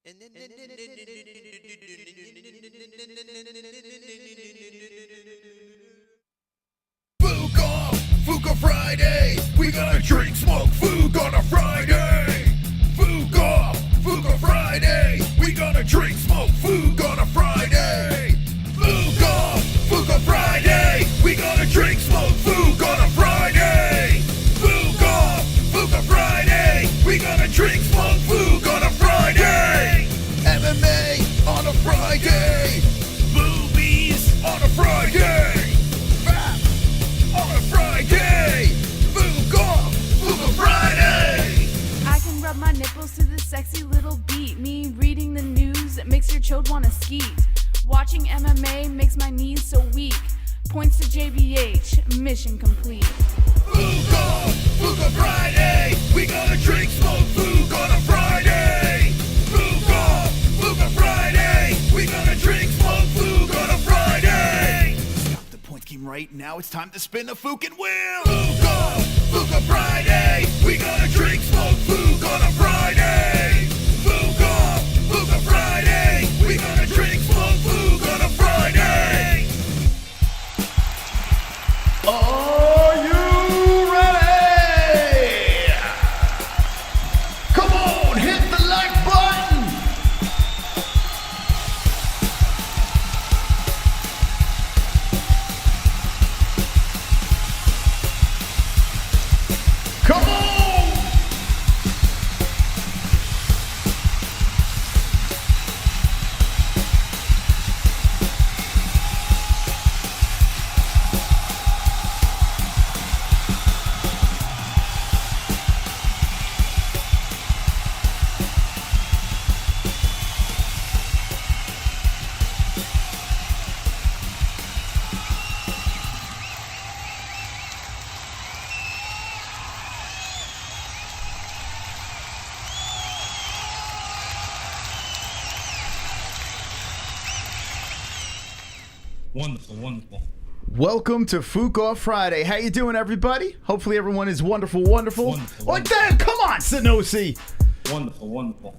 Fook Off Friday. We gonna drink, smoke, Fook on a Friday. Fook Off Friday. We gonna drink, smoke, Fook on a Friday. Fook Off Friday. We gonna drink, smoke, Fook on a Friday. Fook Off Friday. We gonna drink, smoke, Fook on a Friday. MMA on a Friday. Boobies on a Friday. Rap on a Friday. Fook Off Friday. I can rub my nipples to the sexy little beat. Me reading the news makes your chode wanna skeet. Watching MMA makes my knees so weak. Points to JBH, mission complete. Fook Off Friday. We gonna drink, smoke, Fook on a Friday. Fook Off Friday. We gonna drink, smoke, Fook on a Friday. Stop the point game right now. It's time to spin the Fookin' wheel. Fook Off Friday. We gonna drink, smoke, Fook on a Friday. Fook Off Friday. We gonna drink, smoke, Fook on a Friday. Are you ready? Come on, hit the like button. Come on. Wonderful, wonderful. Welcome to Fook Off Friday. How you doing, everybody? Hopefully everyone is wonderful. Wonderful, Like that, come on, Sanosi. Wonderful, wonderful.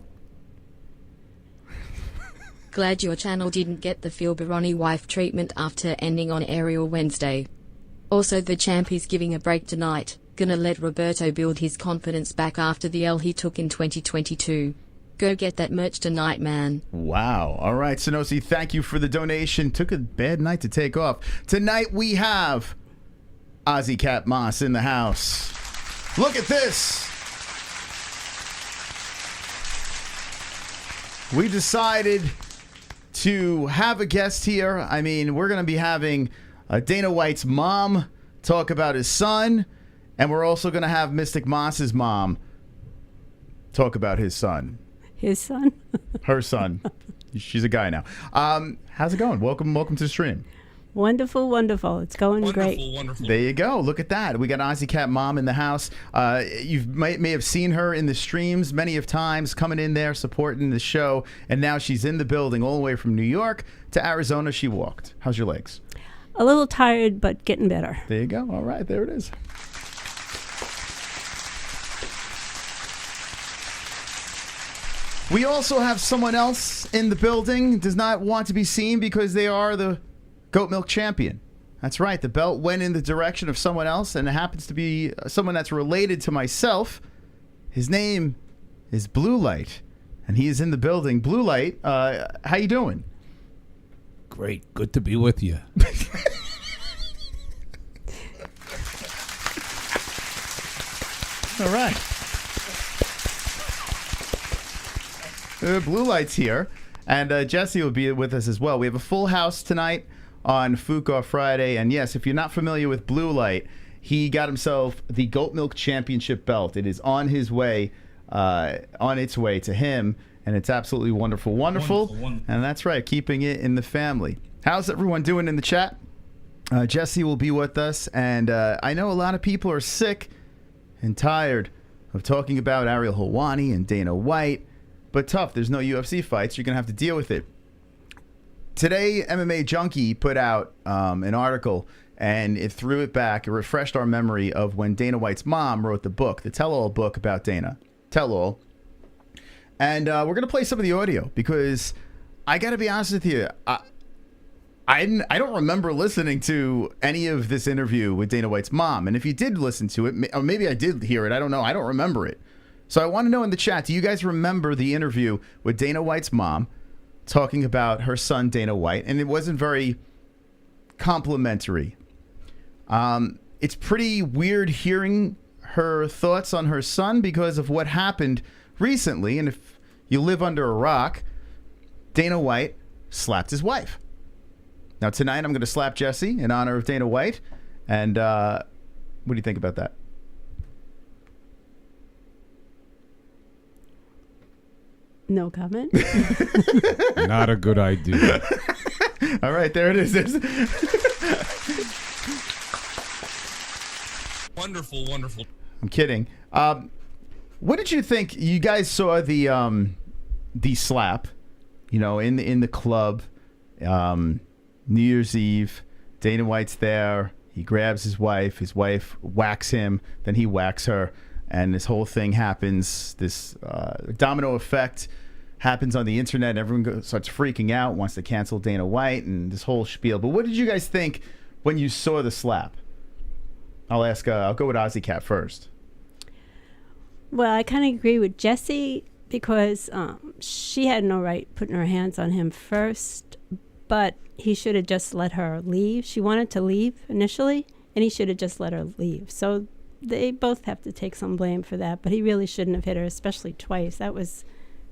Glad your channel didn't get the Philberoni wife treatment after ending on Ariel Wednesday. Also, the champ is giving a break tonight. Gonna let Roberto build his confidence back after the L he took in 2022. Go get that merch tonight, man. Wow. All right, Sanosi, thank you for the donation. Took a bad night to take off. Tonight we have Ozzy Cat Moss in the house. Look at this. We decided to have a guest here. I mean, we're going to be having Dana White's mom talk about his son, and we're also going to have Mystic Moss's mom talk about his son. His son? Her son. She's a guy now. How's it going? Welcome to the stream. Wonderful, wonderful. It's going great. Wonderful. There you go. Look at that. We got Ozzy Cat Mom in the house. You may have seen her in the streams many of times, coming in there, supporting the show, and now she's in the building all the way from New York to Arizona. She walked. How's your legs? A little tired, but getting better. There you go. All right, there it is. We also have someone else in the building, does not want to be seen because they are the goat milk champion. That's right, the belt went in the direction of someone else, and it happens to be someone that's related to myself. His name is Blue Light, and he is in the building. Blue Light, how you doing? Great, good to be with you. All right. Blue Light's here, and Jesse will be with us as well. We have a full house tonight on Fook Off Friday, and yes, if you're not familiar with Blue Light, he got himself the Goat Milk Championship belt. It is on its way to him, and it's absolutely wonderful. Wonderful. And that's right, keeping it in the family. How's everyone doing in the chat? Jesse will be with us, and I know a lot of people are sick and tired of talking about Ariel Helwani and Dana White. But tough, there's no UFC fights. You're going to have to deal with it. Today, MMA Junkie put out an article, and it threw it back. It refreshed our memory of when Dana White's mom wrote the book, the tell-all book about Dana. Tell-all. And we're going to play some of the audio because I got to be honest with you. I don't remember listening to any of this interview with Dana White's mom. And if you did listen to it, or maybe I did hear it, I don't know. I don't remember it. So I want to know in the chat, do you guys remember the interview with Dana White's mom talking about her son, Dana White? And it wasn't very complimentary. It's pretty weird hearing her thoughts on her son because of what happened recently. And if you live under a rock, Dana White slapped his wife. Now, tonight, I'm going to slap Jesse in honor of Dana White. And what do you think about that? No comment. Not a good idea. All right, there it is. Wonderful, wonderful. I'm kidding. What did you think? You guys saw the slap, in the club. New Year's Eve, Dana White's there. He grabs his wife whacks him, then he whacks her, and this whole thing happens. This domino effect happens on the internet. Everyone starts freaking out, wants to cancel Dana White, and this whole spiel. But what did you guys think when you saw the slap? I'll go with Ozzy Cat first. Well, I kind of agree with Jessie because she had no right putting her hands on him first, but he should have just let her leave. She wanted to leave initially, and he should have just let her leave. So they both have to take some blame for that, but he really shouldn't have hit her, especially twice. That was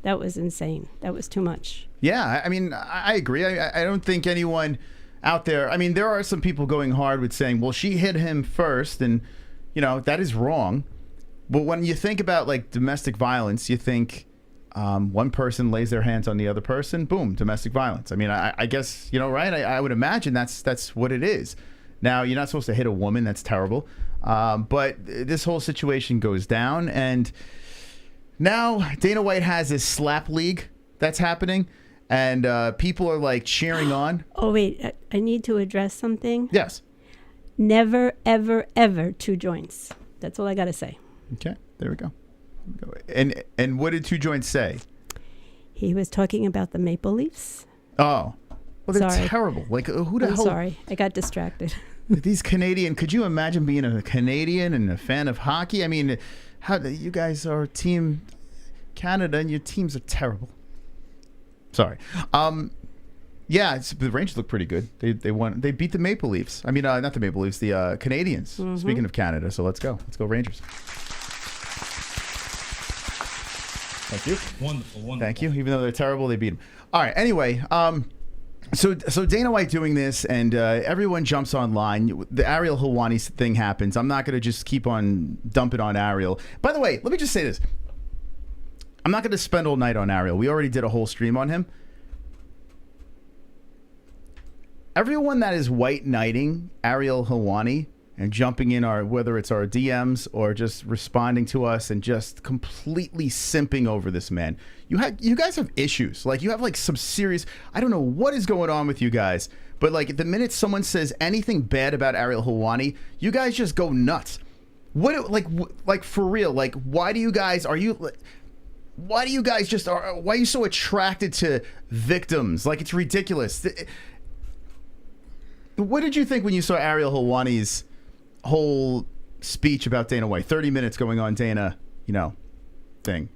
insane. That was too much. Yeah, I mean, I agree. I don't think anyone out there, I mean, there are some people going hard with saying, well, she hit him first, and, that is wrong. But when you think about, like, domestic violence, you think one person lays their hands on the other person, boom, domestic violence. I mean, I guess, right? I would imagine that's what it is. Now, you're not supposed to hit a woman. That's terrible. But this whole situation goes down, and now Dana White has this slap league that's happening, and people are, like, cheering on. Oh, wait. I need to address something. Yes. Never, ever, ever two joints. That's all I got to say. Okay. There we go. And what did Two Joints say? He was talking about the Maple Leafs. Oh. Well, they're Sorry. terrible. Like, who the I'm hell? sorry. I got distracted. These Canadian, could you imagine being a Canadian and a fan of hockey? I mean, you guys are Team Canada and your teams are terrible. Sorry. Yeah, the Rangers look pretty good. They won. They beat the Maple Leafs. I mean, not the Maple Leafs, the Canadians. Mm-hmm. Speaking of Canada, so let's go. Let's go Rangers. Thank you. Wonderful. Thank you. Even though they're terrible, they beat them. All right. Anyway, so Dana White doing this, and everyone jumps online. The Ariel Helwani thing happens. I'm not going to just keep on dumping on Ariel. By the way, let me just say this. I'm not going to spend all night on Ariel. We already did a whole stream on him. Everyone that is white knighting Ariel Helwani and jumping in whether it's our DMs or just responding to us and just completely simping over this man. You guys have issues. Like, you have like some serious, I don't know what is going on with you guys, but like the minute someone says anything bad about Ariel Helwani, you guys just go nuts. Like for real, like why are you so attracted to victims? Like, it's ridiculous. What did you think when you saw Ariel Helwani's whole speech about Dana White? 30 minutes going on Dana, thing.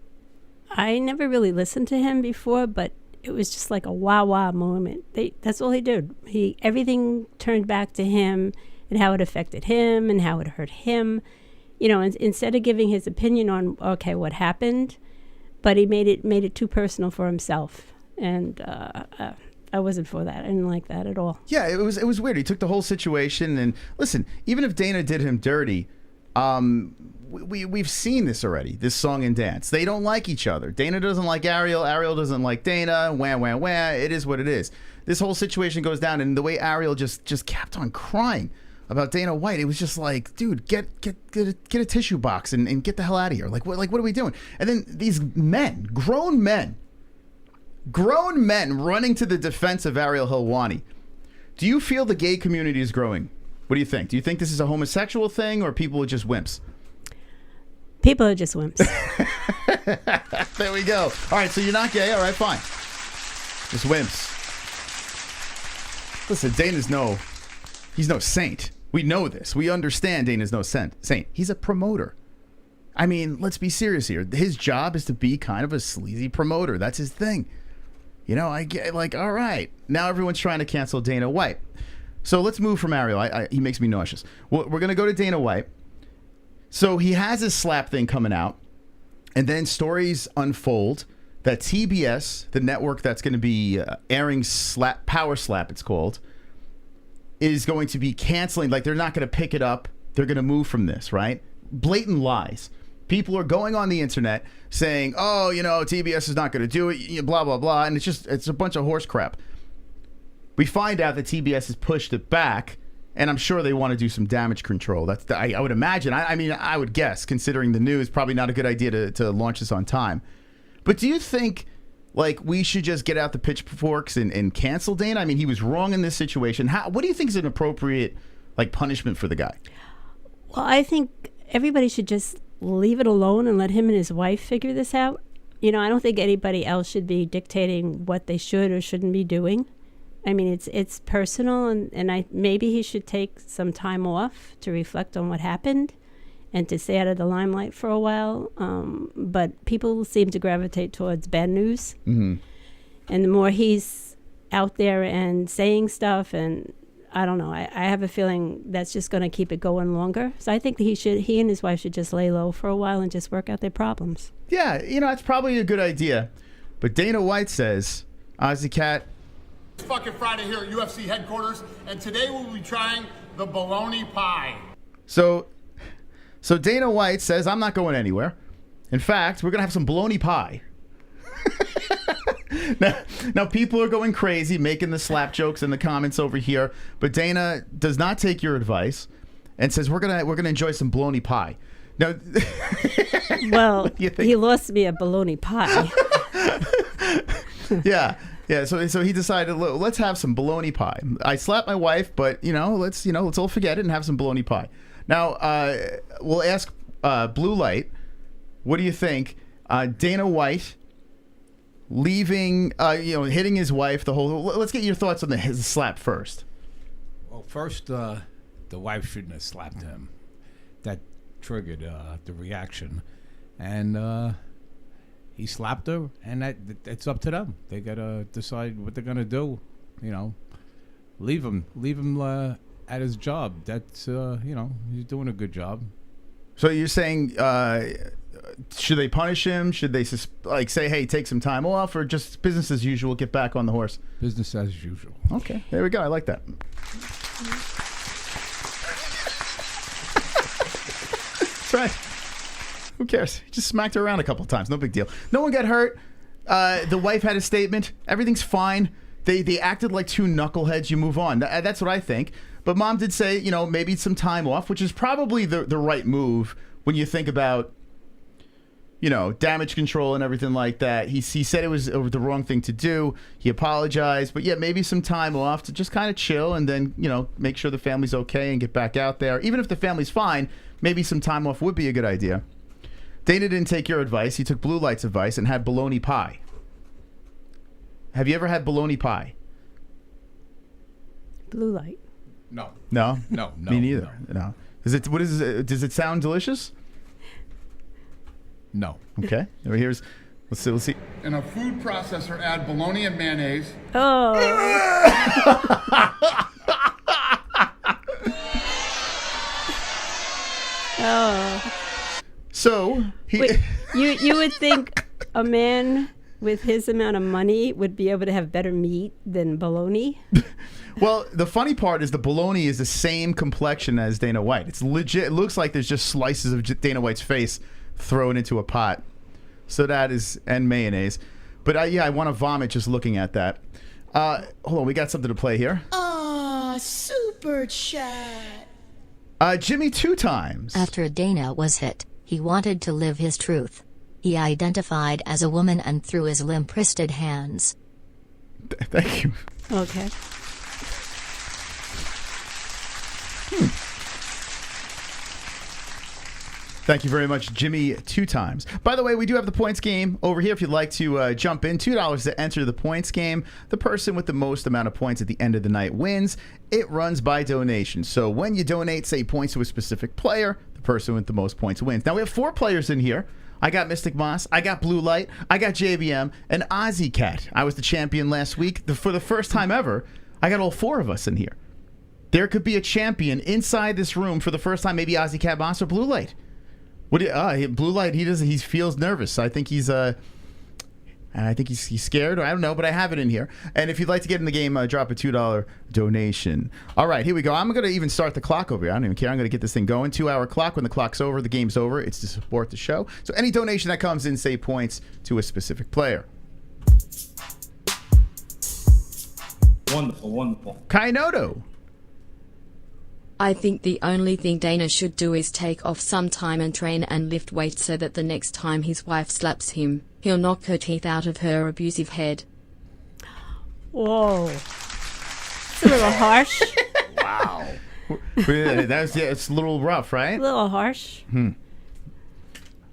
I never really listened to him before, but it was just like a wah-wah moment. That's all he did. Everything turned back to him and how it affected him and how it hurt him. Instead of giving his opinion on, okay, what happened, but he made it too personal for himself. And I wasn't for that. I didn't like that at all. Yeah, it was weird. He took the whole situation, and listen, even if Dana did him dirty, we've seen this already, this song and dance. They don't like each other. Dana doesn't like Ariel. Ariel doesn't like Dana. Wah, wah, wah. It is what it is. This whole situation goes down, and the way Ariel just kept on crying about Dana White, it was just like, dude, get a tissue box and get the hell out of here. Like what are we doing? And then these men, grown men running to the defense of Ariel Helwani. Do you feel the gay community is growing? What do you think? Do you think this is a homosexual thing, or people are just wimps? People are just wimps. There we go. All right, so you're not gay. All right, fine. Just wimps. Listen, he's no saint. We know this. We understand Dana's no saint. He's a promoter. I mean, let's be serious here. His job is to be kind of a sleazy promoter. That's his thing. You know, I get like, all right. Now everyone's trying to cancel Dana White. So let's move from Ariel. He makes me nauseous. Well, we're going to go to Dana White. So he has his slap thing coming out. And then stories unfold that TBS, the network that's going to be airing Power Slap, it's called, is going to be canceling. Like, they're not going to pick it up. They're going to move from this, right? Blatant lies. People are going on the internet saying, oh, you know, TBS is not going to do it, blah, blah, blah. And it's a bunch of horse crap. We find out that TBS has pushed it back, and I'm sure they want to do some damage control. I would imagine. I mean, I would guess, considering the news, probably not a good idea to launch this on time. But do you think, like, we should just get out the pitchforks and cancel Dana? I mean, he was wrong in this situation. What do you think is an appropriate, like, punishment for the guy? Well, I think everybody should just leave it alone and let him and his wife figure this out. You know, I don't think anybody else should be dictating what they should or shouldn't be doing. I mean, it's personal, and maybe he should take some time off to reflect on what happened and to stay out of the limelight for a while. But people seem to gravitate towards bad news. Mm-hmm. And the more he's out there and saying stuff, and I don't know, I have a feeling that's just going to keep it going longer. So I think that he and his wife should just lay low for a while and just work out their problems. Yeah, you know, that's probably a good idea. But Dana White says, Ozzy Cat, It's fucking Friday here at UFC headquarters, and today we'll be trying the bologna pie. So Dana White says, I'm not going anywhere. In fact, we're going to have some bologna pie. Now, people are going crazy, making the slap jokes in the comments over here, but Dana does not take your advice and says, we're gonna enjoy some bologna pie. Now, well, he lost me a bologna pie. Yeah. So he decided, let's have some bologna pie. I slapped my wife, but let's all forget it and have some bologna pie. Now, we'll ask Blue Light, what do you think? Dana White leaving, hitting his wife, let's get your thoughts on his slap first. Well, first, the wife shouldn't have slapped him. That triggered the reaction. And he slapped her, and it's up to them. They got to decide what they're going to do. Leave him at his job. That's, he's doing a good job. So you're saying, should they punish him? Should they say, hey, take some time off, or just business as usual, get back on the horse? Business as usual. Okay, there we go. I like that. That's right. Who cares? He just smacked her around a couple times. No big deal. No one got hurt. The wife had a statement. Everything's fine. They acted like two knuckleheads. You move on. That's what I think. But Mom did say, maybe some time off, which is probably the right move when you think about, damage control and everything like that. He said it was the wrong thing to do. He apologized. But, yeah, maybe some time off to just kind of chill and then, make sure the family's okay and get back out there. Even if the family's fine, maybe some time off would be a good idea. Dana didn't take your advice. He took Blue Light's advice and had bologna pie. Have you ever had bologna pie? Blue Light. No. No? No. Me neither. No. Does it sound delicious? No. Okay. Let's see. In a food processor, add bologna and mayonnaise. Oh. Oh. So Wait, you would think a man with his amount of money would be able to have better meat than bologna? Well, the funny part is the bologna is the same complexion as Dana White. It's legit. It looks like there's just slices of Dana White's face thrown into a pot. So that is, and mayonnaise. But I want to vomit just looking at that. Hold on, we got something to play here. Super chat. Jimmy 2 times. After Dana was hit, he wanted to live his truth. He identified as a woman and threw his limp-wristed hands. Thank you. Okay. Thank you very much, Jimmy, 2 times. By the way, we do have the points game over here if you'd like to jump in. $2 to enter the points game. The person with the most amount of points at the end of the night wins. It runs by donation. So when you donate, say, points to a specific player, the person with the most points wins. Now, we have 4 players in here. I got Mystic Moss, I got Blue Light, I got JBM, and Ozzy Cat. I was the champion last week. For the first time ever, I got all 4 of us in here. There could be a champion inside this room for the first time, maybe Ozzy Cat, Moss, or Blue Light. What do you, Blue Light, he feels nervous. I think he's scared. I don't know, but I have it in here. And if you'd like to get in the game, drop a $2 donation. All right, here we go. I'm going to even start the clock over here. I don't even care. I'm going to get this thing going. 2-hour clock. When the clock's over, the game's over. It's to support the show. So any donation that comes in, say, points to a specific player. Wonderful, wonderful. Kainoto. I think the only thing Dana should do is take off some time and train and lift weights so that the next time his wife slaps him, he'll knock her teeth out of her abusive head. Whoa. It's a little harsh. Wow. It's a little rough, right? A little harsh. All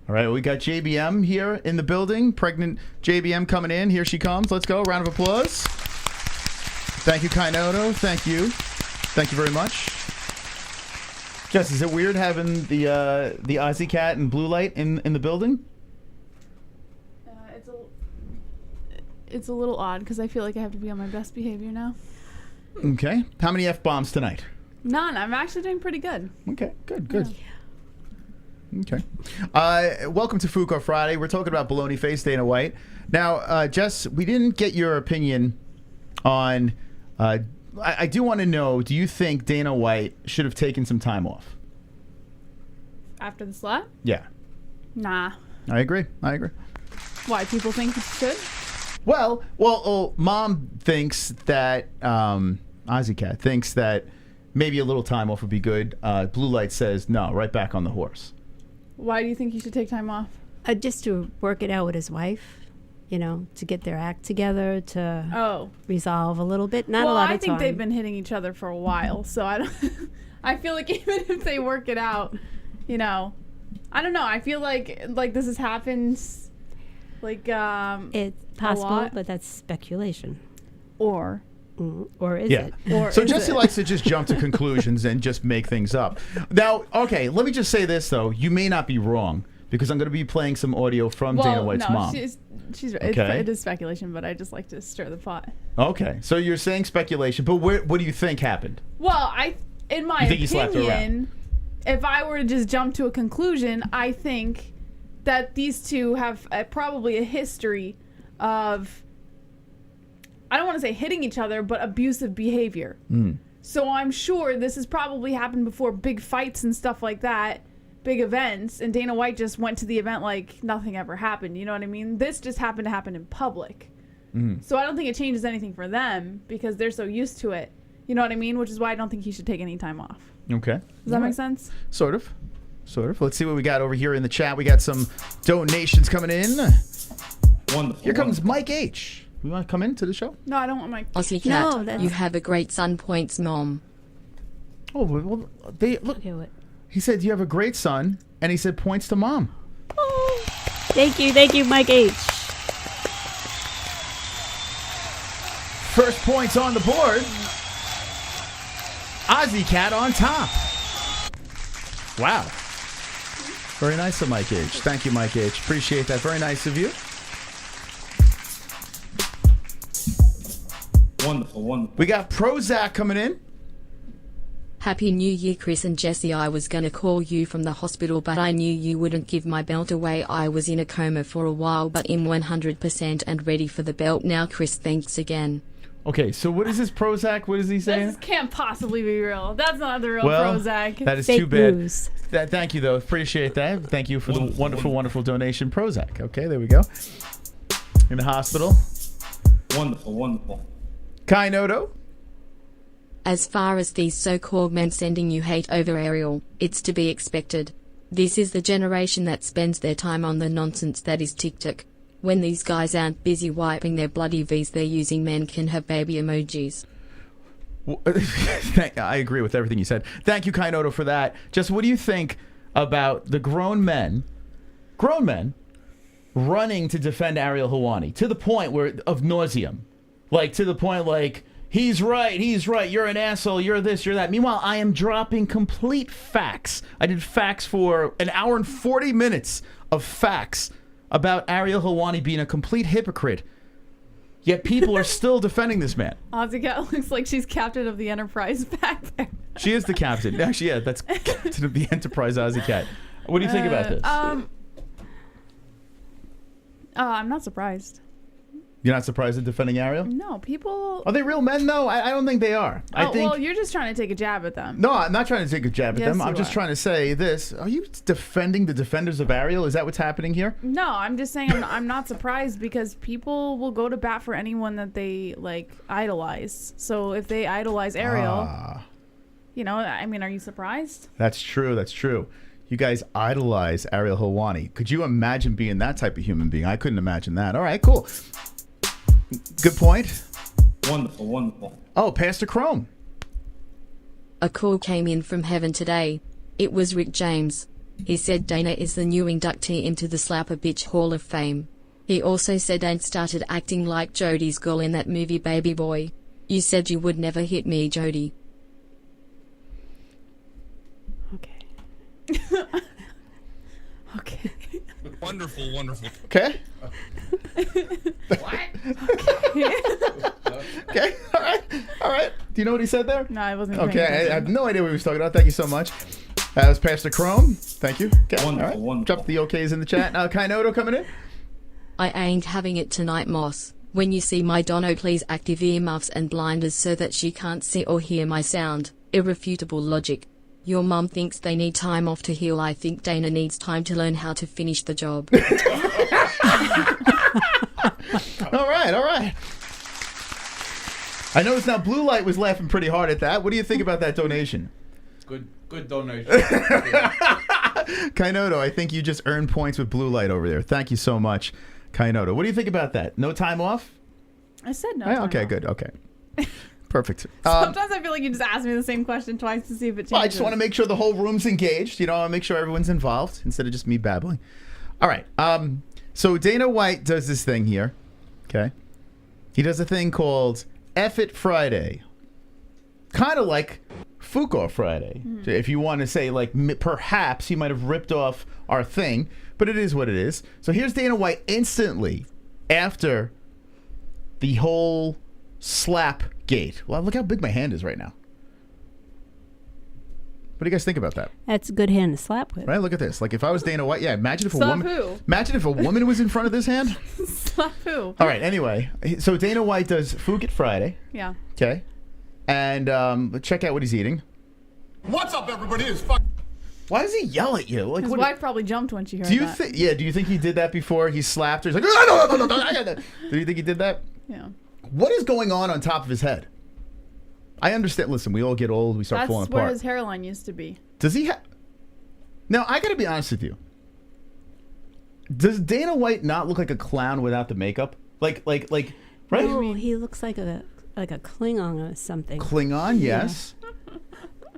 right, well, we got JBM here in the building. Pregnant JBM coming in. Here she comes. Let's go. Round of applause. Thank you, Kainoto. Thank you. Thank you very much. Jess, is it weird having the Ozzy Cat and Blue Light in the building? It's a little odd because I feel like I have to be on my best behavior now. Okay. How many F-bombs tonight? None. I'm actually doing pretty good. Okay, good. Yeah. Okay. Welcome to Fook Off Friday. We're talking about baloney face Dana White. Now, Jess, we didn't get your opinion on... I do want to know, do you think Dana White should have taken some time off? After the slap? Yeah. Nah. I agree. Why? People think he should? Well, Mom thinks that, Ozzy Cat thinks that maybe a little time off would be good. Blue Light says, no, right back on the horse. Why do you think he should take time off? Just to work it out with his wife. You know, to get their act together, to resolve a little bit. Not a lot of time. I think they've been hitting each other for a while, so I don't. I feel like even if they work it out, you know, I don't know. I feel like this has happened, like it's possible, but that's speculation. Or is it? Or so Jesse likes to just jump to conclusions and just make things up. Now, okay, let me just say this though: you may not be wrong. Because I'm going to be playing some audio from Dana White's mom. She's okay. It is speculation, but I just like to stir the pot. Okay, so you're saying speculation, but what do you think happened? Well, in my opinion, if I were to just jump to a conclusion, I think that these two have probably a history of, I don't want to say hitting each other, but abusive behavior. So I'm sure this has probably happened before, big fights and stuff like that. Big events, and Dana White just went to the event like nothing ever happened. You know what I mean? This just happened to happen in public. So I don't think it changes anything for them because they're so used to it. You know what I mean? Which is why I don't think he should take any time off. Okay. Does that make sense? Sort of. Let's see what we got over here in the chat. We got some donations coming in. Wonderful. Here comes Mike H. You want to come into the show? No, I don't want Mike. Ozzy Cat, you have a great son. Points, Mom. Oh, well, they look. Okay, what? He said you have a great son, and he said points to Mom. Oh, thank you, Mike H. First points on the board. Ozzy Cat on top. Wow. Very nice of Mike H. Thank you, Mike H. Appreciate that. Very nice of you. Wonderful. We got Prozac coming in. Happy New Year, Chris and Jesse. I was gonna call you from the hospital, but I knew you wouldn't give my belt away. I was in a coma for a while, but I'm 100% and ready for the belt now. Chris, thanks again. Okay, so what is this Prozac? What is he saying? This can't possibly be real. That's not the real well, Prozac. That is Fake too bad. News. Thank you, though. Appreciate that. Thank you for the wonderful donation, Prozac. Okay, there we go. In the hospital. Wonderful. Kainoto. As far as these so-called men sending you hate over Ariel, it's to be expected. This is the generation that spends their time on the nonsense that is TikTok. When these guys aren't busy wiping their bloody V's, they're using men can have baby emojis. I agree with everything you said. Thank you, Kainoto, for that. Just what do you think about the grown men running to defend Ariel Helwani to the point where of nauseum, like to the point like he's right, you're an asshole, you're this, you're that. Meanwhile, I am dropping complete facts. I did facts for an hour and 40 minutes of facts about Ariel Helwani being a complete hypocrite. Yet people are still defending this man. Ozzy Cat looks like she's captain of the Enterprise back there. She is the captain. Actually, yeah, that's captain of the Enterprise, Ozzy Cat. What do you think about this? I'm not surprised. You're not surprised at defending Ariel? No, people... Are they real men, though? I don't think they are. I think... well, you're just trying to take a jab at them. No, I'm not trying to take a jab at Yes, them. I'm you just are. trying to say this. Are you defending the defenders of Ariel? Is that what's happening here? No, I'm just saying I'm not surprised because people will go to bat for anyone that they, like, idolize. So if they idolize Ariel, you know, I mean, are you surprised? That's true. That's true. You guys idolize Ariel Helwani. Could you imagine being that type of human being? I couldn't imagine that. All right, cool. Good point. Wonderful, wonderful. Oh, Pastor Chrome. A call came in from heaven today. It was Rick James. He said Dana is the new inductee into the Slap a Bitch Hall of Fame. He also said Aunt started acting like Jodie's girl in that movie Baby Boy. You said you would never hit me, Jodie. Okay. Okay. Wonderful, wonderful. Okay. What? Okay. All right. All right. Do you know what he said there? No, I wasn't. Okay. I have no idea what he was talking about. Thank you so much. That was Pastor Chrome. Thank you. Okay. Wonderful, all right. wonderful. Drop the okays in the chat. Kainoto coming in. I ain't having it tonight, Moss. When you see my Dono, please active earmuffs and blinders so that she can't see or hear my sound. Irrefutable logic. Your mum thinks they need time off to heal. I think Dana needs time to learn how to finish the job. All right, all right. I noticed now Blue Light was laughing pretty hard at that. What do you think about that donation? Good donation. Kainoto, I think you just earned points with Blue Light over there. Thank you so much, Kainoto. What do you think about that? No time off? I said no. Yeah, time okay, off. good. Okay. Perfect. Sometimes I feel like you just ask me the same question twice to see if it changes. Well, I just want to make sure the whole room's engaged. You know, I want to make sure everyone's involved instead of just me babbling. All right. So Dana White does this thing here. Okay. He does a thing called F It Friday. Kind of like Fook Off Friday. So if you want to say, like, perhaps he might have ripped off our thing, but it is what it is. So here's Dana White instantly after the whole slap gate. Well, look how big my hand is right now. What do you guys think about that? That's a good hand to slap with. Right? Look at this. Like if I was Dana White, yeah. Imagine if a Slap woman. who? Imagine if a woman was in front of this hand. Slap who? All right. Anyway, so Dana White does Fook It Friday. Yeah. Okay. And check out what he's eating. What's up, everybody? It's fuck. Why does he yell at you? Like, His what? wife probably jumped when she heard Do you that. think? Yeah. Do you think he did that before? He slapped her. He's like, do you think he did that? Yeah. What is going on top of his head? I understand. Listen, we all get old. We start falling That's where apart. his hairline used to be. Does he have? Now I got to be honest with you. Does Dana White not look like a clown without the makeup? Like, right? No, he looks like a Klingon or something. Klingon, yes.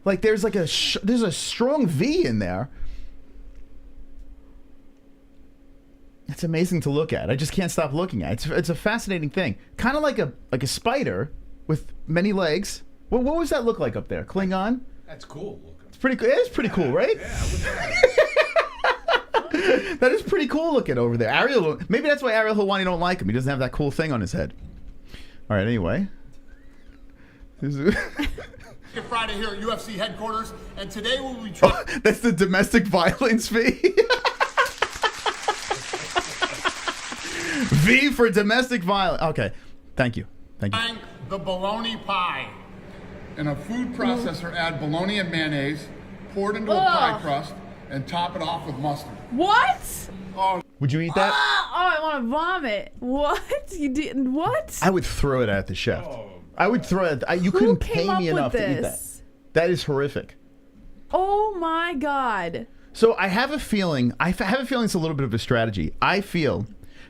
Like there's like there's a strong V in there. It's amazing to look at. I just can't stop looking at it. It's a fascinating thing. Kind of like a spider with many legs. What was that look like up there? Klingon? That's cool looking. It's pretty cool. It is pretty cool, right? That is pretty cool looking over there. Ariel, maybe that's why Ariel Helwani don't like him. He doesn't have that cool thing on his head. All right, anyway. Friday here at UFC headquarters, and today we'll be trying. That's the domestic violence fee. V for domestic violence. Okay, thank you. The bologna pie. In a food processor, add bologna and mayonnaise, pour it into a pie crust, and top it off with mustard. What? Oh, Would you eat that? Oh, I want to vomit. What? You didn't? What? I would throw it at the chef. I would throw it. You Who couldn't came pay up me with enough to eat that. this? That is horrific. Oh my God. So I have a feeling. I have a feeling it's a little bit of a strategy. I feel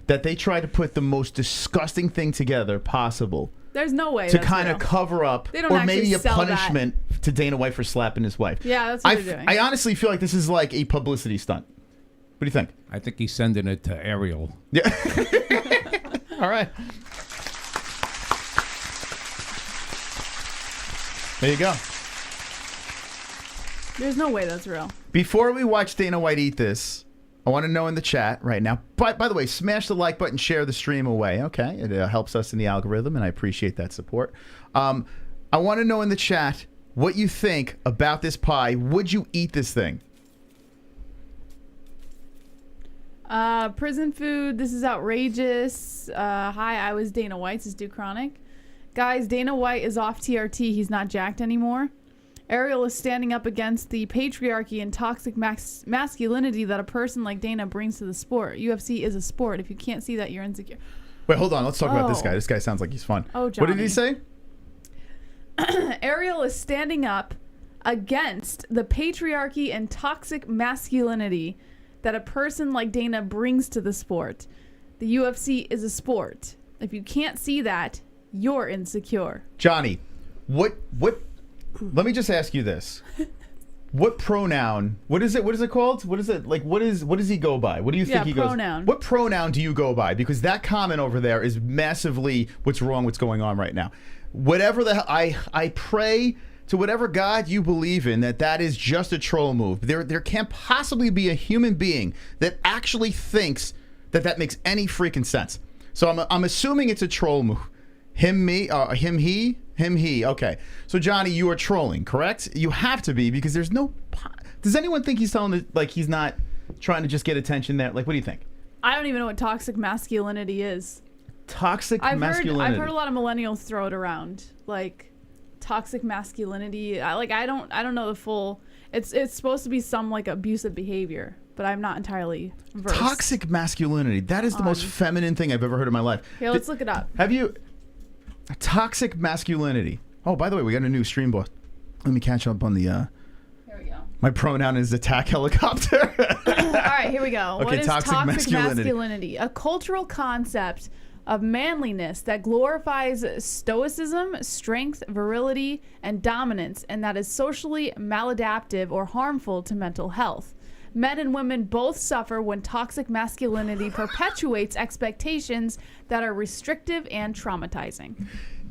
that they try to put the most disgusting thing together possible There's no way. to that's kind of real. cover up, They don't or actually maybe a sell that. punishment to Dana White for slapping his wife. Yeah, that's what they're doing. I honestly feel like this is like a publicity stunt. What do you think? I think he's sending it to Ariel. Yeah. All right. There you go. There's no way that's real. Before we watch Dana White eat this, I want to know in the chat right now. By the way, smash the like button, share the stream away. Okay, it helps us in the algorithm, and I appreciate that support. I want to know in the chat what you think about this pie. Would you eat this thing? Prison food. This is outrageous. Hi, I was Dana White. This is Duke Chronic. Guys, Dana White is off TRT. He's not jacked anymore. Ariel is standing up against the patriarchy and toxic masculinity that a person like Dana brings to the sport. UFC is a sport. If you can't see that, you're insecure. Wait, hold on. Let's talk about this guy. This guy sounds like he's fun. Oh, Johnny. What did he say? Ariel is standing up against the patriarchy and toxic masculinity that a person like Dana brings to the sport. The UFC is a sport. If you can't see that, you're insecure. Johnny, what let me just ask you this. What pronoun, what is it called? What is it, like, what does he go by? What do you think he pronoun. goes? What pronoun do you go by? Because that comment over there is massively what's going on right now. Whatever I pray to whatever God you believe in that is just a troll move. There can't possibly be a human being that actually thinks that makes any freaking sense. So I'm assuming it's a troll move. Him, he. Okay. So Johnny, you are trolling, correct? You have to be, because there's no. Does anyone think he's telling it like he's not trying to just get attention there? Like, what do you think? I don't even know what toxic masculinity is. Toxic masculinity. I've heard a lot of millennials throw it around, like toxic masculinity. I don't know the full. It's supposed to be some like abusive behavior, but I'm not entirely versed. Toxic masculinity. That is the most feminine thing I've ever heard in my life. Yeah, let's look it up. Have you? Toxic masculinity. Oh, by the way, we got a new stream boss. Let me catch up on the. Here we go. My pronoun is attack helicopter. All right, here we go. Okay, what is toxic masculinity? A cultural concept of manliness that glorifies stoicism, strength, virility, and dominance, and that is socially maladaptive or harmful to mental health. Men and women both suffer when toxic masculinity perpetuates expectations that are restrictive and traumatizing.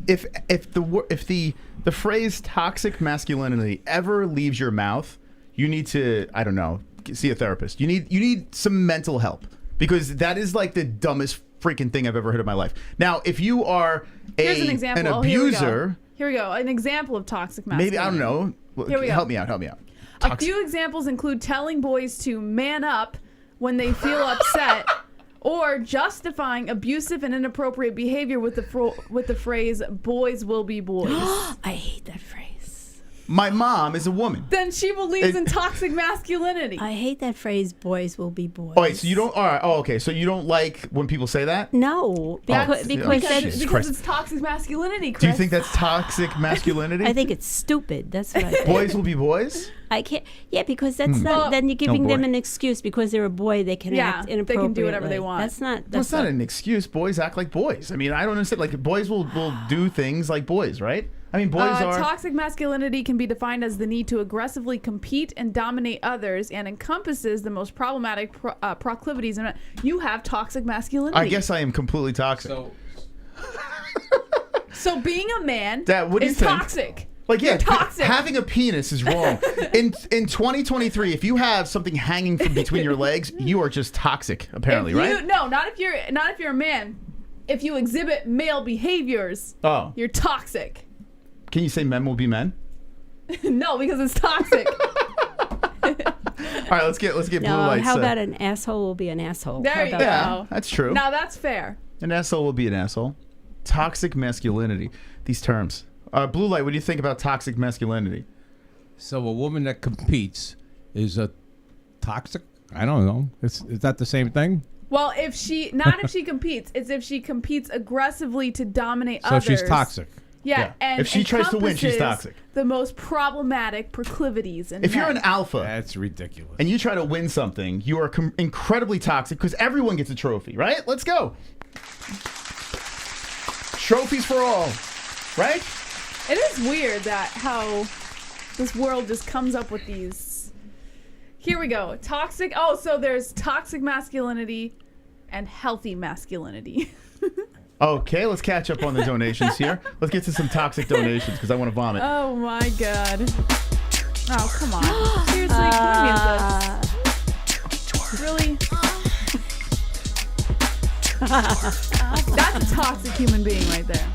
If the phrase toxic masculinity ever leaves your mouth, you need to, I don't know, see a therapist. You need some mental help, because that is like the dumbest freaking thing I've ever heard in my life. Now, if you are Here's an example. an abuser, here we go. An example of toxic masculinity. maybe, I don't know. Here we go. Help me out. A few examples include telling boys to man up when they feel upset, or justifying abusive and inappropriate behavior with the phrase "boys will be boys." I hate that phrase. My mom is a woman. Then she believes in toxic masculinity. I hate that phrase, "boys will be boys." Oh, wait, so you don't? All right. Oh, okay. So you don't like when people say that? No, because it's toxic masculinity, Chris. Do you think that's toxic masculinity? I think it's stupid. That's what I think. Boys will be boys? I can't. Yeah, because that's not. Then you're giving them an excuse because they're a boy. They can act inappropriately. They can do whatever they want. That's not. That's not an excuse. Boys act like boys. I mean, I don't understand. Like, boys will do things like boys, right? I mean, boys are. Toxic masculinity can be defined as the need to aggressively compete and dominate others, and encompasses the most problematic proclivities. And you have toxic masculinity. I guess I am completely toxic. So being a man what do you is think? toxic. Like, yeah, toxic. Having a penis is wrong. In 2023, if you have something hanging from between your legs, you are just toxic, apparently, right? No, not if you're a man. If you exhibit male behaviors, you're toxic. Can you say men will be men? No, because it's toxic. All right, let's get blue lights. How about an asshole will be an asshole? There you go. Yeah, that's true. Now that's fair. An asshole will be an asshole. Toxic masculinity. These terms. Blue light, what do you think about toxic masculinity? So a woman that competes is a toxic? I don't know. Is that the same thing? Well, if she competes, it's if she competes aggressively to dominate others. So she's toxic. Yeah, and if she tries to win, she's toxic. The most problematic proclivities in If you're an alpha, that's ridiculous. And you try to win something, you are incredibly toxic, because everyone gets a trophy, right? Let's go. Trophies for all, right? It is weird that how This world just comes up with these. Here we go. Toxic. Oh, so there's toxic masculinity and healthy masculinity. Okay, let's catch up on the donations here. Let's get to some toxic donations because I want to vomit. Oh my god. Oh, come on. Seriously, give me this. Really? That's a toxic human being right there.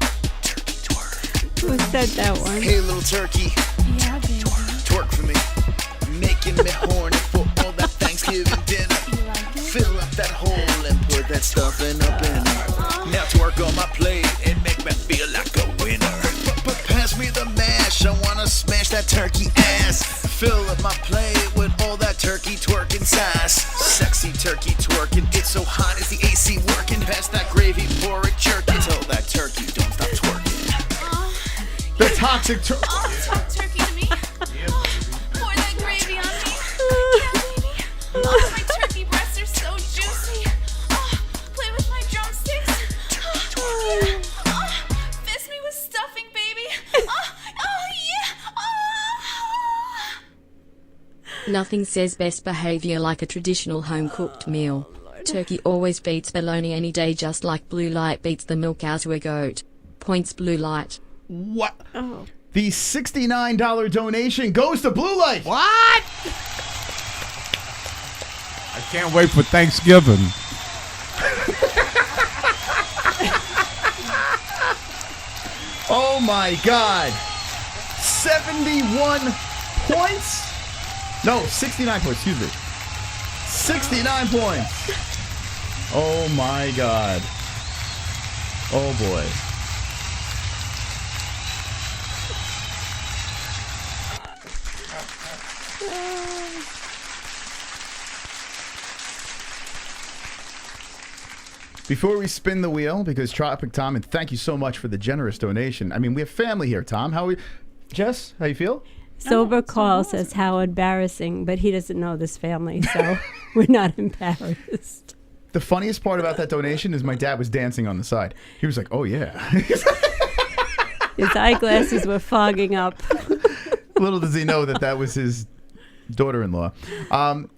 Who said that one? Hey, little turkey, Yeah, baby. twerk for me. Making me horny for all that Thanksgiving dinner. You like it? Fill up that hole and put that stuffing up in it. Now twerk on my plate and make me feel like a winner. But pass me the mash, I wanna smash that turkey ass. Fill up my plate with all that turkey twerking sass. Sexy turkey twerking, it's so hot, is the AC working? Pass that gravy, pour it jerky. Tell that turkey, don't stop twerking. The toxic Talk turkey to me. Pour that gravy on me. Yeah, baby. Oh, my turkey breasts are so juicy. Play with my drumsticks. Yeah. Fist me with stuffing, baby. Yeah. Nothing says best behavior like a traditional home-cooked meal. Turkey always beats bologna any day, just like blue light beats the milk out of a goat. Points blue light. What? Oh. The $69 donation goes to Blue Light. What? I can't wait for Thanksgiving. Oh my God. 71 points? No, 69 points, excuse me. 69 points. Oh my God. Oh boy. Before we spin the wheel, because Tropic Tom, and thank you so much for the generous donation. I mean, we have family here, Tom. How are we? Jess, how you feel? Sober Carl says how embarrassing, but he doesn't know this family, so we're not embarrassed. The funniest part about that donation is my dad was dancing on the side. He was like, oh yeah. His eyeglasses were fogging up. Little does he know that that was his daughter-in-law.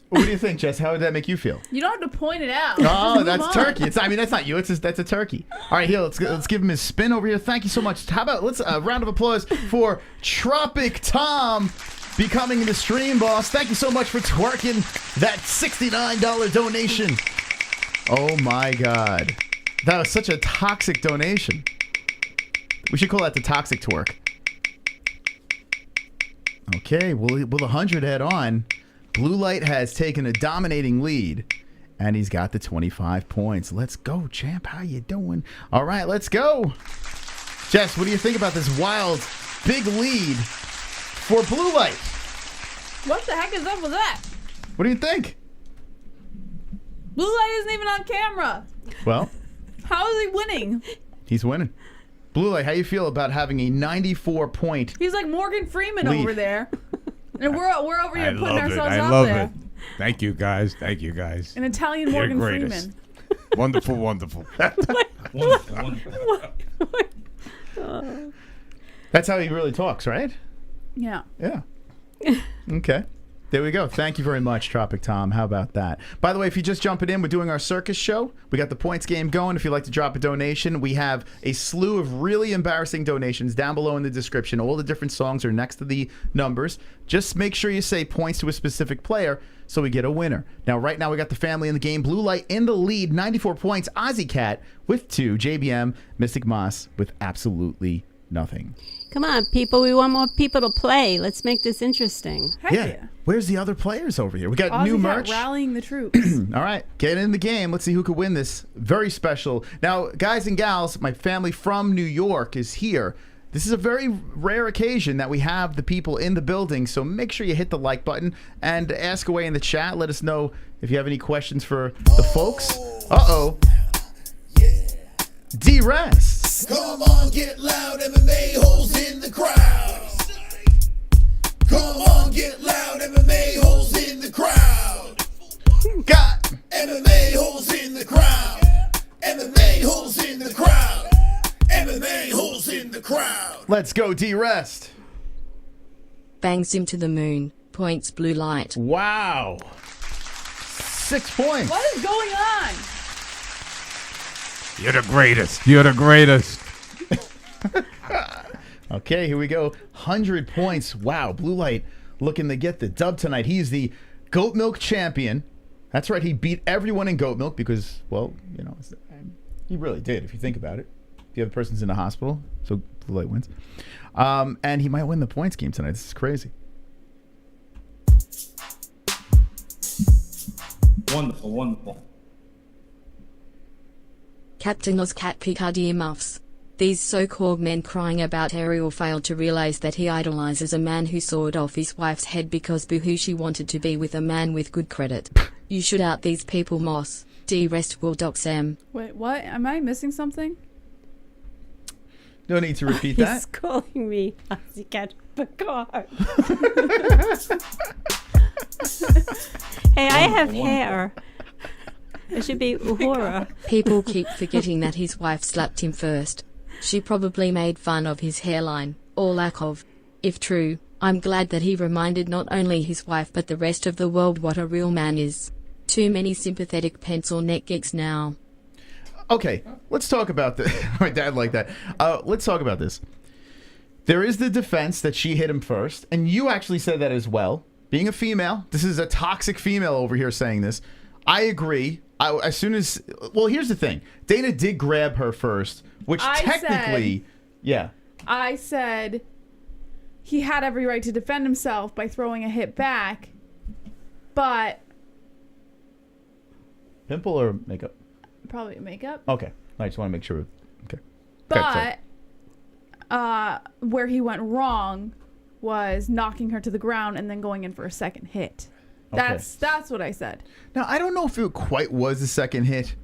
What do you think, Jess? How would that make you feel? You don't have to point it out. Oh, that's turkey. I mean, that's not you. That's a turkey. All right, here, let's give him his spin over here. Thank you so much. How about let's a round of applause for Tropic Tom becoming the stream boss. Thank you so much for twerking that $69 donation. Oh my God, that was such a toxic donation. We should call that the toxic twerk. Okay, well, with 100 head on, Blue Light has taken a dominating lead, and he's got the 25 points. Let's go, champ. How you doing? All right, let's go. Jess, what do you think about this wild, big lead for Blue Light? What the heck is up with that? What do you think? Blue Light isn't even on camera. Well, How is he winning? he's winning. Blue Light, how you feel about having a 94-point He's like Morgan Freeman lead? over there. And we're over here putting ourselves I out love there. it. Thank you, guys. Thank you, guys. An Italian You're Morgan greatest. Freeman. Wonderful, wonderful. Wonderful. That's how he really talks, right? Yeah. Yeah. Okay. There we go. Thank you very much, Tropic Tom. How about that? By the way, if you're just jumping in, we're doing our circus show. We got the points game going. If you'd like to drop a donation, we have a slew of really embarrassing donations down below in the description. All the different songs are next to the numbers. Just make sure you say points to a specific player so we get a winner. Now, right now, we got the family in the game. Blue Light in the lead, 94 points. Ozzy Cat with 2. JBM, Mystic Moss with absolutely nothing. Come on, people. We want more people to play. Let's make this interesting. Heck yeah. Where's the other players over here? We got Ozzy new Cat merch. rallying the troops. All right, get in the game. Let's see who could win this. Very special. Now, guys and gals, my family from New York is here. This is a very rare occasion that we have the people in the building, so make sure you hit the like button and ask away in the chat. Let us know if you have any questions for the folks. Uh-oh. D-Rest. Come on, get loud, MMA-Holes in the crowd. Come on, get loud, MMA-Holes in the crowd. Got MMA-Holes in the crowd. MMA-Holes in the crowd. MMA-Holes in the crowd. Let's go, D-Rest. bangs him to the moon. Points blue light. Wow. 6 points. What is going on? You're the greatest. You're the greatest. Okay, here we go. 100 points. Wow, Blue Light looking to get the dub tonight. He's the goat milk champion. That's right. He beat everyone in goat milk because, well, you know, he really did if you think about it. The other person's in the hospital, so Blue Light wins. And he might win the points game tonight. This is crazy. Wonderful, wonderful. Captain Ozcat Picardier muffs. These so-called men crying about Ariel failed to realize that he idolizes a man who sawed off his wife's head because boohoo she wanted to be with a man with good credit. You should out these people, Moss. D rest will dox them. Wait, what? Am I missing something? No need to repeat He's that. calling me Pussycat Picard. Hey, I have hair. It should be Uhura. People keep forgetting that his wife slapped him first. She probably made fun of his hairline, or lack of. If true, I'm glad that he reminded not only his wife but the rest of the world what a real man is. Too many sympathetic pencil neck geeks now. Okay, let's talk about this. My dad liked that. Let's talk about this. There is the defense that she hit him first, and you actually said that as well. Being a female, this is a toxic female over here saying this. I agree. As soon as, well, here's the thing. Dana did grab her first, which technically, yeah. I said he had every right to defend himself by throwing a hit back, but... Pimple or makeup? Probably makeup. Okay. I just want to make sure. Okay. But where he went wrong was knocking her to the ground and then going in for a second hit. That's what I said. Now, I don't know if it quite was the second hit.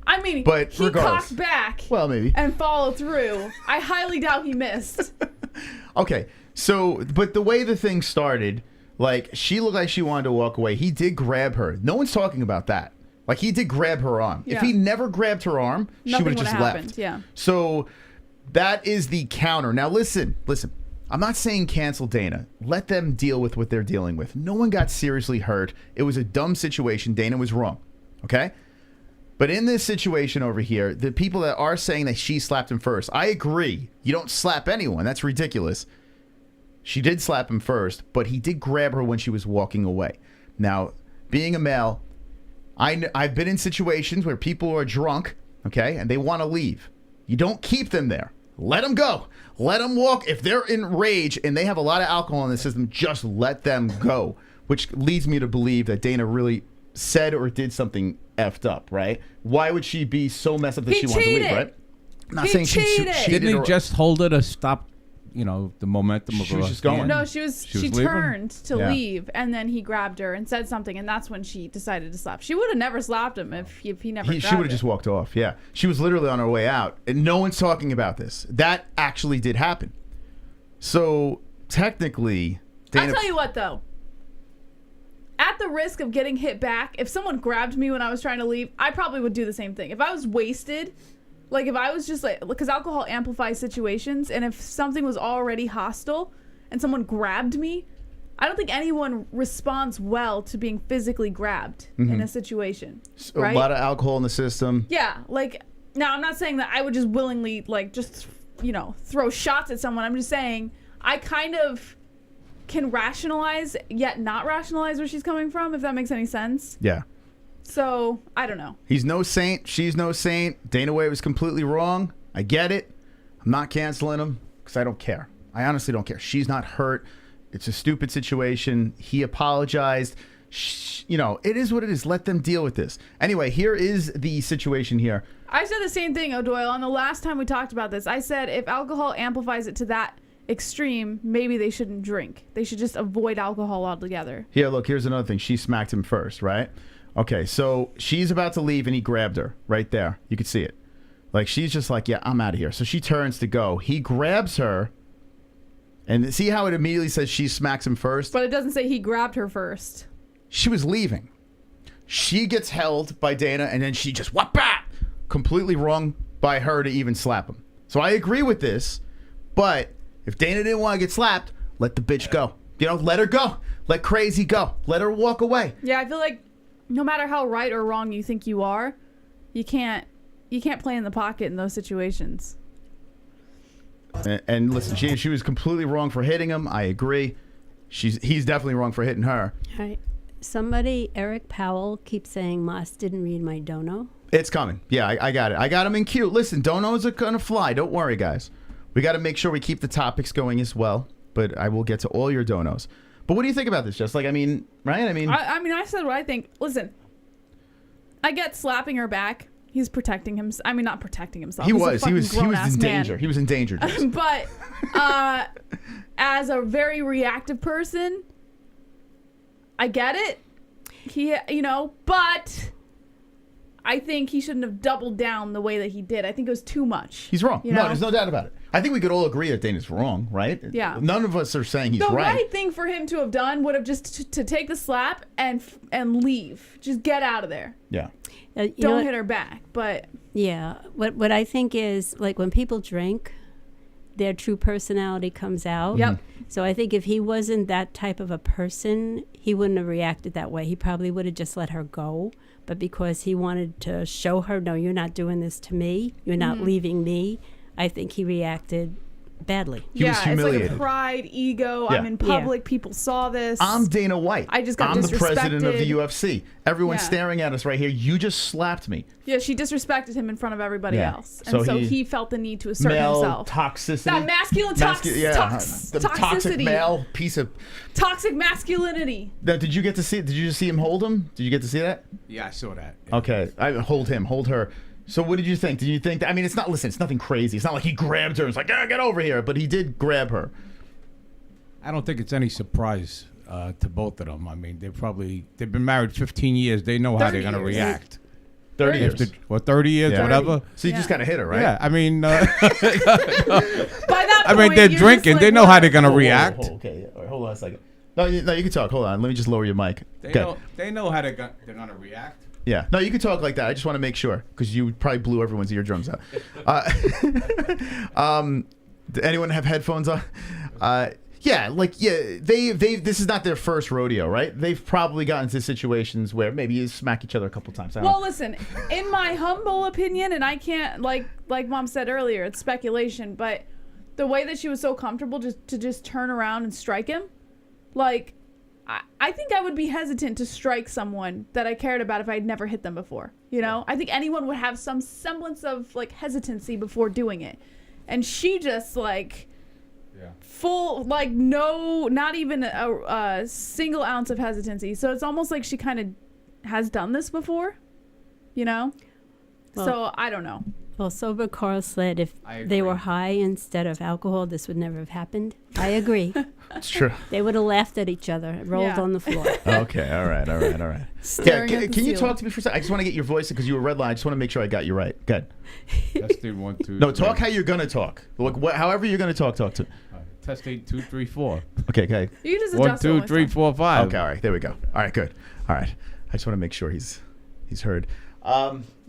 I mean, but he regardless. cocked back. Well, maybe. And followed through. I highly doubt he missed. Okay. So, but the way the thing started, like, she looked like she wanted to walk away. He did grab her. No one's talking about that. Like, he did grab her arm. Yeah. If he never grabbed her arm, she would have just left. Yeah. So, that is the counter. Now, listen. I'm not saying cancel Dana. Let them deal with what they're dealing with. No one got seriously hurt. It was a dumb situation. Dana was wrong. Okay? But in this situation over here, the people that are saying that she slapped him first, I agree. You don't slap anyone. That's ridiculous. She did slap him first, but he did grab her when she was walking away. Now, being a male, I've been in situations where people are drunk, okay, and they want to leave. You don't keep them there. Let them go. Let them walk. If they're in rage and they have a lot of alcohol in the system, just let them go. Which leads me to believe that Dana really said or did something effed up, right? Why would she be so messed up that she wanted to leave, right? I'm not saying she cheated. Didn't he just hold her to stop, you know, the momentum of her? She was just going. No, she turned to leave, and then he grabbed her and said something, and that's when she decided to slap. She would have never slapped him if he never grabbed her. She would have just walked off, yeah. She was literally on her way out, and no one's talking about this. That actually did happen. So, technically, Dana... I'll tell you what, though. At the risk of getting hit back, if someone grabbed me when I was trying to leave, I probably would do the same thing. If I was wasted... Like, if I was just like, because alcohol amplifies situations, and if something was already hostile and someone grabbed me, I don't think anyone responds well to being physically grabbed in a situation. So right? A lot of alcohol in the system. Yeah. Like, now I'm not saying that I would just willingly, like, just, you know, throw shots at someone. I'm just saying I kind of can rationalize, yet not rationalize where she's coming from, if that makes any sense. Yeah. So, I don't know. He's no saint. She's no saint. Dana White was completely wrong. I get it. I'm not canceling him because I don't care. I honestly don't care. She's not hurt. It's a stupid situation. He apologized. You know, it is what it is. Let them deal with this. Anyway, here is the situation here. I said the same thing, O'Doyle. On the last time we talked about this, I said if alcohol amplifies it to that extreme, maybe they shouldn't drink. They should just avoid alcohol altogether. Here, look, here's another thing. She smacked him first, right? Okay, so she's about to leave, and he grabbed her right there. You could see it. Like, she's just like, yeah, I'm out of here. So she turns to go. He grabs her, and see how it immediately says she smacks him first? But it doesn't say he grabbed her first. She was leaving. She gets held by Dana, and then she just, whap-bat! Completely wrong by her to even slap him. So I agree with this, but if Dana didn't want to get slapped, let the bitch go. You know, let her go. Let crazy go. Let her walk away. Yeah, I feel like no matter how right or wrong you think you are, you can't play in the pocket in those situations. And listen, she was completely wrong for hitting him. I agree. He's definitely wrong for hitting her. All right. Somebody, Eric Powell, keeps saying Moss didn't read my dono. It's coming. Yeah, I got it. I got him in queue. Listen, donos are going to fly. Don't worry, guys. We got to make sure we keep the topics going as well. But I will get to all your donos. But what do you think about this, Jess? Like, I mean, right? I said what I think. Listen, I get slapping her back. He's protecting himself. I mean, not protecting himself. He He's was. a He was grown-ass in man. danger. He was in danger. Jess. But as a very reactive person, I get it. But I think he shouldn't have doubled down the way that he did. I think it was too much. He's wrong. You No, know? there's no doubt about it. I think we could all agree that Dana's wrong, right? Yeah. None of us are saying he's the right. right thing for him to have done would have just to take the slap and leave. Just get out of there. Yeah. Don't hit her back. But yeah, what I think is, like, when people drink, their true personality comes out. Yep. So I think if he wasn't that type of a person, he wouldn't have reacted that way. He probably would have just let her go. But because he wanted to show her, no, you're not doing this to me. You're not leaving me. I think he reacted badly. He was humiliated. It's like a pride, ego. Yeah. I'm in public. People saw this. I'm Dana White. I just got I'm the president of the disrespected. UFC. Everyone's Yeah. staring at us right here. You just slapped me. Yeah, she disrespected him in front of everybody Yeah. else. So And so he- he felt the need to assert Male himself. toxicity. That masculine The toxic toxicity. male piece of. Toxic masculinity. Now, did you get to see? Did you just see him hold him? Did you get to see that? Yeah, I saw that. Okay, hold him, hold her. So what did you think? Did you think? I mean, it's not. Listen, it's nothing crazy. It's not like he grabbed her and was like, "Get over here." But he did grab her. I don't think it's any surprise to both of them. I mean, they've been married 15 years. They know how they're going to 30 years. react. 30 years. After, 30 years, Yeah. whatever. So you just gotta hit her, right? Yeah, I mean, By that I mean, point, they're you're drinking. just like, They know how they're going to Whoa, whoa, react. whoa, okay, all right, hold on a second. No, you can talk. Hold on. Let me just lower your mic. They know how they're going to react. Yeah. No, you can talk like that. I just want to make sure because you probably blew everyone's eardrums out. Did anyone have headphones on? This is not their first rodeo, right? They've probably gotten into situations where maybe you smack each other a couple times. Well, listen, in my humble opinion, and I can't, like Mom said earlier, it's speculation, but the way that she was so comfortable just turn around and strike him, like, I think I would be hesitant to strike someone that I cared about if I'd never hit them before. You know, I think anyone would have some semblance of like hesitancy before doing it, and she just like full, like, no, not even a single ounce of hesitancy. So it's almost like she kind of has done this before, you know. So I don't know. Well, sober Carl said if they were high instead of alcohol, this would never have happened. I agree. It's true. They would have laughed at each other, rolled on the floor. Okay, all right. Staring Yeah, at the can you ceiling. talk to me for a second? I just want to get your voice because you were red line. I just want to make sure I got you right. Good. Testing 1, 2. No, 3. talk how you're gonna talk. Look, however you're gonna talk to. Testing 2, 3, 4. Okay. You can just 1, adjust it 2, next 3, time. 4, 5. Okay, all right. There we go. All right, good. All right. I just want to make sure he's heard.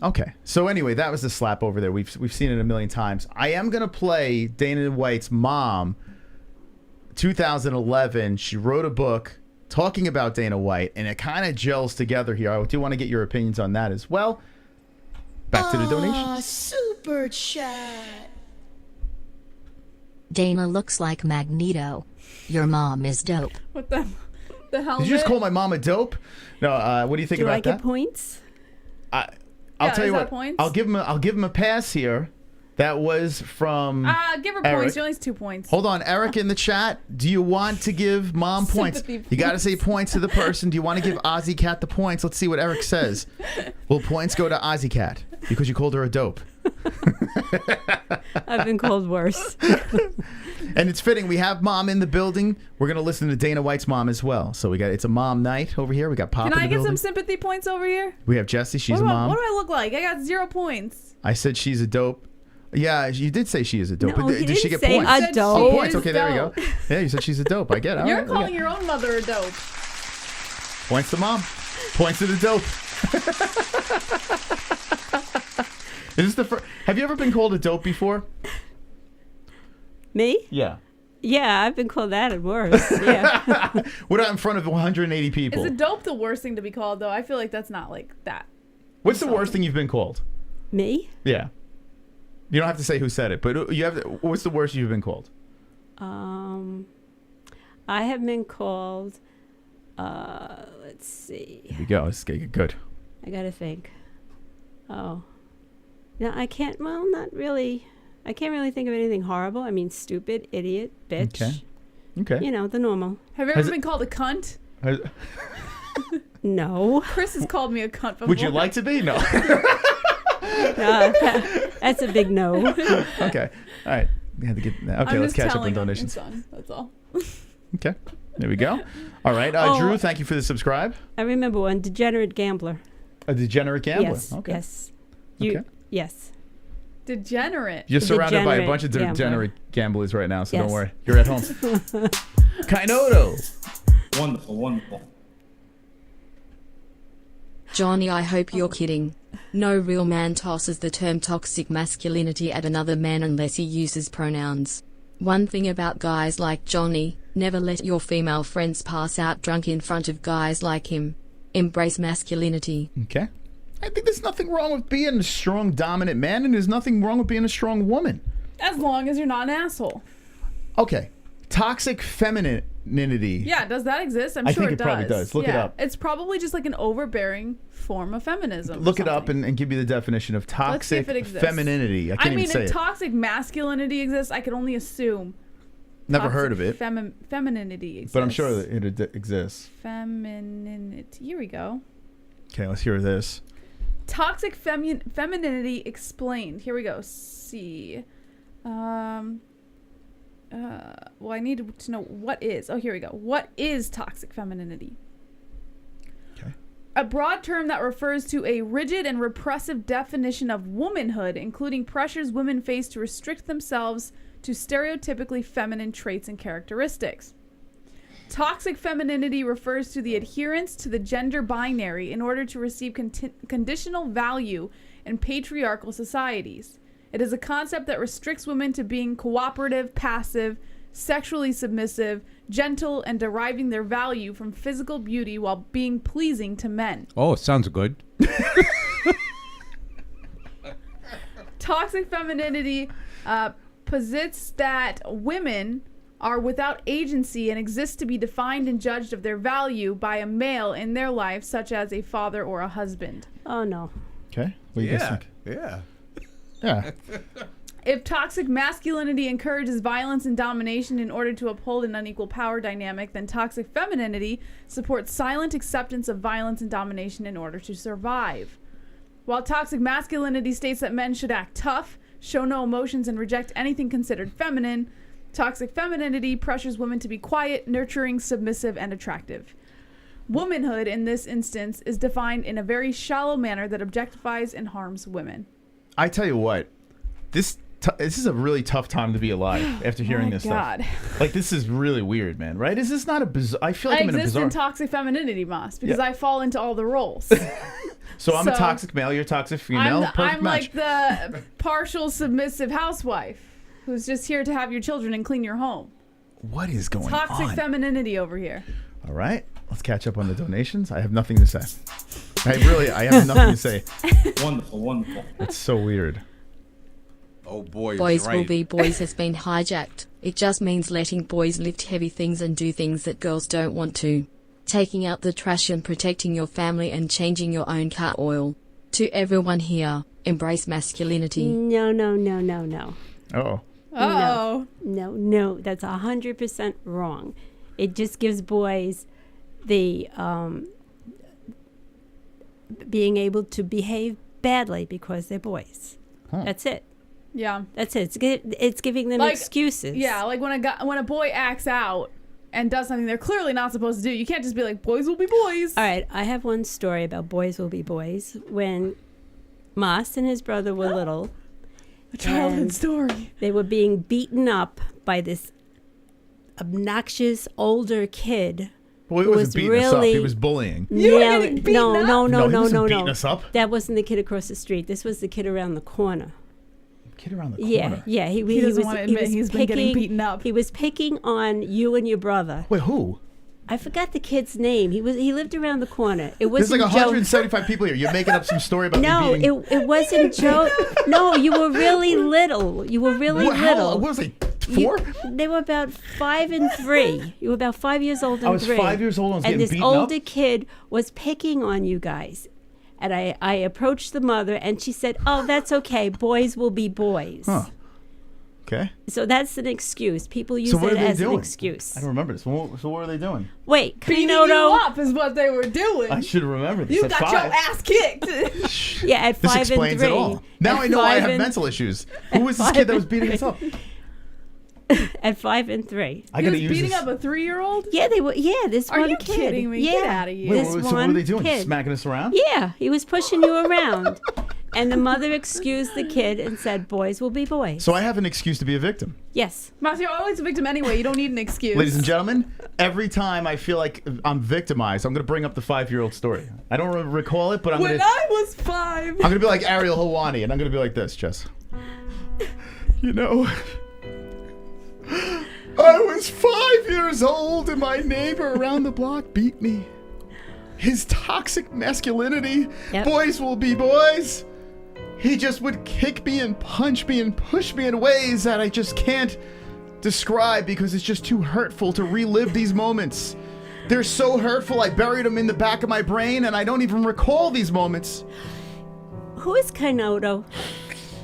Okay. So anyway, that was the slap over there. We've seen it a million times. I am gonna play Dana White's mom. 2011. She wrote a book talking about Dana White, and it kind of gels together here. I do want to get your opinions on that as well. Back to the donations. Super chat. Dana looks like Magneto. Your mom is dope. What the hell? Did you just call my mom a dope? No. What do you think Do about I get that? points? I'll tell is you that what. points? I'll give him a pass here. That was from. Give her Eric. points. She only has 2 points. Hold on, Eric in the chat. Do you want to give mom points? Sympathy You got to say points to the person. Do you want to give Ozzy Cat the points? Let's see what Eric says. Will points go to Ozzy Cat because you called her a dope? I've been called worse. And it's fitting. We have mom in the building. We're gonna listen to Dana White's mom as well. So it's a mom night over here. We got Pop Can in the I get building. some sympathy points over here? We have Jessie. She's a mom. What do I look like? I got 0 points. I said she's a dope. Yeah, you did say she is a dope. No, but he did she didn't get say points? a You said dope. Oh, she points. is Okay, there you go. dope. Yeah, you said she's a dope. I get it. All You're right, calling okay. your own mother a dope. Points to mom. Points to the dope. Is this the first? Have you ever been called a dope before? Me? Yeah. Yeah, I've been called that and worse. Yeah. What about in front of 180 people? Is a dope the worst thing to be called, though? I feel like that's not like that. What's the worst thing you've been called? Me? Yeah. You don't have to say who said it, but you have to, what's the worst you've been called? I have been called, let's see. Here we go. This is going to get good. I got to think. Oh. No, I can't, well, not really. I can't really think of anything horrible. I mean, stupid, idiot, bitch. Okay. You know, the normal. Have you ever been called a cunt? No. Chris has called me a cunt before. Would you like to be? No. No, that's a big no. Okay. All right. We had to get. Okay, let's catch up on donations. Son, that's all. Okay. There we go. All right. Drew, thank you for the subscribe. I remember one, degenerate gambler. A degenerate gambler. Yes. Okay. Yes. Okay. Yes. Degenerate. You're surrounded by a bunch of degenerate gamblers right now, so don't worry. You're at home. Kainoto. Wonderful, wonderful. Johnny, I hope you're kidding. No real man tosses the term toxic masculinity at another man unless he uses pronouns. One thing about guys like Johnny, never let your female friends pass out drunk in front of guys like him. Embrace masculinity. Okay. I think there's nothing wrong with being a strong, dominant man, and there's nothing wrong with being a strong woman. As long as you're not an asshole. Okay. Toxic femininity. Yeah, does that exist? I'm I sure think it does. Probably does. Look it up. It's probably just like an overbearing form of feminism. Look it up and give you the definition of toxic femininity. I can't even say it. If toxic masculinity exists, I could only assume. Never heard of it. Femininity exists. But I'm sure that it exists. Femininity. Here we go. Okay, let's hear this. Toxic femininity explained. Here we go. See. Well, I need to know what is. Oh, here we go. What is toxic femininity? Okay. A broad term that refers to a rigid and repressive definition of womanhood, including pressures women face to restrict themselves to stereotypically feminine traits and characteristics. Toxic femininity refers to the adherence to the gender binary in order to receive conditional value in patriarchal societies. It is a concept that restricts women to being cooperative, passive, sexually submissive, gentle, and deriving their value from physical beauty while being pleasing to men. Oh, sounds good. Toxic femininity posits that women are without agency and exist to be defined and judged of their value by a male in their life, such as a father or a husband. Oh, no. Okay. What do you guys think? Yeah. Yeah. If toxic masculinity encourages violence and domination in order to uphold an unequal power dynamic, then toxic femininity supports silent acceptance of violence and domination in order to survive. While toxic masculinity states that men should act tough, show no emotions, and reject anything considered feminine, toxic femininity pressures women to be quiet, nurturing, submissive, and attractive. Womanhood, in this instance, is defined in a very shallow manner that objectifies and harms women. I tell you what, this is a really tough time to be alive after hearing this stuff. Like, this is really weird, man, right? Is this not a bizarre... I feel like I'm in a bizarre... I exist in toxic femininity, Moss, because I fall into all the roles. So I'm a toxic male, you're a toxic female. I'm like the partial submissive housewife who's just here to have your children and clean your home. What is going on? Toxic femininity over here. All right, let's catch up on the donations. I have nothing to say. I have nothing to say. Wonderful, wonderful. It's so weird. Oh, boy. Boys will be boys has been hijacked. It just means letting boys lift heavy things and do things that girls don't want to. Taking out the trash and protecting your family and changing your own car oil. To everyone here, embrace masculinity. No. Uh-oh. Uh-oh. No. That's 100% wrong. It just gives boys the being able to behave badly because they're boys. Huh. That's it. Yeah. That's it. It's giving them excuses. Yeah, like when a boy acts out and does something they're clearly not supposed to do, you can't just be like, boys will be boys. All right, I have one story about boys will be boys. When Moss and his brother were little, a childhood story. They were being beaten up by this obnoxious older kid. Well, he wasn't beating us up. He was bullying. You were getting beaten up? No. He wasn't beating us up. That wasn't the kid across the street. This was the kid around the corner. Kid around the corner. Yeah. He doesn't was, want to he admit was he's been getting beaten up. He was picking on you and your brother. Wait, who? I forgot the kid's name. He lived around the corner. It There's wasn't like 175 people here. You're making up some story about No, me being... it wasn't Joe. No, you were really little. You were really little. What was I, 4? They were about 5 and 3. You were about 5 years old and 3. I was 5 years old. I was and getting this beaten older up? kid was picking on you guys. And I approached the mother, and she said, "Oh, that's okay. Boys will be boys." Huh. Okay. So that's an excuse. People use So what it are they as doing? an excuse. I don't remember this. So what were they doing? Wait, Beating you Kanoto. up is what they were doing. I should have remembered this. You at got 5. your ass kicked. Yeah, at This 5 and 3. explains it all. Now At I know I 5 have and- mental issues. Who was this at kid that 5 was beating us up? At 5 and 3. I He gotta was use beating this. up a 3-year-old? Yeah, they were. Yeah, this Are one you kid. kidding me? Yeah. Get outta here. Wait, This so what were one they doing? kid. Smacking us around? Yeah, he was pushing you around. And the mother excused the kid and said, "Boys will be boys." So I have an excuse to be a victim. Yes. Mas, you're always a victim anyway. You don't need an excuse. Ladies and gentlemen, every time I feel like I'm victimized, I'm going to bring up the 5-year-old story. I don't recall it, but I'm going When to... I was 5. I'm going to be like Ariel Helwani, and I'm going to be like this, Jess. You know, I was 5 years old, and my neighbor around the block beat me. His toxic masculinity, Yep. boys will be boys. He just would kick me and punch me and push me in ways that I just can't describe because it's just too hurtful to relive these moments. They're so hurtful, I buried them in the back of my brain, and I don't even recall these moments. Who is Kanoto?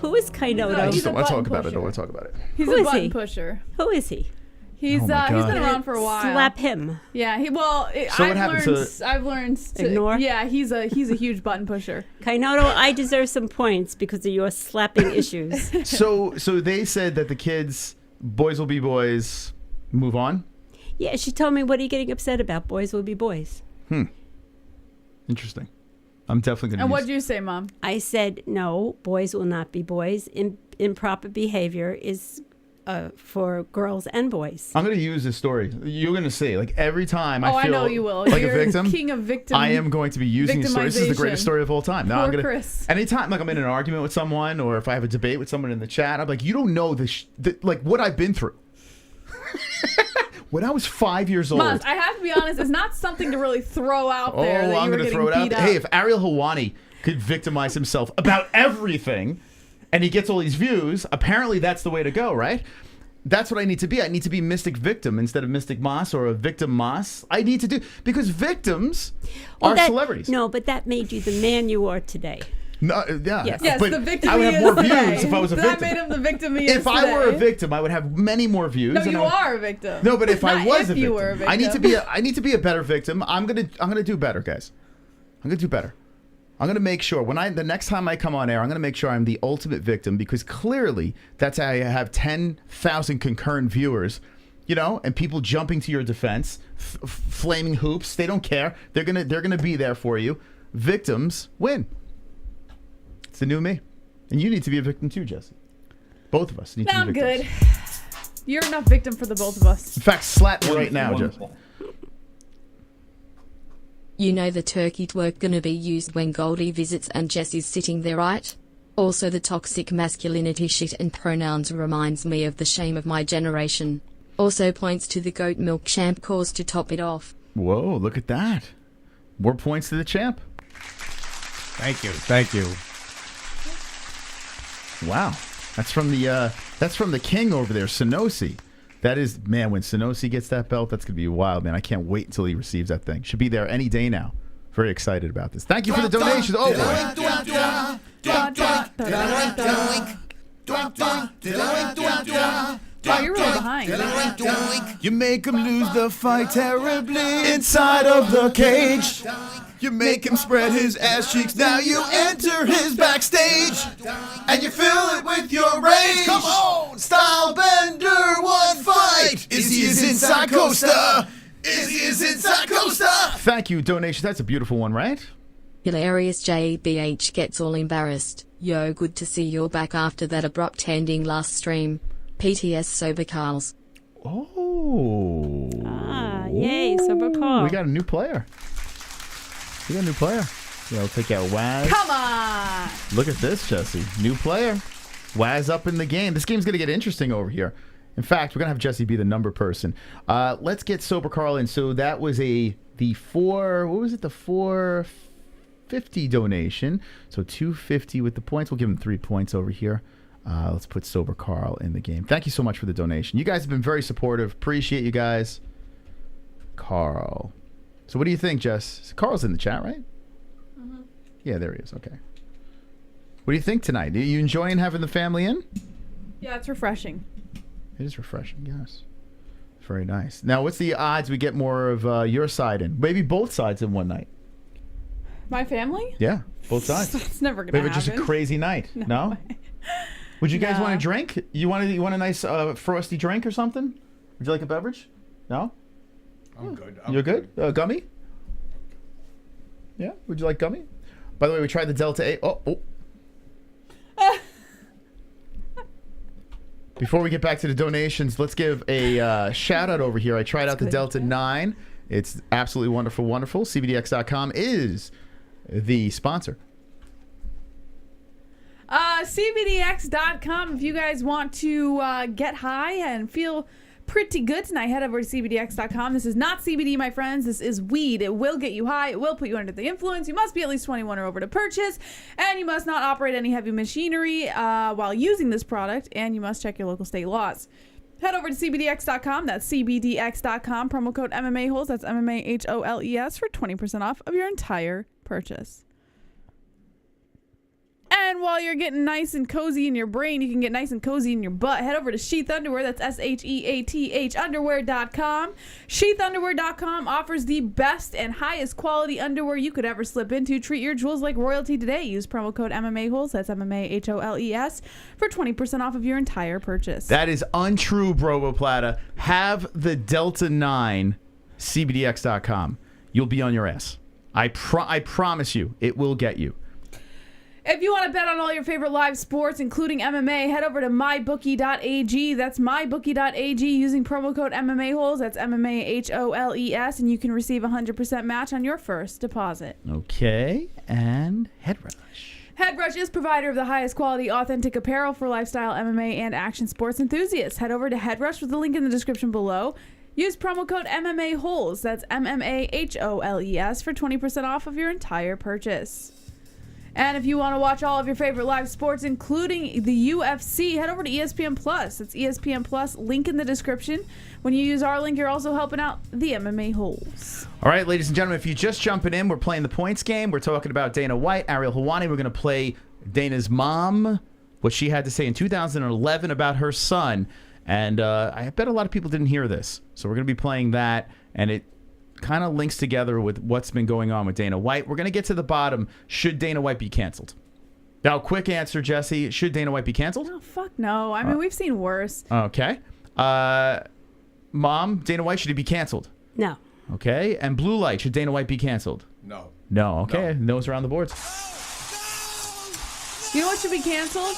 Who is I Kanoto? He's just a don't want to talk button about it. I don't pusher. want to talk about it. He's Who a is button he? pusher. Who is he? He's Oh my he's God. been around for a while. Slap him. Yeah, So what I've happened learned. to- I've learned to Ignore? Yeah, he's a huge button pusher. Kanoto, I deserve some points because of your slapping issues. So they said that the kids, boys will be boys, move on? Yeah, she told me, "What are you getting upset about? Boys will be boys." Interesting. I'm definitely going to And use what'd you say, Mom? I said, "No, boys will not be boys. Improper behavior is for girls and boys." I'm going to use this story. You're going to see. Like every time I Oh, I feel know you will. like You're a victim, king of victim. I am going to be using this story. This is the victimization. greatest story of all time. Now Poor I'm going to Chris. anytime like I'm in an argument with someone or if I have a debate with someone in the chat, I'm like, you don't know like what I've been through. When I was 5 years old. Mom, I have to be honest. It's not something to really throw out there. Oh, that I'm you were going to getting throw it out. beat up. Hey, if Ariel Helwani could victimize himself about everything and he gets all these views, apparently that's the way to go, right? That's what I need to be. I need to be Mystic Victim instead of Mystic Moss or a Victim Moss. I need to do, because victims are celebrities. No, but that made you the man you are today. No, yeah. Yes. Yes, but the victim I would he have is more today. views if I was a That victim. made him the victim he is If I were a today. victim, I would have many more views. No, and you I would- are a victim. No, but if I Not was if a victim, you were a victim. I need to be a better victim. I'm gonna do better, guys. I'm gonna do better. I'm gonna make sure the next time I come on air, I'm gonna make sure I'm the ultimate victim because clearly that's how I have 10,000 concurrent viewers, you know, and people jumping to your defense, flaming hoops. They don't care. They're gonna be there for you. Victims win. It's the new me, and you need to be a victim too, Jesse. Both of us need to I'm be victims. good. You're enough victim for the both of us. In fact, slap me right now, Jesse. Wonderful. You know the turkey twerk gonna be used when Goldie visits and Jesse's sitting there, right? Also the toxic masculinity shit and pronouns reminds me of the shame of my generation. Also points to the goat milk champ cause to top it off. Whoa, look at that. More points to the champ. Thank you. Thank you. Wow. That's from the king over there, Sonosi. That is, man, when Sonosi gets that belt, that's going to be wild, man. I can't wait until he receives that thing. Should be there any day now. Very excited about this. Thank you for the donations. Oh, boy. Wow, you're really behind. You make him lose the fight terribly inside of the cage. You make him spread his ass cheeks. Now you enter his backstage and you fill it with your rage. Come on, style bender, one fight. Izzy is inside Costa. Izzy is inside Costa. Thank you, donations. That's a beautiful one, right? Hilarious JBH gets all embarrassed. Yo, good to see you're back after that abrupt ending last stream. PTS Sober Carls. Oh. Ah, yay, Sober Carl. We got a new player. Yeah, I'll take out Waz. Come on. Look at this, Jesse. New player. Waz up in the game. This game's going to get interesting over here. In fact, we're going to have Jesse be the number person. Let's get Sober Carl in. So that was the 450 donation. So 250 with the points. We'll give him 3 points over here. Let's put Sober Carl in the game. Thank you so much for the donation. You guys have been very supportive. Appreciate you guys. Carl. So what do you think, Jess? Carl's in the chat, right? Mm-hmm. Yeah, there he is. Okay. What do you think tonight? Are you enjoying having the family in? Yeah, it's refreshing. It is refreshing, yes. Very nice. Now, what's the odds we get more of your side in? Maybe both sides in one night. My family? Yeah, both sides. It's never gonna Maybe happen. just a crazy night. No? Would you guys want a drink? You want a nice frosty drink or something? Would you like a beverage? No? I'm good. You're good? Gummy? Yeah? Would you like gummy? By the way, we tried the Delta 8. Oh. Before we get back to the donations, let's give a shout out over here. I tried out the Delta 9. It's absolutely wonderful, wonderful. CBDX.com is the sponsor. CBDX.com. If you guys want to get high and feel pretty good tonight, head over to CBDX.com. This is not CBD, my friends. This is weed. It will get you high. It will put you under the influence. You must be at least 21 or over to purchase, and you must not operate any heavy machinery while using this product, and you must check your local state laws. Head over to CBDX.com. That's CBDX.com. Promo code MMA-Holes. That's MMA-HOLES for 20% off of your entire purchase. And while you're getting nice and cozy in your brain, you can get nice and cozy in your butt. Head over to Sheath Underwear. That's SHEATH underwear.com. Sheathunderwear.com offers the best and highest quality underwear you could ever slip into. Treat your jewels like royalty today. Use promo code MMA-Holes. That's MMA-HOLES for 20% off of your entire purchase. That is untrue, Brobo Plata. Have the Delta 9, CBDX.com. You'll be on your ass. I promise you, it will get you. If you want to bet on all your favorite live sports, including MMA, head over to mybookie.ag. That's mybookie.ag using promo code MMA-Holes. That's MMA-HOLES, and you can receive a 100% match on your first deposit. Okay, and Headrush. Headrush is provider of the highest quality authentic apparel for lifestyle, MMA, and action sports enthusiasts. Head over to Headrush with the link in the description below. Use promo code MMA-Holes. That's MMA-HOLES for 20% off of your entire purchase. And if you want to watch all of your favorite live sports, including the UFC, head over to ESPN Plus. It's ESPN Plus, link in the description. When you use our link, you're also helping out the MMA Holes. All right, ladies and gentlemen, if you're just jumping in, we're playing the points game. We're talking about Dana White, Ariel Helwani. We're going to play Dana's mom, what she had to say in 2011 about her son. And I bet a lot of people didn't hear this. So we're going to be playing that, and it kind of links together with what's been going on with Dana White. We're going to get to the bottom. Should Dana White be canceled? Now, quick answer, Jesse. Should Dana White be canceled? Oh, fuck no. I mean, we've seen worse. Okay. Mom, Dana White, should he be canceled? No. Okay. And Blue Light, should Dana White be canceled? No. No. Okay. No. No's around the boards. You know what should be canceled?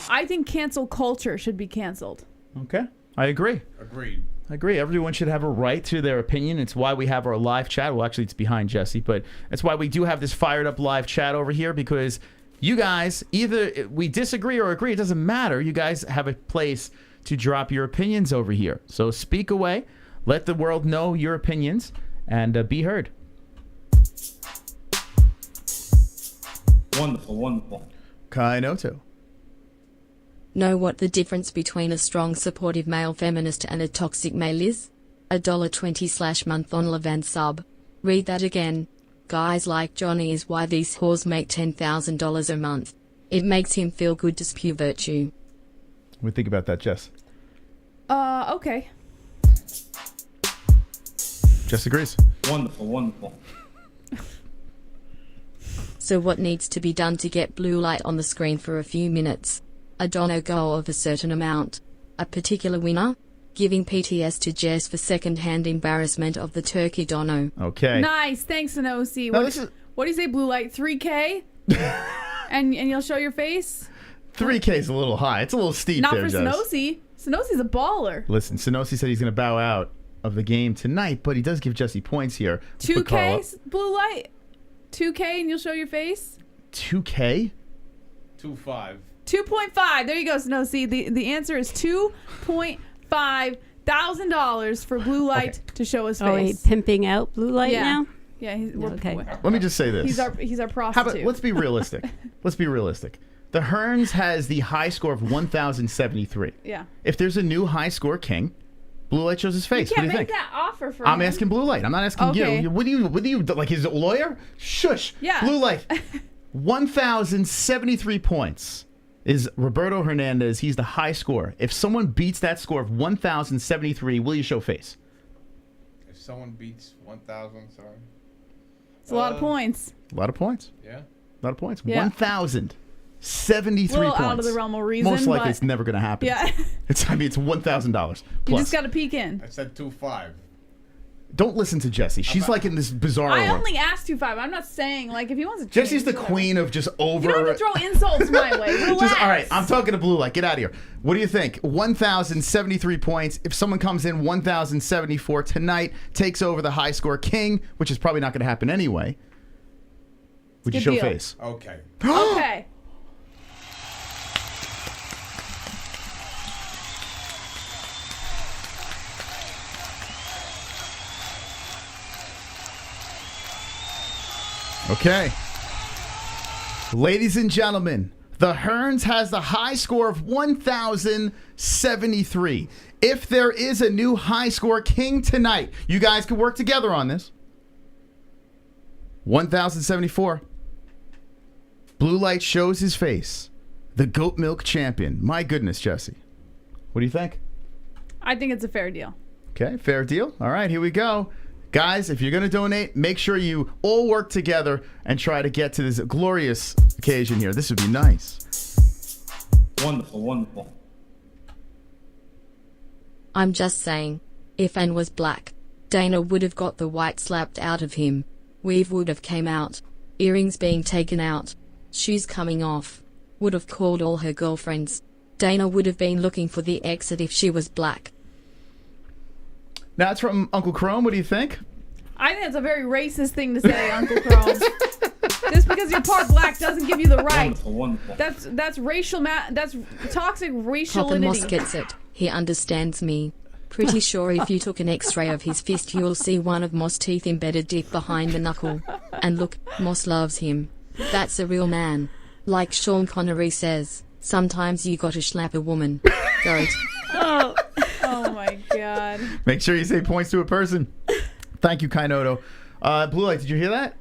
I think cancel culture should be canceled. Okay. I agree. Agreed. I agree. Everyone should have a right to their opinion. It's why we have our live chat. Well, actually, it's behind Jesse, but it's why we do have this fired up live chat over here, because you guys, either we disagree or agree, it doesn't matter. You guys have a place to drop your opinions over here. So speak away. Let the world know your opinions and be heard. Wonderful, wonderful. Kainoto. Know what the difference between a strong supportive male feminist and a toxic male is? $1.20/month on Levan sub. Read that again. Guys like Johnny is why these whores make $10,000 a month. It makes him feel good to spew virtue. What do you think about that, Jess? Okay. Jess agrees. Wonderful, wonderful. So what needs to be done to get blue light on the screen for a few minutes? A dono go of a certain amount. A particular winner? Giving PTS to Jess for second-hand embarrassment of the turkey dono. Okay. Nice. Thanks, Sanosi. No, What do you say, Blue Light? 3K? and you'll show your face? 3K is a little high. It's a little steep. Not there, for Jess. Sanosi's a baller. Listen, Sanosi said he's going to bow out of the game tonight, but he does give Jesse points here. 2K, Blue Light? 2K and you'll show your face? 2K? 2.5. 2.5. There you go. So no, see, the answer is $2,500 for Blue Light to show his face. Oh, he's pimping out Blue Light now? Yeah. Okay. Let me just say this. He's our How prostitute. about, let's be realistic. Let's be realistic. The Hearns has the high score of 1,073. Yeah. If there's a new high score king, Blue Light shows his face. You can't what do you make think? that offer for I'm him. asking Blue Light. I'm not asking Okay. you. What do you like his lawyer? Shush. Yeah. Blue Light. 1,073 points is Roberto Hernandez. He's the high score. If someone beats that score of 1,073, will you show face? If someone beats 1,000, sorry. It's a lot of points. A lot of points. Yeah. A lot of points. Yeah. 1,073 A little points. out of the realm of reason. Most likely but it's never going to happen. Yeah. It's $1,000 plus. You just got to peek in. I said 2.5. Don't listen to Jessie. She's like in this bizarre I world. only asked 2.5. I'm not saying, like, if he wants to Jessie's the change, whatever. queen of just over. You don't have to throw insults my way. Relax. Just, all right, I'm talking to Blue Light. Get out of here. What do you think? 1,073 points. If someone comes in 1,074 tonight, takes over the high score king, which is probably not going to happen anyway. Would you Good show deal. face? Okay. Okay. Okay. Ladies and gentlemen, the Hearns has the high score of 1,073. If there is a new high score king tonight, you guys can work together on this. 1,074. Blue Light shows his face. The goat milk champion. My goodness, Jessie. What do you think? I think it's a fair deal. Okay, fair deal. All right, here we go. Guys, if you're going to donate, make sure you all work together and try to get to this glorious occasion here. This would be nice. Wonderful, wonderful. I'm just saying, if Ann was black, Dana would have got the white slapped out of him. Weave would have came out. Earrings being taken out. Shoes coming off. Would have called all her girlfriends. Dana would have been looking for the exit if she was black. Now, it's from Uncle Chrome. What do you think? I think it's a very racist thing to say, Uncle Chrome. Just because you're part black doesn't give you the right. Wonderful, wonderful. That's racial. That's toxic Papa Moss raciality. gets it. He understands me. Pretty sure if you took an x-ray of his fist you'll see one of Moss' teeth embedded deep behind the knuckle. And look, Moss loves him. That's a real man. Like Sean Connery says, sometimes you gotta slap a woman. Goat. Oh my god. Make sure you say points to a person. Thank you, Kainoto. Blue Light, did you hear that?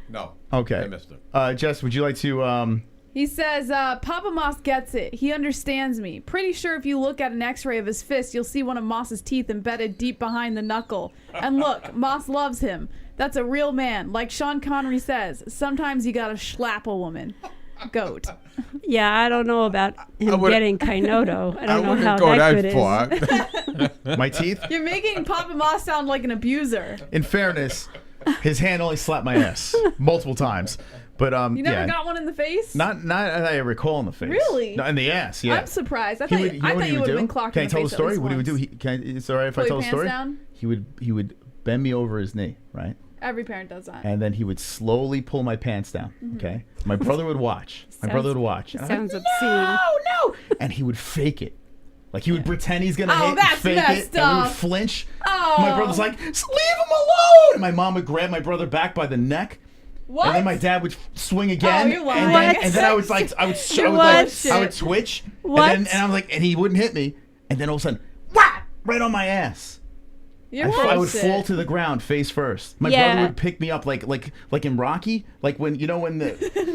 No. Okay. I missed it. Jess, would you like to... He says, Papa Moss gets it. He understands me. Pretty sure if you look at an x-ray of his fist, you'll see one of Moss's teeth embedded deep behind the knuckle. And look, Moss loves him. That's a real man. Like Sean Connery says, sometimes you gotta slap a woman. Goat. Yeah, I don't know about him getting Kainoto. I don't know how go that that good is. my teeth? You're making Papa Moss sound like an abuser. In fairness, his hand only slapped my ass multiple times. But You never yeah. got one in the face? Not as I recall in the face. Really? No, in the ass, yeah. I'm surprised. I He thought would- you, know I what thought he you would would have do? been clocked Can I in the tell face the story? at least What he would do? once. It's all right if Pull I your tell the pants story? down? He would bend me over his knee, right? Every parent does that. And then he would slowly pull my pants down. Okay, my brother would watch. My brother would watch. And I'm like, Sounds obscene. no, and he would fake it. Like he would pretend he's gonna Oh, hit, that's and fake messed it, and we would up. flinch. Oh. My brother's like, "Leave him alone!" And my mom would grab my brother back by the neck. What? And then my dad would swing again. Oh, you're lying. And then I was like, I would twitch. What? And I was like, and he wouldn't hit me. And then all of a sudden, whap, right on my ass. You're I would bullshit. fall to the ground face first. My Yeah. brother would pick me up like in Rocky, like when when the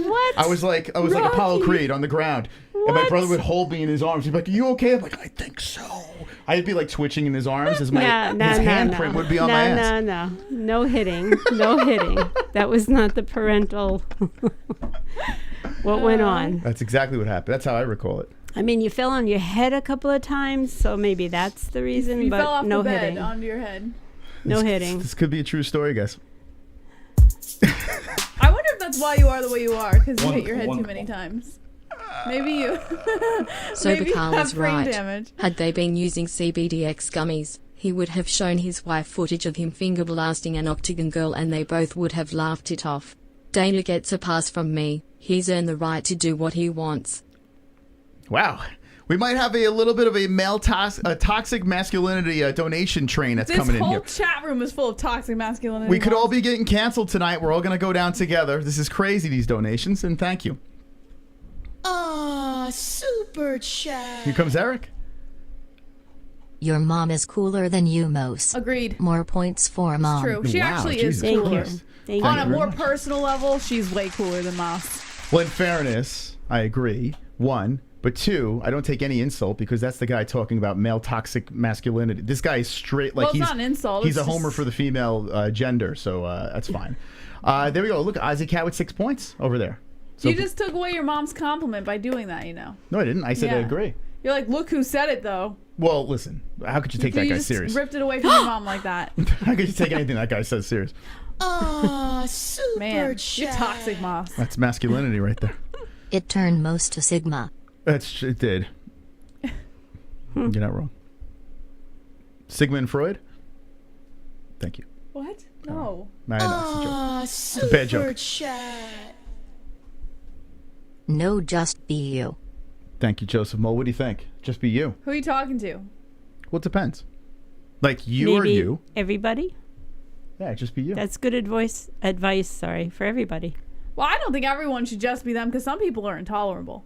What? I was like Apollo Rocky? Creed on the ground, and my What? brother would hold me in his arms. He'd be like, "Are you okay?" I'm like, "I think so." I'd be like twitching in his arms as my his handprint would be on my ass. No hitting. No hitting. That was not the parental. What went on? That's exactly what happened. That's how I recall it. I mean, you fell on your head a couple of times, so maybe that's the reason. You but fell off no the bed hitting. onto your head. No hitting. This could be a true story, guys. I wonder if that's why you are the way you are, because you hit your head Wonderful, too many times. Maybe you. So Maybe you Carl have is brain right. damage. Had they been using CBDX gummies, he would have shown his wife footage of him finger blasting an Octagon girl and they both would have laughed it off. Dana gets a pass from me. He's earned the right to do what he wants. Wow. We might have a little bit of a toxic masculinity donation train that's coming in here. This whole chat room is full of toxic masculinity. We could all be getting canceled tonight. We're all going to go down together. This is crazy, these donations, and thank you. Ah, super chat. Here comes Eric. Your mom is cooler than you, Mose. Agreed. More points for mom. True. She actually is Jesus cooler. Christ. On a you very more much. personal level, she's way cooler than Moss. Well, in fairness, I agree. 1. But 2, I don't take any insult because that's the guy talking about male toxic masculinity. This guy is straight, like Well, it's not an insult, he's it's a homer just- for the female gender, so that's fine. There we go. Look, Ozzy Cat with 6 points over there. So, You just took away your mom's compliment by doing that, you know. no, I didn't. I said I Yeah. agree. You're like, look who said it, though. Well, listen. How could you take that You guy just serious? ripped it away from your mom like that. How could you take anything that guy says serious? Ah, super Man, chat. you're toxic, Moss. That's masculinity right there. It turned Mose to Sigma. It did. You're not wrong. Sigmund Freud? Thank you. What? No. I know, it's a joke. Ah, It's a bad super joke. chat. No, just be you. Thank you, Joseph Mo. What do you think? Just be you. Who are you talking to? Well, it depends. Like you Maybe or you. Everybody. Yeah, just be you. That's good advice. Sorry, for everybody. Well, I don't think everyone should just be them because some people are intolerable.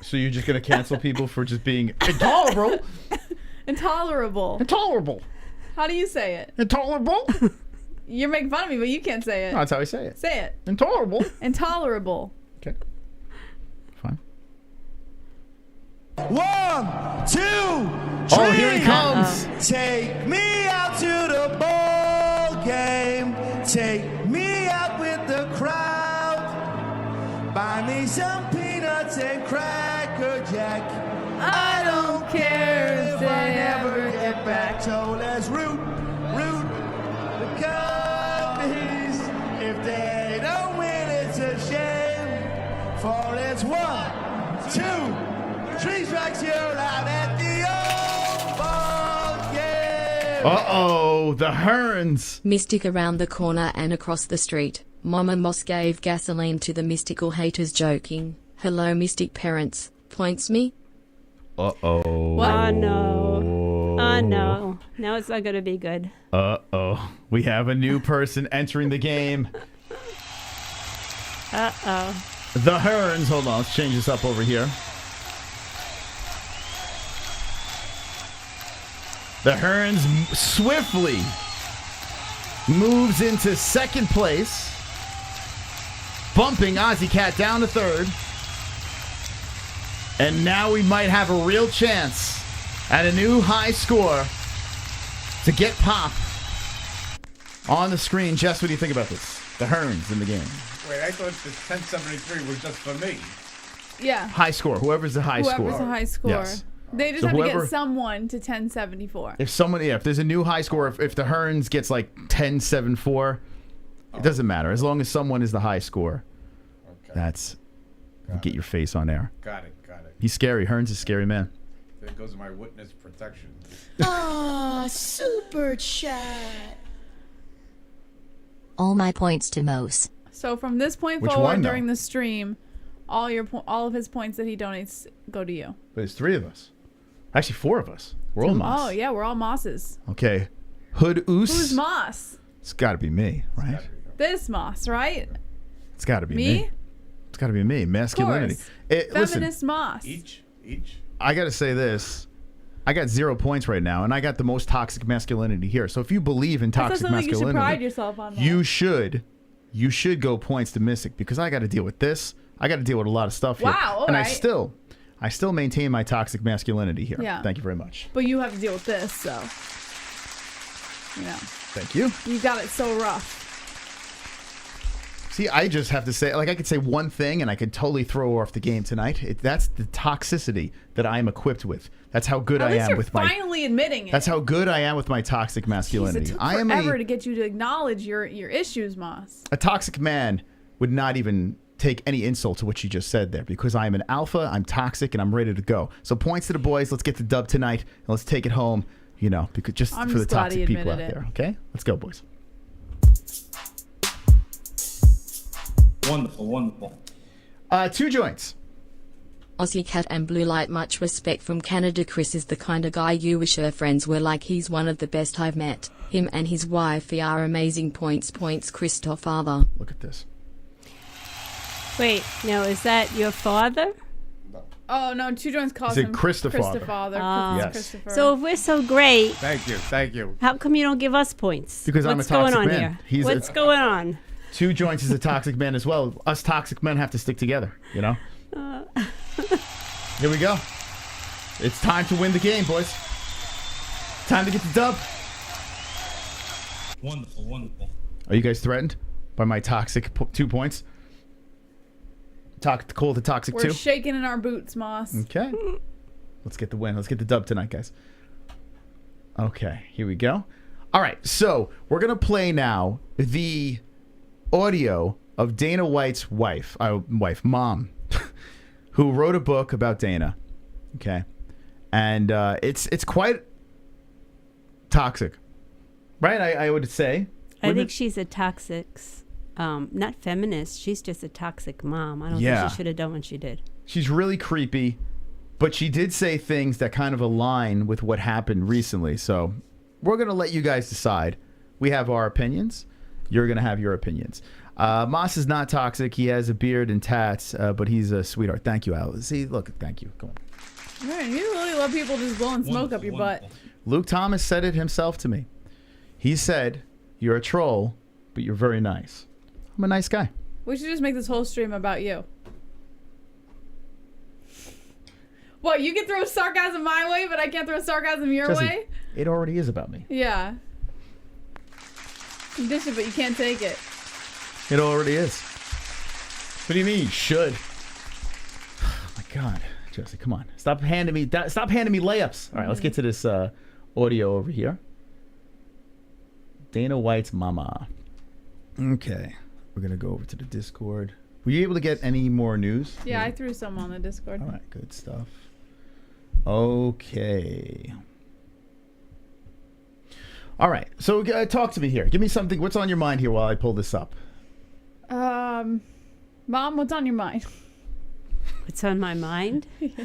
So you're just gonna cancel people for just being intolerable? Intolerable. Intolerable. How do you say it? Intolerable? You're making fun of me, but you can't say it. No, that's how I say it. Say it. Intolerable. Intolerable. Okay. Fine. 1, 2, 3. Oh, here he comes. Take me out to the ball game. Take me out with the crowd. Buy me some peanuts and Cracker Jack. I don't care if I they never ever get back. So let's root the Cubbies. If they don't win, it's a shame. For it's 1, 2, 3 strikes, you're out at the old ball game. Uh-oh, the Hearns. Mystic around the corner and across the street. Mama Moss gave gasoline to the mystical haters joking. Hello, Mystic parents. Points me? Uh-oh. What? Oh no. Oh no. Now it's not gonna be good. Uh-oh. We have a new person entering the game. Uh-oh. The Hearns. Hold on, let's change this up over here. The Hearns swiftly moves into second place, bumping Ozzy Cat down to third. And now we might have a real chance at a new high score to get pop on the screen. Jess, what do you think about this? The Hearns in the game. Wait, I thought the 1073 was just for me. Yeah. High score. Whoever's the high score. Whoever's the high score. Yes. They just So have to whoever- get someone to 1074. If someone, if there's a new high score, if the Hearns gets like 1074, it doesn't matter. As long as someone is the high score, that's get your face on air. Got it. He's scary. Hearns is a scary man. There goes my witness protection. Ah, super chat. All my points to Mose. So from this point Which forward one, though? during the stream, all of his points that he donates go to you. But it's 3 of us. Actually, 4 of us. We're all Moss. Oh yeah, we're all Mosses. Okay. Hood Oos. Who's Moss? It's got to be me, right? This Moss, right? It's got to be Me? me. It's got to be me. Masculinity. Of course. Listen, Feminist Moss. Each. I got to say this. I got 0 points right now, and I got the most toxic masculinity here. So if you believe in That's toxic something you should masculinity, pride yourself on. you should go points to Mystic because I got to deal with this. I got to deal with a lot of stuff here. Wow, all and right. I still maintain my toxic masculinity here. Yeah. Thank you very much. But you have to deal with this, so Thank you. you got it so rough. See, I just have to say, like, I could say one thing and I could totally throw off the game tonight. That's the toxicity that I am equipped with. That's how good At I least am you're with my. finally admitting it. That's how good I am with my toxic Jeez, masculinity. it took I am forever to get you to acknowledge your issues, Moss. a toxic man would not even take any insult to what you just said there because I am an alpha, I'm toxic, and I'm ready to go. So points to the boys. Let's get the dub tonight and let's take it home. You know, because just I'm for the just glad he toxic people out admitted it. there. Okay, let's go, boys. Wonderful, wonderful. 2 joints. Aussie Cat and Blue Light, much respect from Canada. Chris is the kind of guy you wish your friends were like. He's one of the best I've met. Him and his wife are amazing. Points, Christoph father. Look at this. Wait, now is that your father? Oh no, 2 joints calls Is it him Christopher? Father. Yes. Christopher. So if we're so great, Thank you. how come you don't give us points? Because I'm a What's toxic going on man. here? What's going on? 2 joints is a toxic man as well. Us toxic men have to stick together, you know? Here we go. It's time to win the game, boys. Time to get the dub. Wonderful, wonderful. Are you guys threatened by my toxic 2 points? Call the toxic We're 2? shaking in our boots, Moss. Okay. Let's get the win. Let's get the dub tonight, guys. Okay, here we go. All right, so we're going to play now the audio of Dana White's mom, who wrote a book about Dana. Okay. And it's quite toxic. Right? I would say. I think she's a toxic, not feminist. She's just a toxic mom. I don't think she should have done what she did. She's really creepy, but she did say things that kind of align with what happened recently. So we're going to let you guys decide. We have our opinions. You're going to have your opinions. Moss is not toxic. He has a beard and tats, but he's a sweetheart. Thank you, Al. See, look, thank you. Come on. Man, you really love people just blowing smoke up your butt. Luke Thomas said it himself to me. He said, "You're a troll, but you're very nice." I'm a nice guy. We should just make this whole stream about you. What, you can throw sarcasm my way, but I can't throw sarcasm your Jesse, way? it already is about me. Yeah. You dish it, but you can't take it. It already is. What do you mean you should? Oh my God, Jesse, come on. Stop handing me layups. All right, let's get to this audio over here. Dana White's mama. Okay, we're gonna go over to the Discord. Were you able to get any more news? Yeah, I threw some on the Discord. All right, good stuff. Okay. All right, so talk to me here. Give me something. What's on your mind here while I pull this up? Mom, what's on your mind? What's on my mind? Yeah.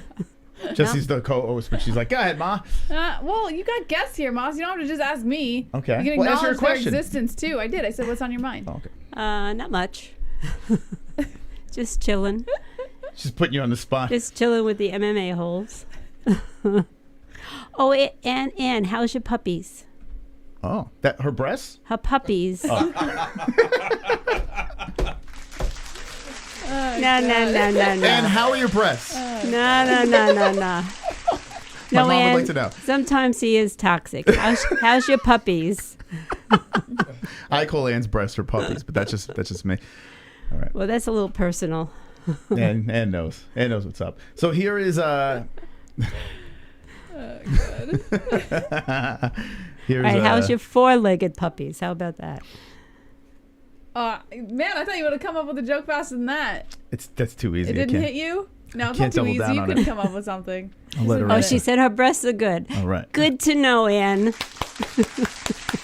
Jesse's the co-host, but she's like, "Go ahead, Ma." Well, you got guests here, Moss. You don't have to just ask me. Okay. You can Well, answer acknowledge your their question. existence too. I did. I said, "What's on your mind?" Oh, okay. Not much. Just chilling. She's putting you on the spot. Just chilling with the MMA-Holes. Oh, and how's your puppies? Oh, that her breasts? Her puppies. Oh. No. And how are your breasts? No. My mom would Ann, like to know. Sometimes he is toxic. How's your puppies? I call Ann's breasts her puppies, but that's just me. All right. Well, that's a little personal. Ann knows. Ann knows what's up. So here is here's All right, how's your 4-legged puppies? How about that? Man, I thought you would have come up with a joke faster than that. That's too easy. It didn't hit you? No, it's not can't too double easy. down You on couldn't it. come up with something. I'll let her Oh, rest. she said her breasts are good. All right. Good to know, Ann.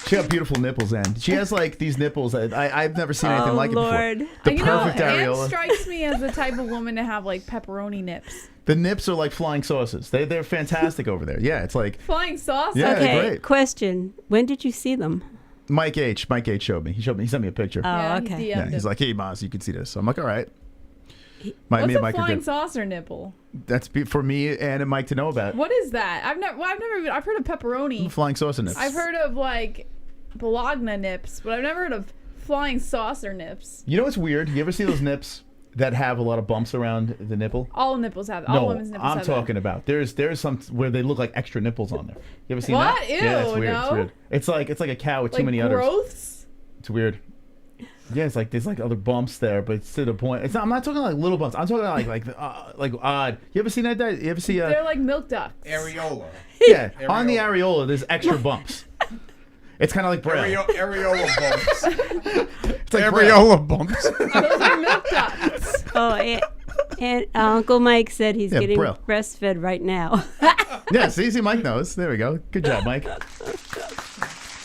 She got beautiful nipples, Ann. She has like these nipples. I've never seen anything like Lord. it before. The You perfect know, Ann areola. strikes me as the type of woman to have like pepperoni nips. The nips are like flying saucers. They're fantastic over there. Yeah, it's like Flying sauce? Yeah, Okay, great. question. When did you see them? Mike H showed me. He sent me a picture. Oh, Yeah, okay. he Yeah, DM'd he's him. like, "Hey, Maz, you can see this." So I'm like, "All right." Me What's and a Mike are flying good. saucer nipple? That's for me and Mike to know about. What is that? I've heard of pepperoni. Flying saucer nips. I've heard of like Bologna nips, but I've never heard of flying saucer nips. You know what's weird? You ever see those nips that have a lot of bumps around the nipple? All nipples have that. All women's nipples I'm have talking about. There's some where they look like extra nipples on there. You ever seen What? that? Ew, yeah, it's weird. no. It's weird. It's like a cow with that. too Like many udders. growths? It's weird. Yeah, it's like there's like other bumps there, but it's to the point. It's not. I'm not talking like little bumps. I'm talking like odd. You ever seen that? You ever see? They're like milk ducts. Areola. Yeah, on the areola, there's extra bumps. It's kind of like braille. Areola bumps. It's like Areola bumps. Those are milk ducts. Oh, and Uncle Mike said he's Yeah, getting Brill. breastfed right now. Yeah, see, Mike knows. There we go. Good job, Mike.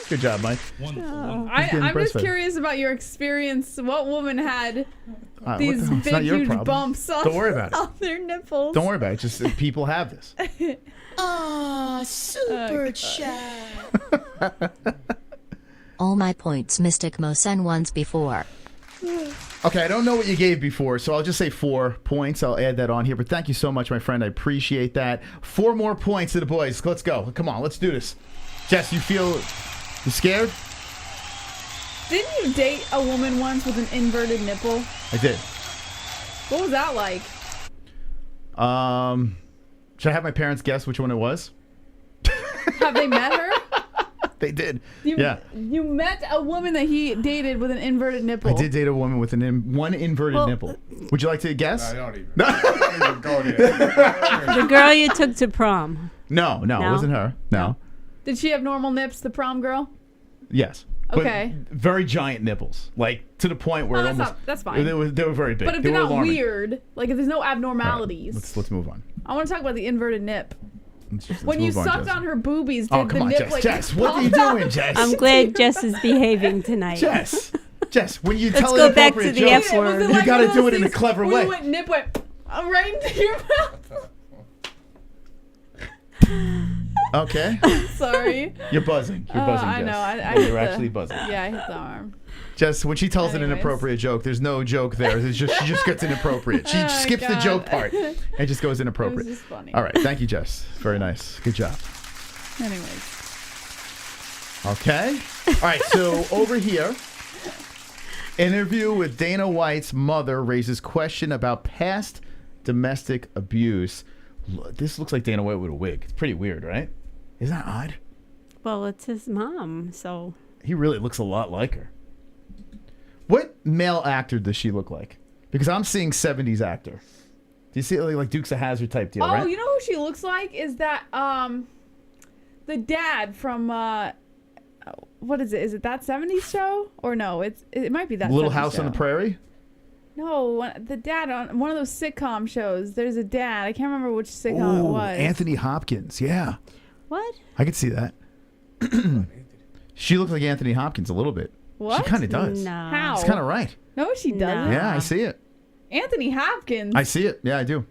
Good job, Mike. Wonderful. I'm just breastfed. curious about your experience. What woman had these it's not big, your huge problem. bumps on, Don't worry about it. on their nipples? Don't worry about it. Just people have this. Aw, super chat. All my points Mystic Mo sent once before. Okay, I don't know what you gave before, so I'll just say 4 points. I'll add that on here. But thank you so much, my friend. I appreciate that. 4 more points to the boys. Let's go. Come on, let's do this. Jess, you scared? Didn't you date a woman once with an inverted nipple? I did. What was that like? Should I have my parents guess which one it was? Have they met her? They did. You met a woman that he dated with an inverted nipple. I did date a woman with one inverted nipple. Would you like to guess? I don't even go there. The girl you took to prom. No, it wasn't her. No. Did she have normal nips, the prom girl? Yes. Okay. But very giant nipples, like to the point where that's fine. They were very big. But if they they're were not alarming. weird, like if there's no abnormalities, Let's move on. I want to talk about the inverted nip. Let's When you move on, sucked Jess. on her boobies, did Oh, the come on, nip Jess. like Jess, what are you doing, Jess? I'm glad Jess is behaving tonight. Jess, when you Let's tell go an back to appropriate the joke, F word. Was it you like got to one of do those it in a things clever where way. you went nip went right into your mouth? Okay. Sorry. You're buzzing. You're buzzing, I Jess. know. I You're hit the- actually buzzing. Yeah, I hit the arm. Jess, when she tells an Anyways. inappropriate joke, there's no joke there. She just gets inappropriate. She Oh, skips the God. joke part and just goes inappropriate. It was just funny. All right. Thank you, Jess. Very nice. Good job. Anyways. Okay. All right. So over here, interview with Dana White's mother raises question about past domestic abuse. This looks like Dana White with a wig. It's pretty weird, right? Isn't that odd? Well, it's his mom, so. He really looks a lot like her. What male actor does she look like? Because I'm seeing 70s actor. Do you see like Dukes of Hazzard type deal, right? Oh, you know who she looks like? Is that the dad from what is it? Is it That 70s Show? Or no, it might be That Little 70s House Show. on the Prairie? No, the dad on one of those sitcom shows. There's a dad. I can't remember which sitcom it was. Anthony Hopkins. Yeah. What? I could see that. She looks like Anthony Hopkins a little bit. What? She kind of does. No. How? It's kind of right. No, she doesn't. Yeah, I see it. Anthony Hopkins. I see it. Yeah, I do.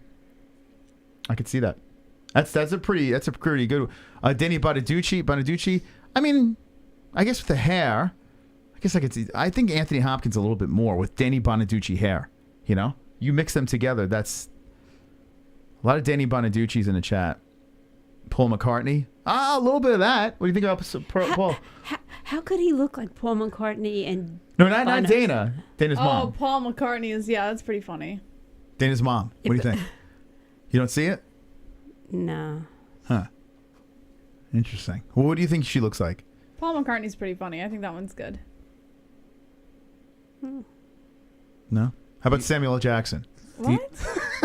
I could see that. That's a pretty good. Danny Bonaducci. I mean, I guess with the hair, I guess I could see. I think Anthony Hopkins a little bit more with Danny Bonaducci hair. You know, you mix them together. That's a lot of Danny Bonaducci's in the chat. Paul McCartney. A little bit of that. What do you think about Paul? How could he look like Paul McCartney and? No, not Dana. Dana's Oh, mom. Paul McCartney is, yeah, that's pretty funny. Dana's mom. What do you think? You don't see it? No. Huh. Interesting. Well, what do you think she looks like? Paul McCartney's pretty funny. I think that one's good. No? How about Samuel L. Jackson? What?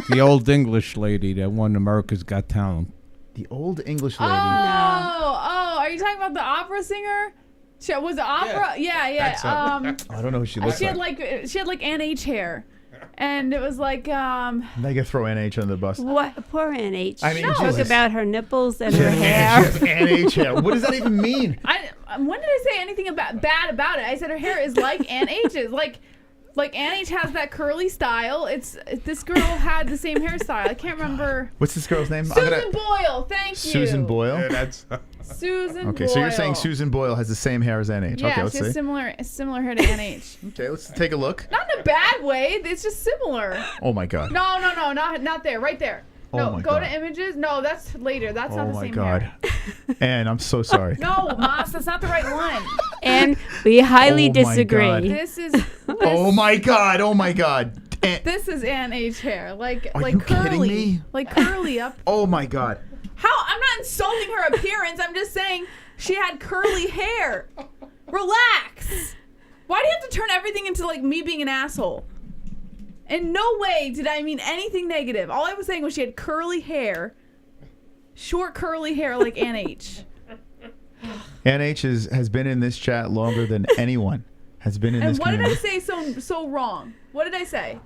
The old English lady that won America's Got Talent. The old English Oh, lady. are you talking about the opera singer? Was it opera? Yeah. I don't know who she looks she had like. she had like Ann H hair, and it was like They could throw NH under the bus. What? Poor Ann H. I mean, Talk Jesus. about her nipples and her She hair. has NH hair. What does that even mean? When did I say anything bad about it? I said her hair is like Ann H's. Like Ann H has that curly style. This girl had the same hairstyle. I can't remember. What's this girl's name? Susan Boyle. Thank you. Susan Boyle? Yeah, that's Susan Okay, Boyle. so you're saying Susan Boyle has the same hair as NH. Yeah, Okay, let's she has see. similar hair to Ann H. Okay, let's take a look. Not in a bad way. It's just similar. Oh my God. No, not there. Right there. No, Oh my go God. to images. No, that's later. That's not Oh the my same God. hair. Anne, I'm so sorry. No, Moss, that's not the right one. And we highly Oh my disagree. God. This is Oh my God. Oh my God. this is Ann H hair. Like Are like you curly. kidding me? Like curly up. Oh my God. How? I'm not insulting her appearance. I'm just saying she had curly hair. Relax. Why do you have to turn everything into like me being an asshole? In no way did I mean anything negative. All I was saying was she had curly hair. Short curly hair like Ann H. NH has been in this chat longer than anyone has been in And this what did I community. say so wrong? What did I say?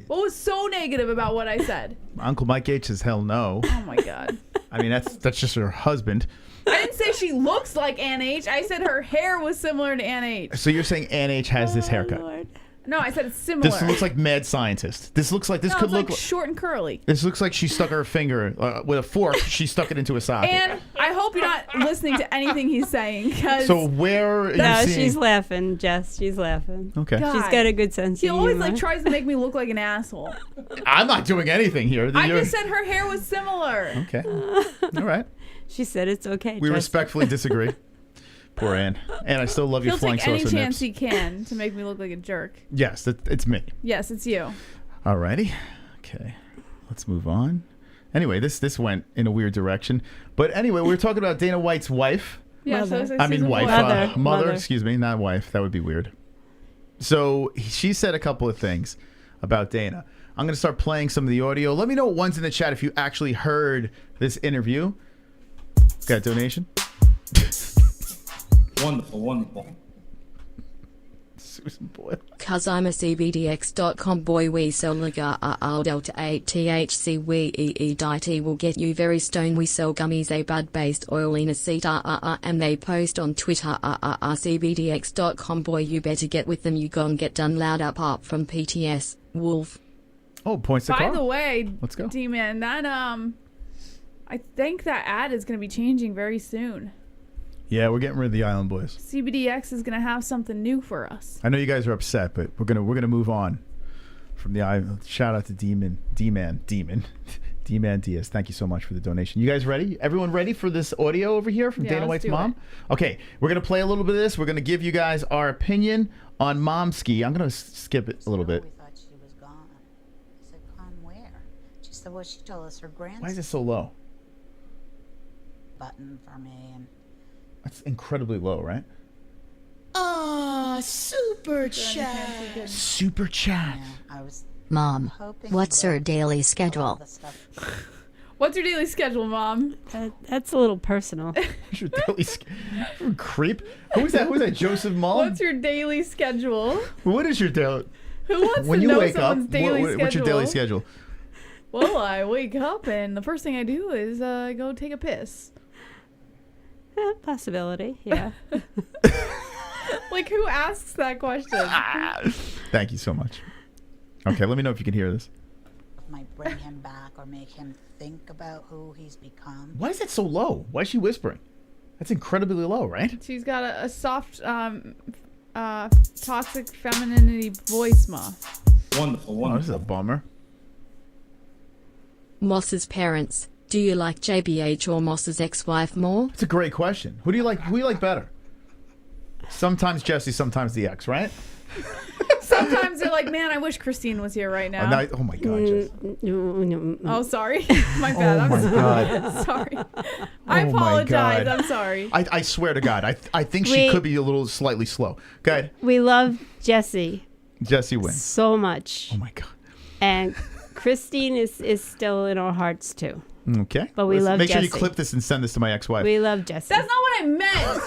What was so negative about what I said? Uncle Mike H says hell no. Oh my God. I mean, that's just her husband. I didn't say she looks like Ann H. I said her hair was similar to Ann H. So you're saying Ann H has this haircut? Lord. No, I said it's similar. This looks like mad scientist. This looks like this no, could it's look like short and curly. This looks like she stuck her finger with a fork. She stuck it into a socket. And I hope you're not listening to anything he's saying. So where are you No, seeing? she's laughing, Jess. She's laughing. Okay. God. She's got a good sense He of always humor. like tries to make me look like an asshole. I'm not doing anything here. I You're- just said her hair was similar. Okay. All right. She said it's okay. We Jess. respectfully disagree. Poor Ann. And I still love your He'll flying take any saucer chance nips. he can to make me look like a jerk. Yes, it's me. Yes, it's you. Alrighty. Okay. Let's move on. Anyway, this went in a weird direction. But anyway, we were talking about Dana White's wife. Yeah, so it's like I mean Susan wife. Boyle. Mother, excuse me, not wife. That would be weird. So she said a couple of things about Dana. I'm going to start playing some of the audio. Let me know what one's in the chat if you actually heard this interview. Got a donation? Wonderful, wonderful. Susan Boyle. Cause I'm a CBDX.com boy, we sell Liga Delta 8 THC we EE will get you very stoned. We sell gummies, a bud based oil in a seat and they post on Twitter CBDX.com boy, you better get with them, you gon' get done loud up from PTS Wolf. Oh, points to By Carl. the way, Let's go. D-Man, that I think that ad is going to be changing very soon. Yeah, we're getting rid of the Island Boys. CBDX is going to have something new for us. I know you guys are upset, but we're gonna move on from the island. Shout out to D-Man Diaz. Thank you so much for the donation. You guys ready? Everyone ready for this audio over here from Yeah, Dana let's White's do mom? Okay, we're gonna play a little bit of this. We're gonna give you guys our opinion on Momski. I'm gonna skip it a little bit. We thought she was gone. I said, gone where? She said, well, she told us her grandson Why is it so low? button for me. And That's incredibly low, right? Ah, super chat. Super chat. I was Mom, hoping what's her daily schedule? What's your daily schedule, Mom? That's a little personal. What's your daily creep? Who's that? Who's that? Joseph Mull? What's your daily schedule? What is your daily? Who wants When to you know wake up, someone's daily schedule? what's your daily schedule? Well, I wake up and the first thing I do is go take a piss. Possibility, yeah. Like, who asks that question? Thank you so much. Okay, let me know if you can hear this. might bring him back or make him think about who he's become. Why is that so low? Why is she whispering? That's incredibly low, right? She's got a soft, toxic femininity voice, Ma. Wonderful, Oh, this is a bummer. Moss's parents. Do you like JBH or Moss's ex-wife more? It's a great question. Who do you like? Who do you like better? Sometimes Jesse, sometimes the ex, right? Sometimes they're like, man, I wish Christine was here right now. Oh my God, Jesse. Oh, sorry. My bad. Oh my God. Sorry. I Oh my apologize. God. I'm sorry. I swear to God, I think she could be a little slightly slow. Go ahead. We love Jesse Jesse wins. so much. Oh my God. And Christine is still in our hearts too. Okay. But we love Make sure you Jesse. clip this and send this to my ex-wife. We love Jesse. That's not what I meant.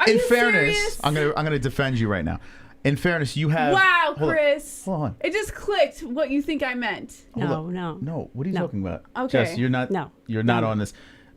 Are In you fairness, serious? I'm gonna defend you right now. In fairness, you have. Wow, Hold on. Chris. Hold on. It just clicked what you think I meant. Hold No. No, what are you No. talking about? Okay. Jesse, you're not. No. You're not No. on this.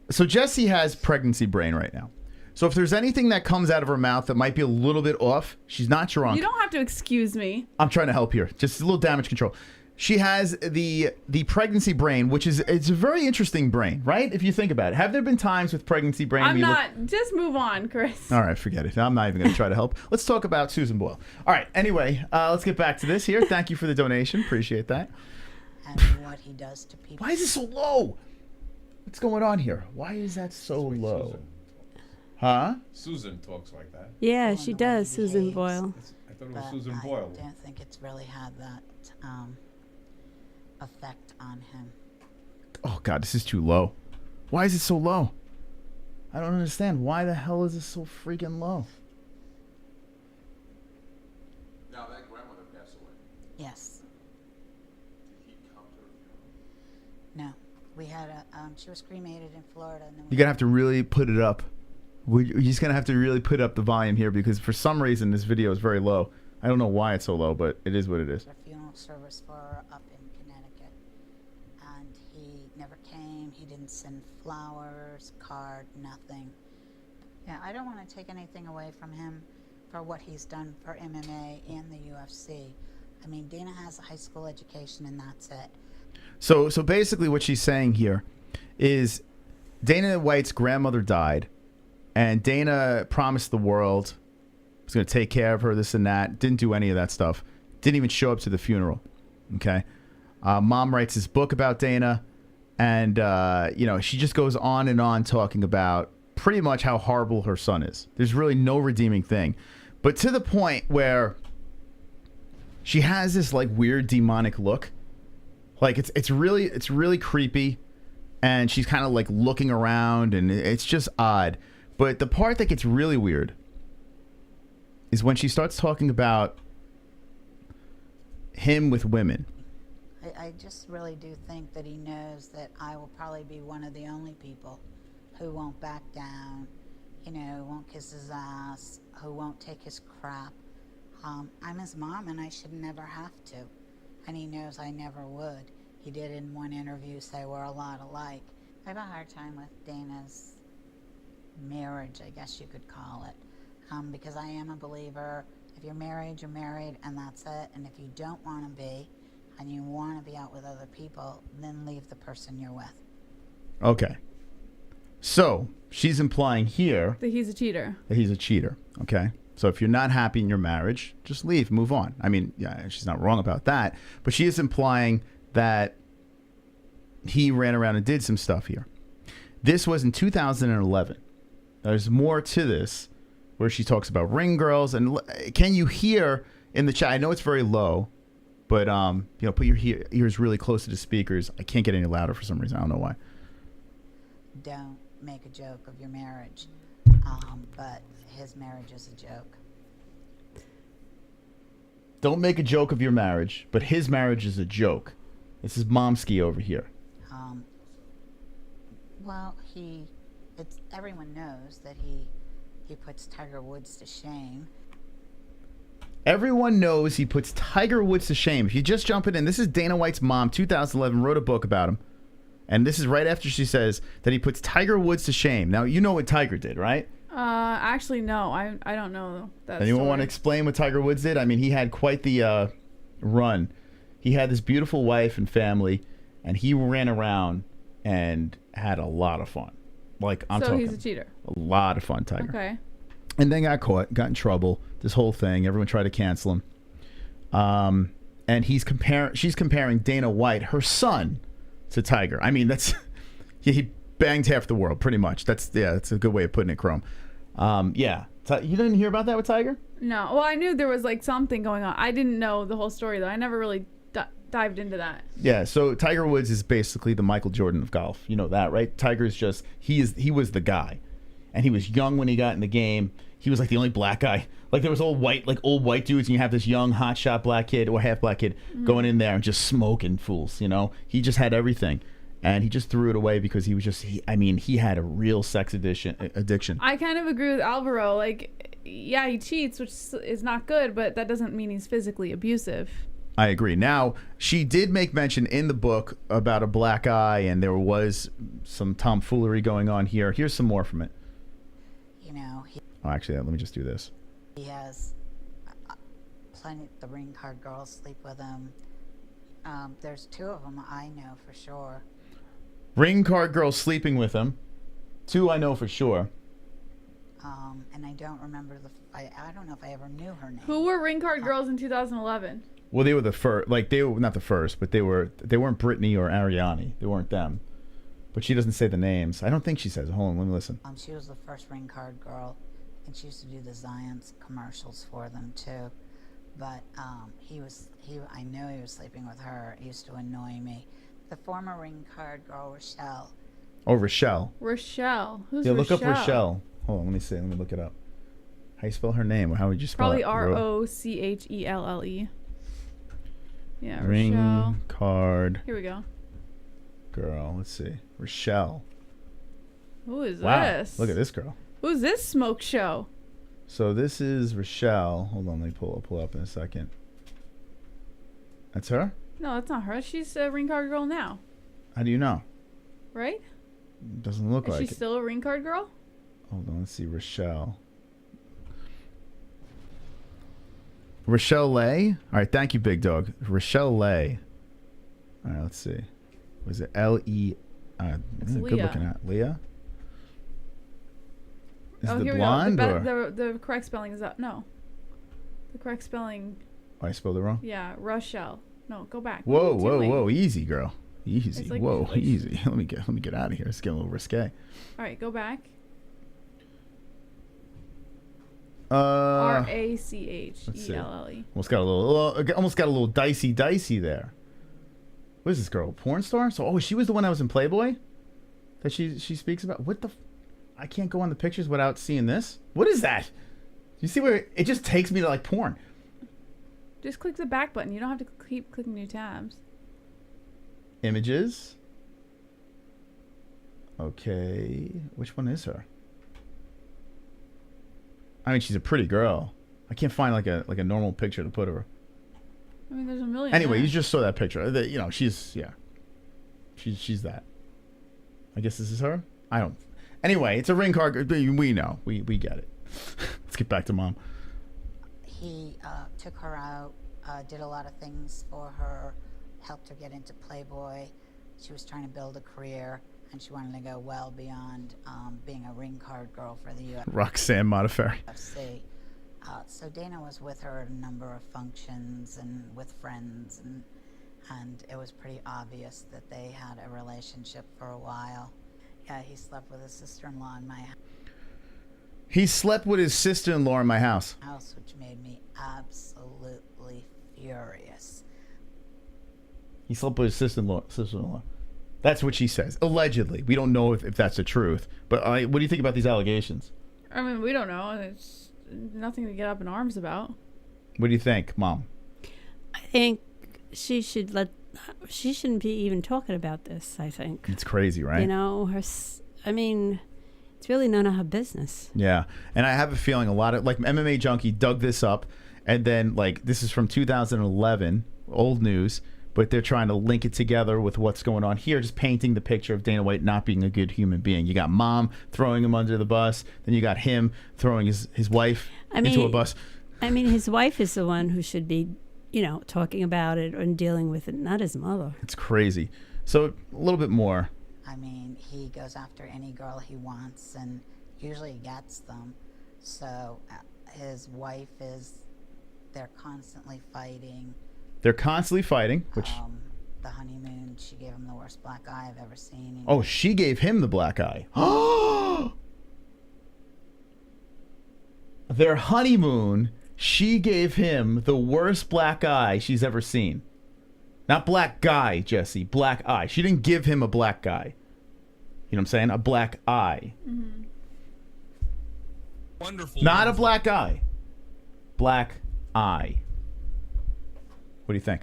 So Jesse has pregnancy brain right now. So if there's anything that comes out of her mouth that might be a little bit off, she's not drunk. You don't have to excuse me. I'm trying to help here. Just a little damage control. She has the pregnancy brain, which is it's a very interesting brain, right? If you think about it. Have there been times with pregnancy brain? I'm where you look- not. Just move on, Chris. All right, forget it. I'm not even going to try to help. Let's talk about Susan Boyle. All right, anyway, let's get back to this here. Thank you for the donation. Appreciate that. And what he does to people. Why is it so low? What's going on here? Why is that so low? Huh? Susan talks like that. Yeah, she does, Susan Boyle. I thought it was But Susan I Boyle. don't think it's really had that effect on him. Oh, God, this is too low. Why is it so low? I don't understand. Why the hell is it so freaking low? Now that grandmother passed away. Yes. Did he come to her funeral? No. We had a, she was cremated in Florida. And then You're going to have to really put it up. You're just going to have to really put up the volume here because for some reason this video is very low. I don't know why it's so low, but it is what it is. a funeral service for her up in Connecticut. And he never came. He didn't send flowers, card, nothing. Yeah, I don't want to take anything away from him for what he's done for MMA and the UFC. I mean, Dana has a high school education and that's it. So basically what she's saying here is Dana White's grandmother died, and Dana promised the world was going to take care of her, this and that. Didn't do any of that stuff. Didn't even show up to the funeral. Okay. Mom writes this book about Dana, and, you know, she just goes on and on talking about pretty much how horrible her son is. There's really no redeeming thing. But to the point where she has this, like, weird demonic look. Like, it's really creepy, and she's kind of, like, looking around, and it's just odd. But the part that gets really weird is when she starts talking about him with women. I just really do think that he knows that I will probably be one of the only people who won't back down, you know, won't kiss his ass, who won't take his crap. I'm his mom and I should never have to. And he knows I never would. He did in one interview say we're a lot alike. I have a hard time with Dana's marriage, I guess you could call it, because I am a believer. If you're married, and that's it. And if you don't want to be, and you want to be out with other people, then leave the person you're with. Okay. So she's implying here That he's a cheater. that he's a cheater. Okay. So if you're not happy in your marriage, just leave, move on. I mean, yeah, she's not wrong about that, but she is implying that he ran around and did some stuff here. This was in 2011. There's more to this where she talks about ring girls. And can you hear in the chat? I know it's very low, but you know, put your ears really close to the speakers. I can't get any louder for some reason. I don't know why. Don't make a joke of your marriage, but his marriage is a joke. Don't make a joke of your marriage, but his marriage is a joke. This is Momsky over here. Well, everyone knows that he puts Tiger Woods to shame. Everyone knows he puts Tiger Woods to shame. If you just jump in, this is Dana White's mom, 2011, wrote a book about him. And this is right after she says that he puts Tiger Woods to shame. Now, you know what Tiger did, right? Actually, no. I don't know that Anyone story. want to explain what Tiger Woods did? I mean, he had quite the run. He had this beautiful wife and family, and he ran around and had a lot of fun. Like, I'm talking. So he's a cheater. A lot of fun, Tiger. Okay. And then got caught, got in trouble. This whole thing, everyone tried to cancel him. And she's comparing Dana White, her son, to Tiger. I mean, that's he banged half the world, pretty much. That's a good way of putting it, Chrome. Yeah, you didn't hear about that with Tiger? No. Well, I knew there was like something going on. I didn't know the whole story though. I never really dived into that. Yeah. So Tiger Woods is basically the Michael Jordan of golf. You know that, right? Tiger's just he was the guy, and he was young when he got in the game. He was like the only black guy. Like there was old white dudes, and you have this young hotshot black kid or half black kid going in there and just smoking fools. You know, he just had everything, and he just threw it away because he was just. He had a real sex addiction. I kind of agree with Alvaro. Like, yeah, he cheats, which is not good, but that doesn't mean he's physically abusive. I agree. Now, she did make mention in the book about a black eye, and there was some tomfoolery going on here. Here's some more from it. You know. Actually, let me just do this. He has plenty. The ring card girls sleep with him. There's 2 of them I know for sure. Ring card girls sleeping with him. 2 I know for sure. And I don't remember I don't know if I ever knew her name. Who were ring card girls in 2011? Well, they were the first. Like they were not the first, but they weren't Britney or Ariane. They weren't them. But she doesn't say the names. I don't think she says. Hold on, let me listen. She was the first ring card girl, and she used to do the Zions commercials for them too. But I know he was sleeping with her. It used to annoy me. The former ring card girl, Rochelle. Oh, Rochelle. Rochelle. Who's yeah, Rochelle? Look up Rochelle. Hold on, let me see. Let me look it up. How you spell her name? Or how would you spell Probably it? Rochelle. Yeah, ring Rochelle. Card. Here we go. Girl, let's see. Rochelle. Who is Wow, this? look at this girl. Who's this smoke show? So this is Rochelle. Hold on, let me pull up in a second. That's her? No, that's not her. She's a ring card girl now. How do you know? right? Doesn't look Is like she it. still a ring card girl? Hold on, let's see. Rochelle Lay. All right, thank you, Big Dog. Rochelle Lay. All right, let's see. Was it L-E? It's Good Leah. looking at Leah. Is Oh, the here blonde we go. or? The correct spelling is up. No. The correct spelling. Oh, I spelled it wrong. Yeah, Rochelle. No, go back. Whoa, What are you doing? easy, girl, easy. It's like- Whoa, easy. Let me get out of here. It's getting a little risque. All right, go back. Let's see. RACHELLE. Almost got a little dicey there. What is this girl? Porn star? So, she was the one that was in Playboy that she speaks about. What the? I can't go on the pictures without seeing this. What is that? You see where it just takes me to like porn? Just click the back button. You don't have to keep clicking new tabs. Images. Okay, which one is her? I mean, she's a pretty girl. I can't find like a normal picture to put her. I mean, there's a million. Anyway, there. you just saw that picture. You know, she's she's that. I guess this is her. I don't. Anyway, it's a ring card. We know. We get it. Let's get back to Mom. He took her out, did a lot of things for her, helped her get into Playboy. She was trying to build a career, and she wanted to go well beyond being a ring card girl for the UFC. Roxanne Modafferi. So Dana was with her at a number of functions and with friends, and it was pretty obvious that they had a relationship for a while. Yeah, he slept with his sister-in-law in my He slept with his sister-in-law in my house. house, which made me absolutely furious. He slept with his sister-in-law. That's what she says. Allegedly. We don't know if that's the truth. But what do you think about these allegations? I mean, we don't know. It's nothing to get up in arms about. What do you think, Mom? I think she shouldn't be even talking about this, I think. It's crazy, right? You know, I mean, it's really none of her business. Yeah. And I have a feeling a lot of, like, MMA Junkie dug this up, and then, like, this is from 2011, old news, but they're trying to link it together with what's going on here, just painting the picture of Dana White not being a good human being. You got Mom throwing him under the bus, then you got him throwing his wife into a bus. I mean, his wife is the one who should be, you know, talking about it and dealing with it, not his mother. It's crazy. So a little bit more. I mean, he goes after any girl he wants and usually gets them. So his wife they're constantly fighting. They're constantly fighting, which... the honeymoon, she gave him the worst black eye I've ever seen. Oh, she gave him the black eye. Their honeymoon, she gave him the worst black eye she's ever seen. Not black guy, Jesse. Black eye. She didn't give him a black guy. You know what I'm saying? A black eye. Mm-hmm. Wonderful. Not a black eye. Black eye. What do you think?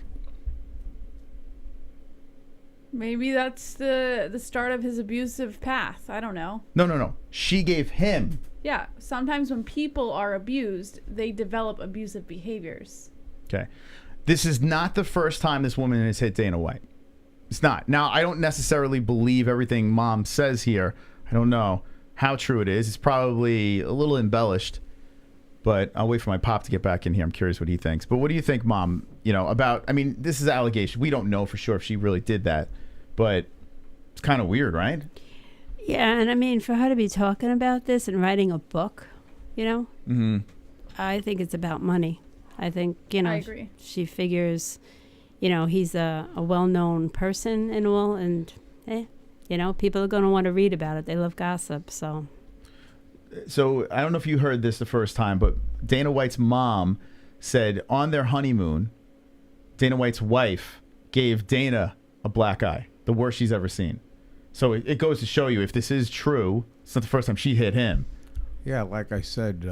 Maybe that's the start of his abusive path. I don't know. No. She gave him. Yeah, sometimes when people are abused, they develop abusive behaviors. Okay. This is not the first time this woman has hit Dana White. It's not. Now, I don't necessarily believe everything Mom says here. I don't know how true it is. It's probably a little embellished. But I'll wait for my pop to get back in here. I'm curious what he thinks. But what do you think, Mom, about... I mean, this is an allegation. We don't know for sure if she really did that. But it's kind of weird, right? Yeah, and I mean, for her to be talking about this and writing a book, Mm-hmm. I think it's about money. I think, I agree. She figures, he's a well-known person and all, and, people are going to want to read about it. They love gossip, So I don't know if you heard this the first time, but Dana White's mom said on their honeymoon, Dana White's wife gave Dana a black eye, the worst she's ever seen. So it goes to show you, if this is true, it's not the first time she hit him. Yeah, like I said,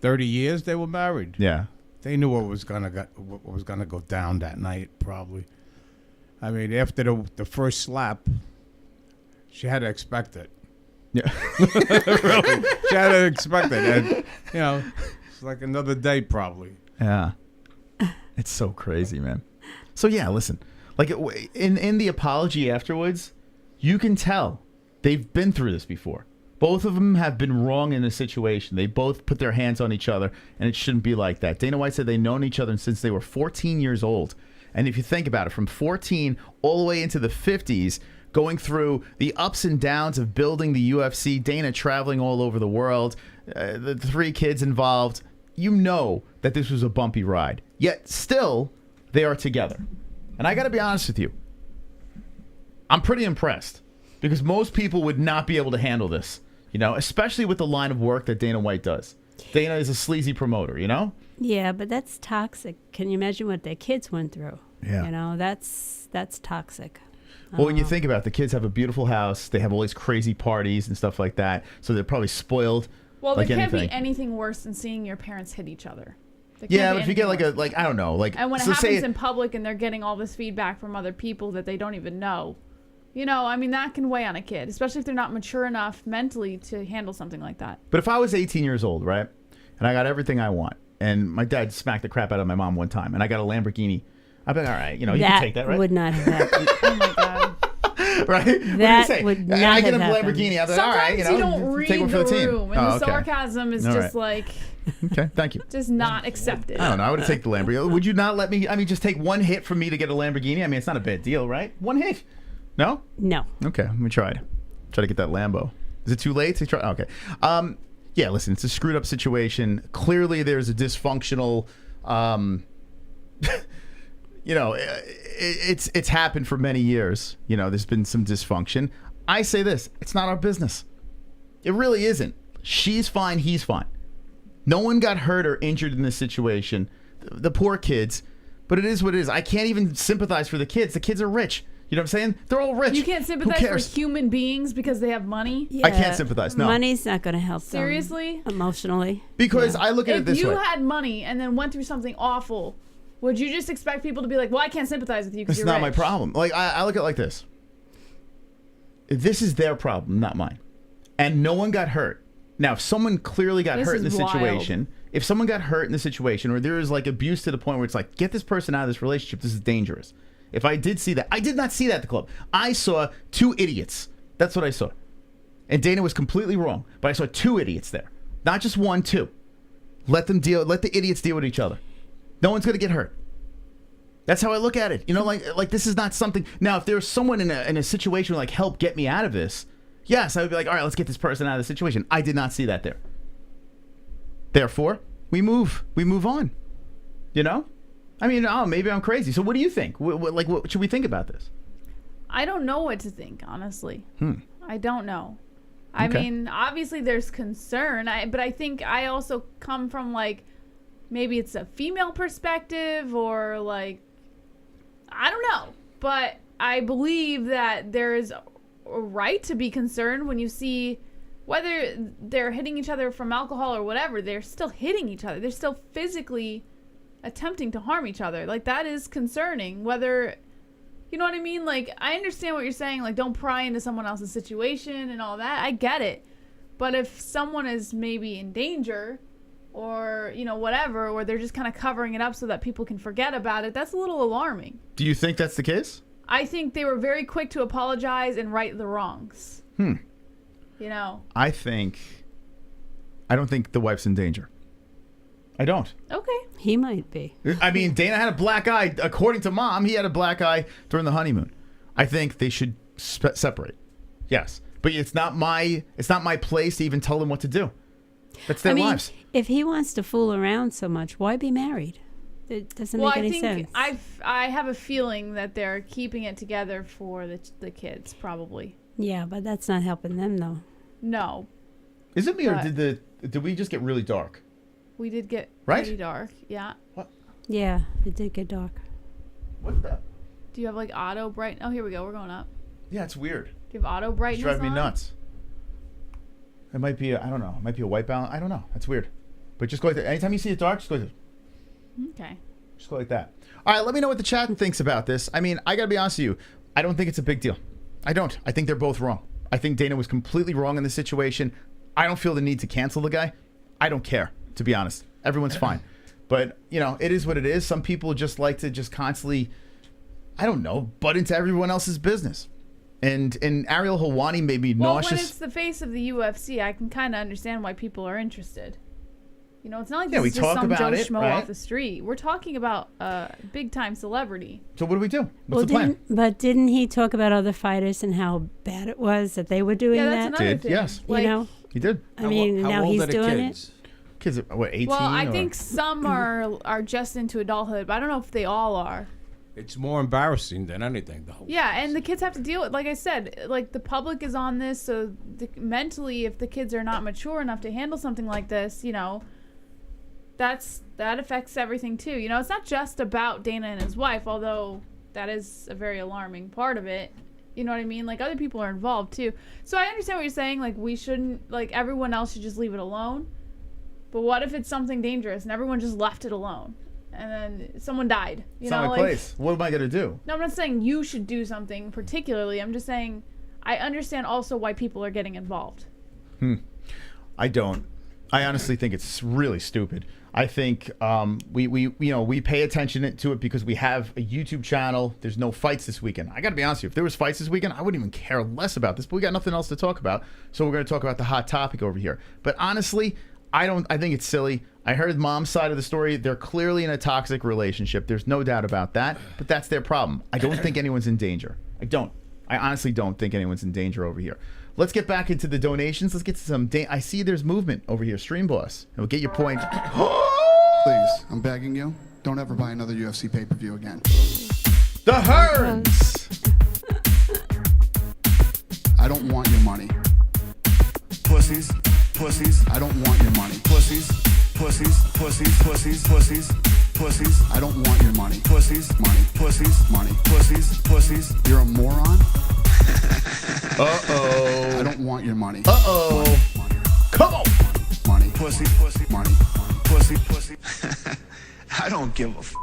30 years they were married. Yeah. They knew what was gonna go down that night, probably. I mean, after the first slap, she had to expect it. Yeah. Really. She had to expect it. And, it's like another day, probably. Yeah. It's so crazy, man. So, yeah, listen. Like, in the apology afterwards, You can tell they've been through this before. Both of them have been wrong in this situation. They both put their hands on each other, and it shouldn't be like that. Dana White said they've known each other since they were 14 years old. And if you think about it, from 14 all the way into the 50s, going through the ups and downs of building the UFC, Dana traveling all over the world, the 3 kids involved, you know that this was a bumpy ride. Yet still, they are together. And I got to be honest with you, I'm pretty impressed because most people would not be able to handle this, you know, especially with the line of work that Dana White does. Dana is a sleazy promoter, you know? Yeah, but that's toxic. Can you imagine what their kids went through? Yeah. You know, that's toxic. Well, when you think about it, the kids have a beautiful house. They have all these crazy parties and stuff like that. So they're probably spoiled. Well, like there can't anything. be anything worse than seeing your parents hit each other. There can't Yeah, be but if you get anything like worse. I don't know, like And when it so say happens in public and they're getting all this feedback from other people that they don't even know, you know, I mean, that can weigh on a kid, especially if they're not mature enough mentally to handle something like that. But if I was 18 years old, right, and I got everything I want, and my dad smacked the crap out of my mom one time, and I got a Lamborghini, I'd be like, all right, you know, you can take that, right? Would not have happened. Oh my God. Right? What do you That say? would not I get a have happened. Lamborghini, I'd be like, all Sometimes right, you, you know, don't read take one for the the team. room, and Oh, the okay. sarcasm is All just right. like, Okay, thank you. just not accepted. I don't know. I would take the Lamborghini. Would you not let me? I mean, just take one hit for me to get a Lamborghini. I mean, it's not a bad deal, right? One hit. No. No. Okay, let me try it. Try to get that Lambo. Is it too late to try? Okay. Yeah. Listen, it's a screwed up situation. Clearly, there's a dysfunctional. You know, it's happened for many years. You know, there's been some dysfunction. I say this: it's not our business. It really isn't. She's fine. He's fine. No one got hurt or injured in this situation. The poor kids. But it is what it is. I can't even sympathize for the kids. The kids are rich. You know what I'm saying? They're all rich. You can't sympathize Who for cares? human beings because they have money. I can't sympathize. No. Money's not going to help them Seriously? emotionally. Because I look at it If this you way. had money and then went through something awful, would you just expect people to be like, well, I can't sympathize with you because It's you're not my rich? problem. Like I look at it like this. This is their problem, not mine. And no one got hurt. Now, if someone clearly got This hurt in is this wild. situation, if someone got hurt in the situation, or there is like abuse to the point where it's like, get this person out of this relationship, this is dangerous. If I did see that, I did not see that at the club. I saw 2 idiots. That's what I saw. And Dana was completely wrong, but I saw 2 idiots there. Not just 1, 2. Let the idiots deal with each other. No one's going to get hurt. That's how I look at it. You know, like this is not something. Now, if there's someone in a situation like, help get me out of this, yes, I would be like, all right, let's get this person out of the situation. I did not see that there. Therefore, we move on. You know? I mean, maybe I'm crazy. So what do you think? What should we think about this? I don't know what to think, honestly. Hmm. I don't know. I Okay. mean, obviously there's concern, but I think I also come from like, maybe it's a female perspective or like, I don't know. But I believe that there is a right to be concerned when you see whether they're hitting each other from alcohol or whatever, they're still hitting each other. They're still physically attempting to harm each other. Like, that is concerning. Whether, you know what I mean? Like, I understand what you're saying. Like, don't pry into someone else's situation and all that. I get it. But if someone is maybe in danger or, you know, whatever, or they're just kind of covering it up so that people can forget about it, that's a little alarming. Do you think that's the case? I think they were very quick to apologize and right the wrongs. You know? I don't think the wife's in danger. I don't. Okay. He might be. I mean, Dana had a black eye. According to Mom, he had a black eye during the honeymoon. I think they should separate. Yes. But it's not my place to even tell them what to do. That's their lives. If he wants to fool around so much, why be married? It doesn't make any sense. I have a feeling that they're keeping it together for the kids, probably. Yeah, but that's not helping them, though. No. Is it me or But- did we just get really dark? We did get Right? pretty dark. Yeah. Yeah, it did get dark. What the? Do you have like auto bright? Oh, here we go. We're going up. Yeah, it's weird. Do you have auto It's brightness driving me on? nuts. It might be, I don't know. It might be a white balance. I don't know. That's weird. But just go like that. Anytime you see it dark, just go like that. Okay. Just go like that. All right, let me know what the chat thinks about this. I mean, I got to be honest with you. I don't think it's a big deal. I don't. I think they're both wrong. I think Dana was completely wrong in this situation. I don't feel the need to cancel the guy. I don't care, to be honest. Everyone's fine. But, you know, it is what it is. Some people just like to just constantly, I don't know, butt into everyone else's business. And Ariel Helwani made me Well, nauseous. when it's the face of the UFC, I can kind of understand why people are interested. You know, it's not like Yeah, this we is just talk some about Joe it, Schmo right? off the street. We're talking about a big-time celebrity. So what do we do? What's the plan? Didn't he talk about other fighters and how bad it was that they were doing Yeah, that? that's another Did, thing. yes. You know? He did. I mean, how now old he's are the doing kids? Kids, are, what, 18? Well, I or- think some are just into adulthood, but I don't know if they all are. It's more embarrassing than anything, the whole. Yeah, and the kids have to deal with, like I said, like the public is on this, so mentally, if the kids are not mature enough to handle something like this, you know, that affects everything too. You know, it's not just about Dana and his wife, although that is a very alarming part of it. You know what I mean? Like, other people are involved too. So I understand what you're saying. Like, we shouldn't, like, everyone else should just leave it alone. But what if it's something dangerous and everyone just left it alone? And then someone died. You It's know, not my like, place. What am I going to do? No, I'm not saying you should do something particularly. I'm just saying I understand also why people are getting involved. I don't. I honestly think it's really stupid. I think we pay attention to it because we have a YouTube channel. There's no fights this weekend. I got to be honest with you. If there was fights this weekend, I wouldn't even care less about this. But we got nothing else to talk about, so we're going to talk about the hot topic over here. But honestly, I think it's silly. I heard mom's side of the story. They're clearly in a toxic relationship. There's no doubt about that. But that's their problem. I don't think anyone's in danger. I don't. I honestly don't think anyone's in danger over here. Let's get back into the donations. Let's get to some. I see there's movement over here. Stream Boss. And we'll get your point. Please, I'm begging you, don't ever buy another UFC pay-per-view again. The Hearns. I don't want your money. Pussies, pussies, I don't want your money. Pussies, pussies, pussies, pussies, pussies, pussies, I don't want your money. Pussies, money, pussies, money, pussies, pussies, you're a moron? Uh-oh. I don't want your money. Uh-oh. Come on. Money, pussy, pussy, money, pussy, pussy. I don't give a f.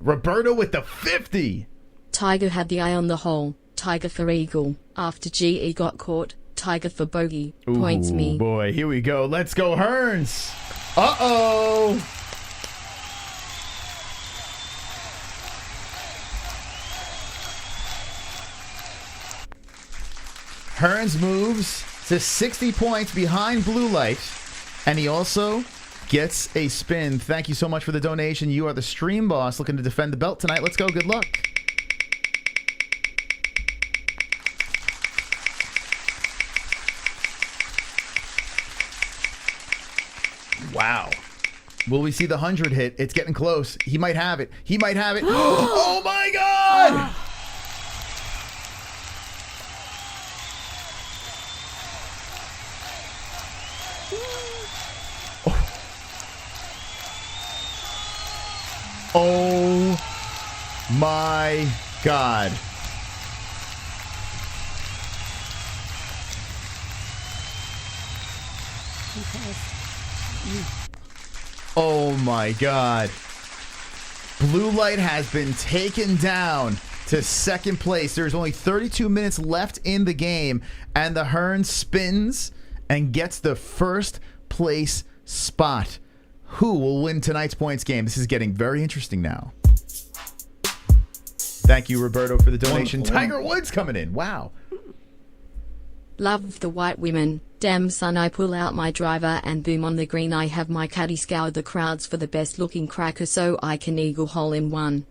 Roberto with the 50. Tiger had the eye on the hole. Tiger for eagle. After GE got caught. Tiger for bogey. Points Ooh, me. Boy, here we go. Let's go, Hearns. Uh-oh. Hearns moves to 60 points behind Blue Light, and he also gets a spin. Thank you so much for the donation. You are the Stream Boss looking to defend the belt tonight. Let's go. Good luck. Wow. Will we see the 100 hit? It's getting close. He might have it. He might have it. Oh, my God! Oh my God. Oh my God. Blue Light has been taken down to second place. There's only 32 minutes left in the game, and the Hearn spins and gets the first place spot. Who will win tonight's points game? This is getting very interesting now. Thank you, Roberto, for the donation. Wonderful, Tiger wonderful. Woods coming in. Wow. Love the white women. Damn son, I pull out my driver and boom on the green. I have my caddy scour the crowds for the best looking cracker so I can eagle hole in one.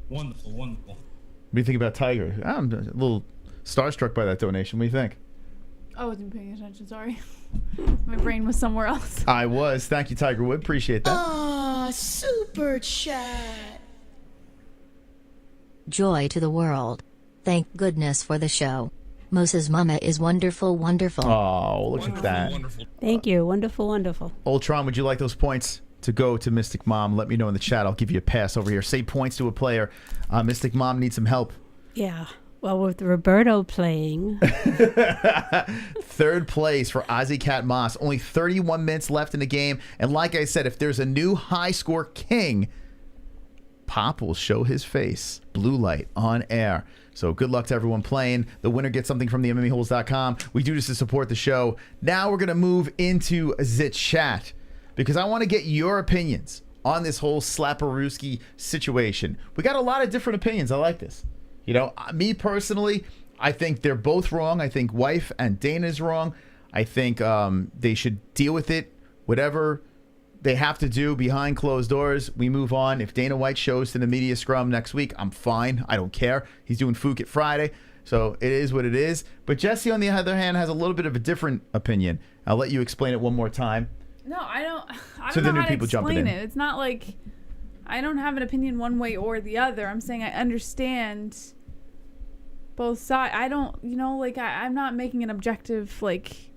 Wonderful, wonderful. What do you think about Tiger? I'm a little starstruck by that donation. What do you think? I wasn't paying attention, sorry. My brain was somewhere else. I was. Thank you, Tiger Wood. Appreciate that. Aw, super chat. Joy to the world. Thank goodness for the show. Moses' mama is wonderful, wonderful. Oh, look at that. Thank you. Wonderful, wonderful. Ultron, would you like those points to go to Mystic Mom? Let me know in the chat. I'll give you a pass over here. Say points to a player. Mystic Mom needs some help. Yeah. Well, with Roberto playing. Third place for Ozzy Cat Moss. Only 31 minutes left in the game. And like I said, if there's a new high score king, Pop will show his face. Blue Light on air. So good luck to everyone playing. The winner gets something from the MMA-Holes.com. We do this to support the show. Now we're going to move into the chat because I want to get your opinions on this whole Slapperooski situation. We got a lot of different opinions. I like this. You know, me personally, I think they're both wrong. I think wife and Dana's wrong. I think they should deal with it, whatever they have to do behind closed doors. We move on. If Dana White shows to the media scrum next week, I'm fine. I don't care. He's doing Fook It Friday, so it is what it is. But Jesse, on the other hand, has a little bit of a different opinion. I'll let you explain it one more time. No, I don't So the know new how to people jumping explain in. it. It's not like I don't have an opinion one way or the other. I'm saying I understand both sides. I don't, you know, like I'm not making an objective, like,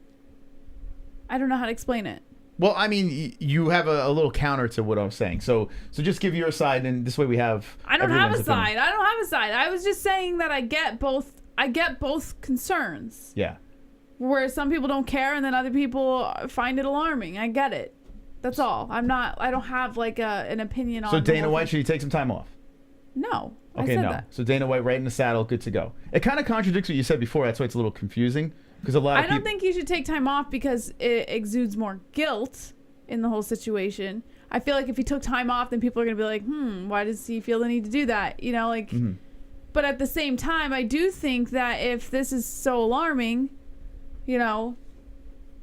I don't know how to explain it. Well, I mean, you have a little counter to what I'm saying. So just give your side, and this way we have. I don't have a everyone's side. opinion. I don't have a side. I was just saying that I get both. I get both concerns. Yeah. Where some people don't care, and then other people find it alarming. I get it. That's all. I don't have like an opinion on. So the Dana whole White, thing. should he take some time off? No. Okay, I said no. that. So Dana White, right in the saddle, good to go. It kind of contradicts what you said before. That's why it's a little confusing. Because a lot of I don't think he should take time off because it exudes more guilt in the whole situation. I feel like if he took time off, then people are going to be like, why does he feel the need to do that? You know, like, but at the same time, I do think that if this is so alarming, you know,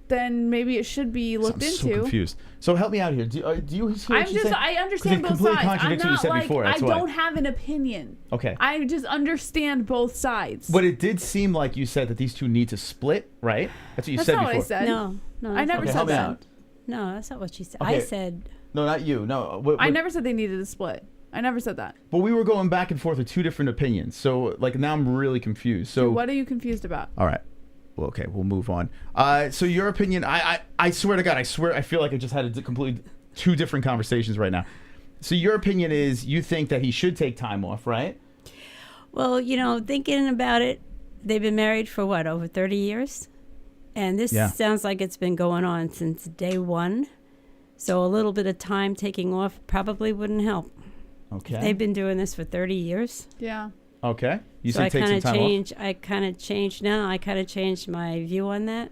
then maybe it should be looked I'm into. so confused. So help me out here. Do you hear what I'm she's just, saying? I understand 'Cause it both completely sides. I'm contradicts what you not said like, before. I That's why. don't have an opinion. Okay. I just understand both sides. But it did seem like you said that these two need to split, right? That's what you That's said not before. what I said. No, I never Okay, said help me that. out. No, that's not what she said. Okay. I said, No, not you. No. I never said they needed to split. I never said that. But we were going back and forth with two different opinions. So, like, now I'm really confused. So, What are you confused about? all right. Well, okay, we'll move on. So your opinion, I swear to God, I feel like I just had a completely two different conversations right now. So your opinion is you think that he should take time off, right? well, you know, thinking about it, they've been married for what, over 30 years? And this Yeah. sounds like it's been going on since day one. So a little bit of time taking off probably wouldn't help. Okay. They've been doing this for 30 years. Yeah. Okay. You So say I take kind some of time changed. I kind of changed my view on that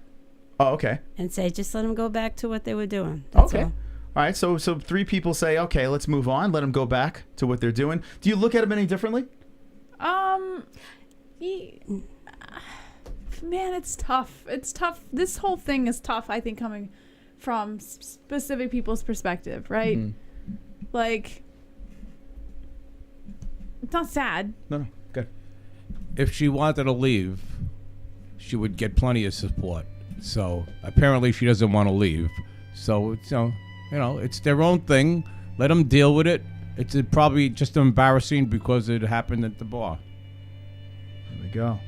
off. Oh, okay. and say just let them go back to what they were doing. That's Okay. all. All right. So three people say, okay, let's move on. Let them go back to what they're doing. Do you look at them any differently? Man, it's tough. It's tough. This whole thing is tough, I think, coming from specific people's perspective, right? Like, it's not sad. No. Good. If she wanted to leave, she would get plenty of support. So apparently she doesn't want to leave. So it's, you know, it's their own thing. Let them deal with it. It's probably just embarrassing because it happened at the bar. There we go.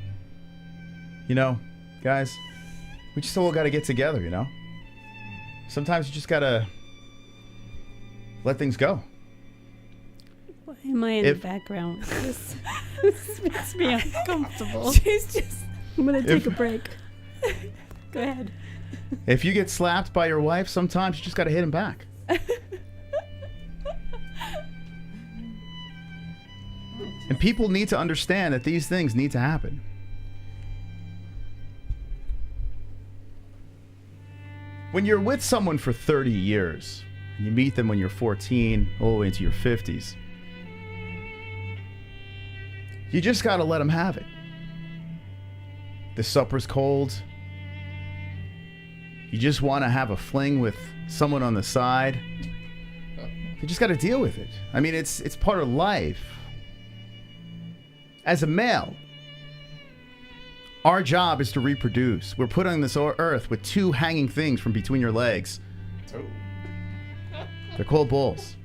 You know, guys, we just all got to get together, you know? Sometimes you just got to let things go. Why am I in If- the background? This makes me uncomfortable. She's just. I'm going to take If- a break. Go ahead. If you get slapped by your wife, sometimes you just got to hit him back. And people need to understand that these things need to happen. When you're with someone for 30 years, and you meet them when you're 14, all the way into your 50s, you just got to let them have it. The supper's cold. You just want to have a fling with someone on the side. You just got to deal with it. I mean, it's part of life. As a male, our job is to reproduce. We're put on this earth with two hanging things from between your legs. They're called balls.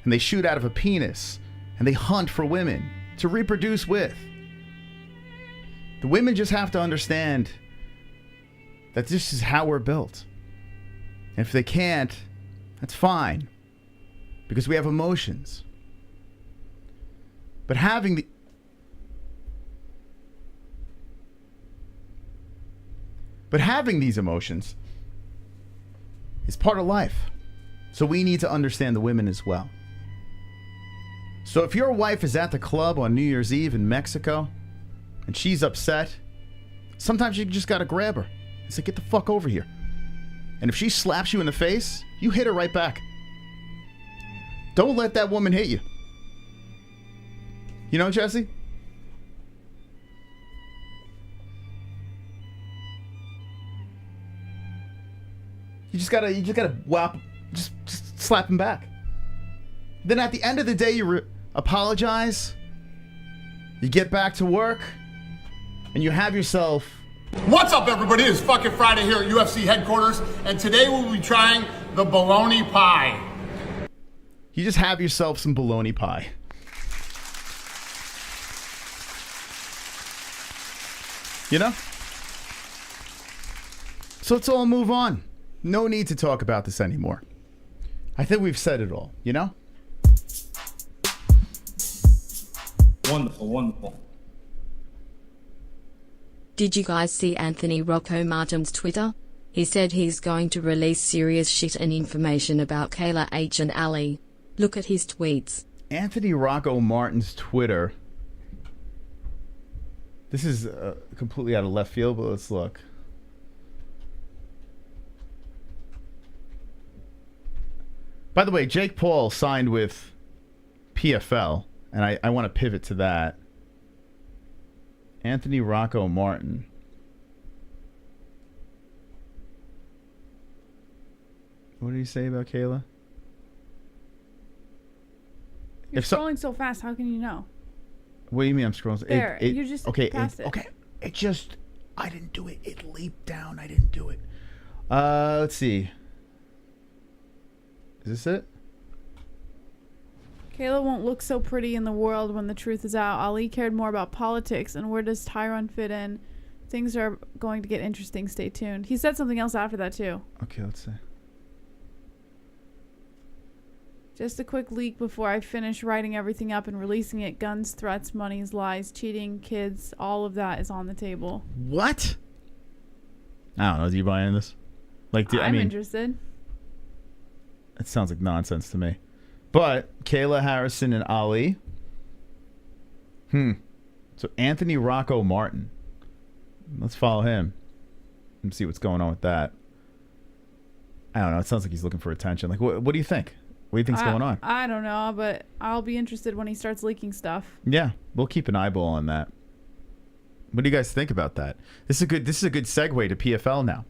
And they shoot out of a penis. And they hunt for women to reproduce with. The women just have to understand that this is how we're built. And if they can't, that's fine. Because we have emotions. But having these emotions is part of life. So we need to understand the women as well. So if your wife is at the club on New Year's Eve in Mexico and she's upset, sometimes you just gotta grab her and say, get the fuck over here. And if she slaps you in the face, you hit her right back. Don't let that woman hit you. You know, Jesse? You just gotta whap, just slap him back. Then at the end of the day, you apologize. You get back to work, and you have yourself. What's up, everybody? It's fucking Friday here at UFC headquarters, and today we'll be trying the bologna pie. You just have yourself some bologna pie. You know? So let's all move on. No need to talk about this anymore. I think we've said it all, you know? Wonderful, wonderful. Did you guys see Anthony Rocco Martin's Twitter? He said he's going to release serious shit and information about Kayla H and ELLIE. Look at his tweets. Anthony Rocco Martin's Twitter. This is completely out of left field, but let's look. By the way, Jake Paul signed with PFL, and I want to pivot to that. Anthony Rocco Martin. What did he say about Kayla? You're scrolling so fast, how can you know? What do you mean I'm scrolling? There, you just passed it. Okay, it just, I didn't do it. It leaped down. I didn't do it. Let's see. Is this it? Kayla won't look so pretty in the world when the truth is out. Ali cared more about politics, and where does Tyron fit in? Things are going to get interesting. Stay tuned. He said something else after that, too. Okay, let's see. Just a quick leak before I finish writing everything up and releasing it. Guns, threats, monies, lies, cheating, kids, all of that is on the table. What? I don't know. Do you buy into this? Like, I'm interested. It sounds like nonsense to me. But Kayla Harrison and Ali. So Anthony Rocco Martin. Let's follow him and see what's going on with that. I don't know. It sounds like he's looking for attention. Like, what do you think? What do you think's going on? I don't know, but I'll be interested when he starts leaking stuff. Yeah, we'll keep an eyeball on that. What do you guys think about that? This is a good segue to PFL now.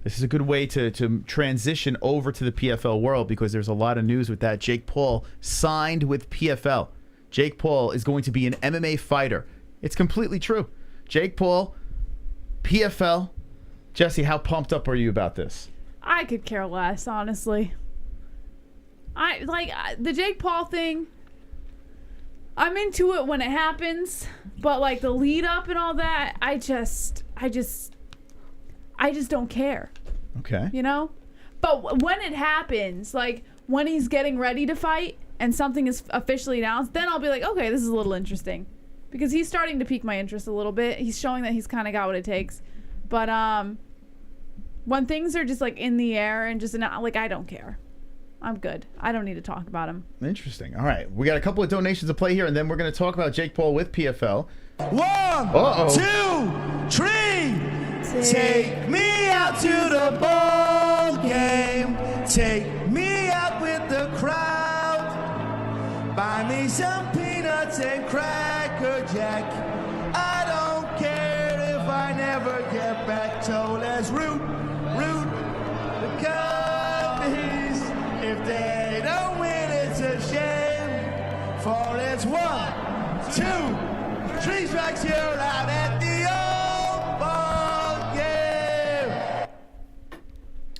This is a good way to transition over to the PFL world because there's a lot of news with that. Jake Paul signed with PFL. Jake Paul is going to be an MMA fighter. It's completely true. Jake Paul, PFL. Jesse, how pumped up are you about this? I could care less, honestly. I like the Jake Paul thing. I'm into it when it happens, but like the lead up and all that, I just don't care. Okay. You know? But when it happens, like when he's getting ready to fight and something is officially announced, then I'll be like, okay, this is a little interesting. Because he's starting to pique my interest a little bit. He's showing that he's kind of got what it takes. But when things are just like in the air and just not, like, I don't care. I'm good. I don't need to talk about him. Interesting. All right. We got a couple of donations to play here, and then we're going to talk about Jake Paul with PFL. 1, 2, 3. Take me out to the ball game. Take me out with the crowd. Buy me some peanuts and Cracker Jack. I don't care if I never get back. So let's root the Cubbies. If they don't win, it's a shame. For it's 1, 2, 3 strikes, you're out at the old ball game.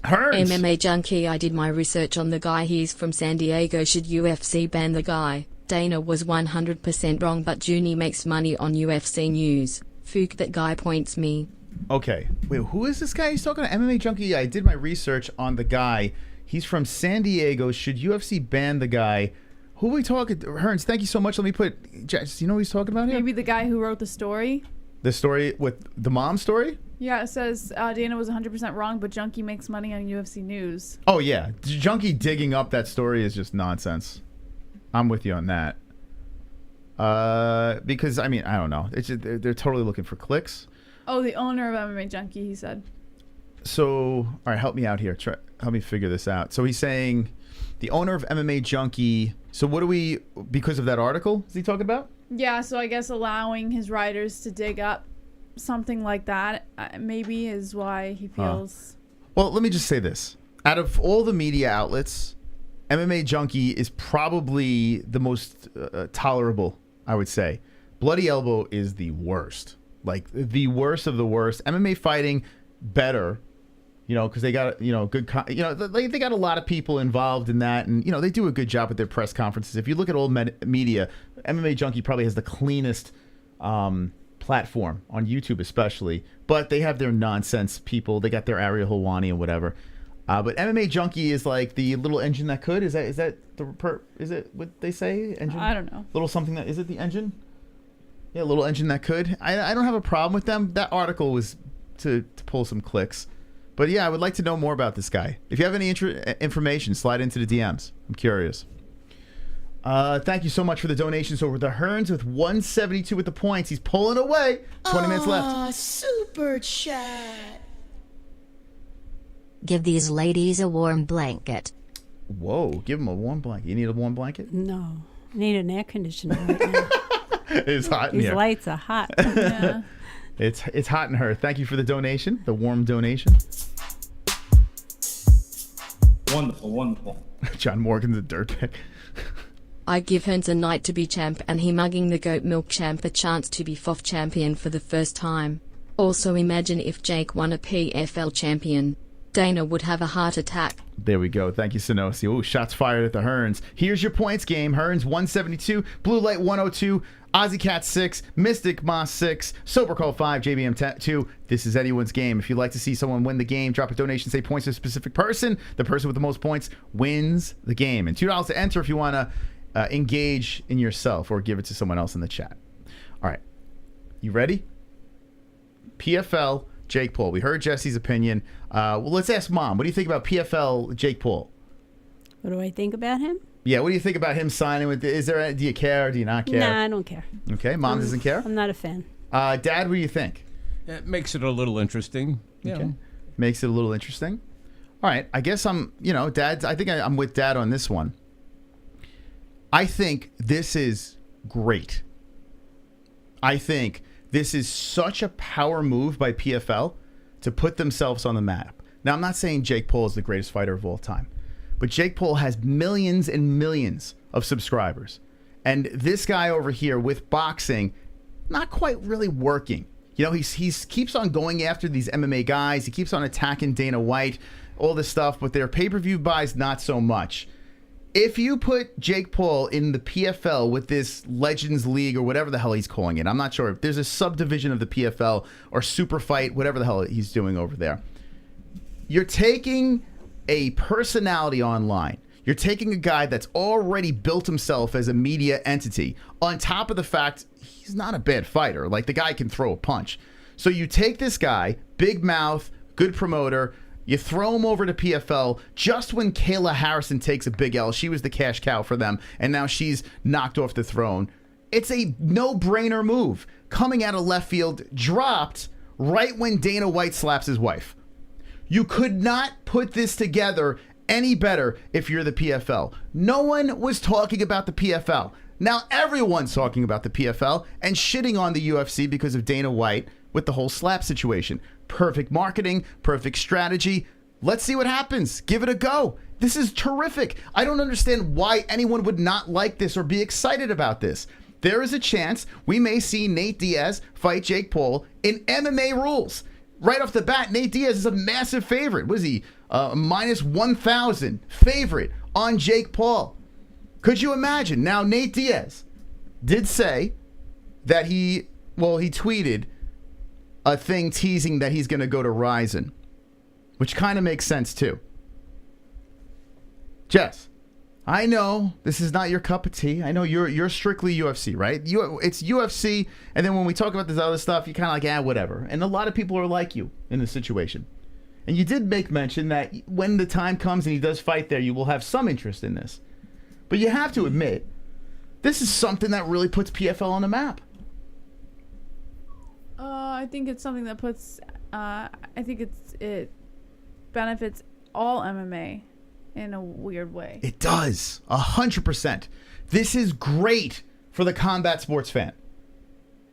Hearns. MMA junkie, I did my research on the guy. He's from San Diego. Should UFC ban the guy? Dana was 100% wrong, but Junie makes money on UFC news. Fook, that guy points me. Okay. Wait, who is this guy? He's talking to MMA junkie. I did my research on the guy. He's from San Diego. Should UFC ban the guy? Who are we talking? Hearns, thank you so much. Let me put. Jess, you know who he's talking about here? Maybe the guy who wrote the story. The story with the mom story? Yeah, it says Dana was 100% wrong, but Junkie makes money on UFC news. Oh, yeah. Junkie digging up that story is just nonsense. I'm with you on that. Because, I mean, I don't know. It's just, they're totally looking for clicks. Oh, the owner of MMA Junkie, he said. So, all right, help me out here. Help me figure this out. So he's saying the owner of MMA Junkie. So what do we, because of that article is he talking about? Yeah, so I guess allowing his riders to dig up something like that maybe is why he feels. Well, let me just say this. Out of all the media outlets, MMA Junkie is probably the most tolerable, I would say. Bloody Elbow is the worst. Like, the worst of the worst. MMA Fighting, better. You know, because they got, good, they got a lot of people involved in that. And, they do a good job with their press conferences. If you look at old media, MMA Junkie probably has the cleanest platform on YouTube, especially. But they have their nonsense people. They got their Ariel Helwani and whatever. But MMA Junkie is like the little engine that could. Is it what they say? Engine? I don't know. Little something that, is it the engine? Yeah, a little engine that could. I don't have a problem with them. That article was to pull some clicks. But yeah, I would like to know more about this guy. If you have any information, slide into the DMs. I'm curious. Thank you so much for the donations over the Hearns with 172 with the points. He's pulling away. 20 minutes left. Super chat. Give these ladies a warm blanket. Whoa, give him a warm blanket. You need a warm blanket? No. I need an air conditioner right now. It's hot in here. These lights are hot. Yeah. It's hot in her. Thank you for the donation, the warm donation. Wonderful, wonderful. John Morgan's a dirtbag. I give Hearns a night to be champ and he mugging the goat milk champ a chance to be FOF champion for the first time. Also imagine if Jake won a PFL champion. Dana would have a heart attack. There we go. Thank you, Sonosi. Ooh, shots fired at the Hearns. Here's your points game. Hearns 172, Blue Light 102, Ozzy Cat 6, Mystic Moss 6, Sober Call 5, JBM 2. This is anyone's game. If you'd like to see someone win the game, drop a donation, say points to a specific person. The person with the most points wins the game. And $2 to enter if you want to engage in yourself or give it to someone else in the chat. All right. You ready? PFL, Jake Paul. We heard Jesse's opinion. Well, let's ask Mom. What do you think about PFL, Jake Paul? What do I think about him? Yeah, what do you think about him signing with? Do you care? Do you not care? Nah, I don't care. Okay, Mom doesn't care. I'm not a fan. Dad, what do you think? It makes it a little interesting. Okay, makes it a little interesting. All right, I guess Dad. I think I'm with Dad on this one. I think this is great. I think this is such a power move by PFL to put themselves on the map. Now, I'm not saying Jake Paul is the greatest fighter of all time, but Jake Paul has millions and millions of subscribers. And this guy over here with boxing, not quite really working. He keeps on going after these MMA guys. He keeps on attacking Dana White, all this stuff, but their pay-per-view buys, not so much. If you put Jake Paul in the PFL with this Legends League or whatever the hell he's calling it, I'm not sure if there's a subdivision of the PFL or Super Fight, whatever the hell he's doing over there. You're taking a personality online. You're taking a guy that's already built himself as a media entity on top of the fact he's not a bad fighter. Like, the guy can throw a punch. So you take this guy, big mouth, good promoter, you throw him over to PFL just when Kayla Harrison takes a big L. She was the cash cow for them, and now she's knocked off the throne. It's a no-brainer move. Coming out of left field, dropped right when Dana White slaps his wife. You could not put this together any better if you're the PFL. No one was talking about the PFL. Now everyone's talking about the PFL and shitting on the UFC because of Dana White with the whole slap situation. Perfect marketing, perfect strategy. Let's see what happens. Give it a go. This is terrific. I don't understand why anyone would not like this or be excited about this. There is a chance we may see Nate Diaz fight Jake Paul in MMA rules. Right off the bat, Nate Diaz is a massive favorite. What is he? Minus 1,000 favorite on Jake Paul. Could you imagine? Now, Nate Diaz did say that he tweeted a thing teasing that he's going to go to RIZIN, which kind of makes sense too. Jess, I know this is not your cup of tea. I know you're strictly UFC, right? It's UFC, and then when we talk about this other stuff, you're kind of like, whatever. And a lot of people are like you in this situation. And you did make mention that when the time comes and he does fight there, you will have some interest in this. But you have to admit, this is something that really puts PFL on the map. I think it's something that puts. I think it benefits all MMA in a weird way. It does 100%. This is great for the combat sports fan.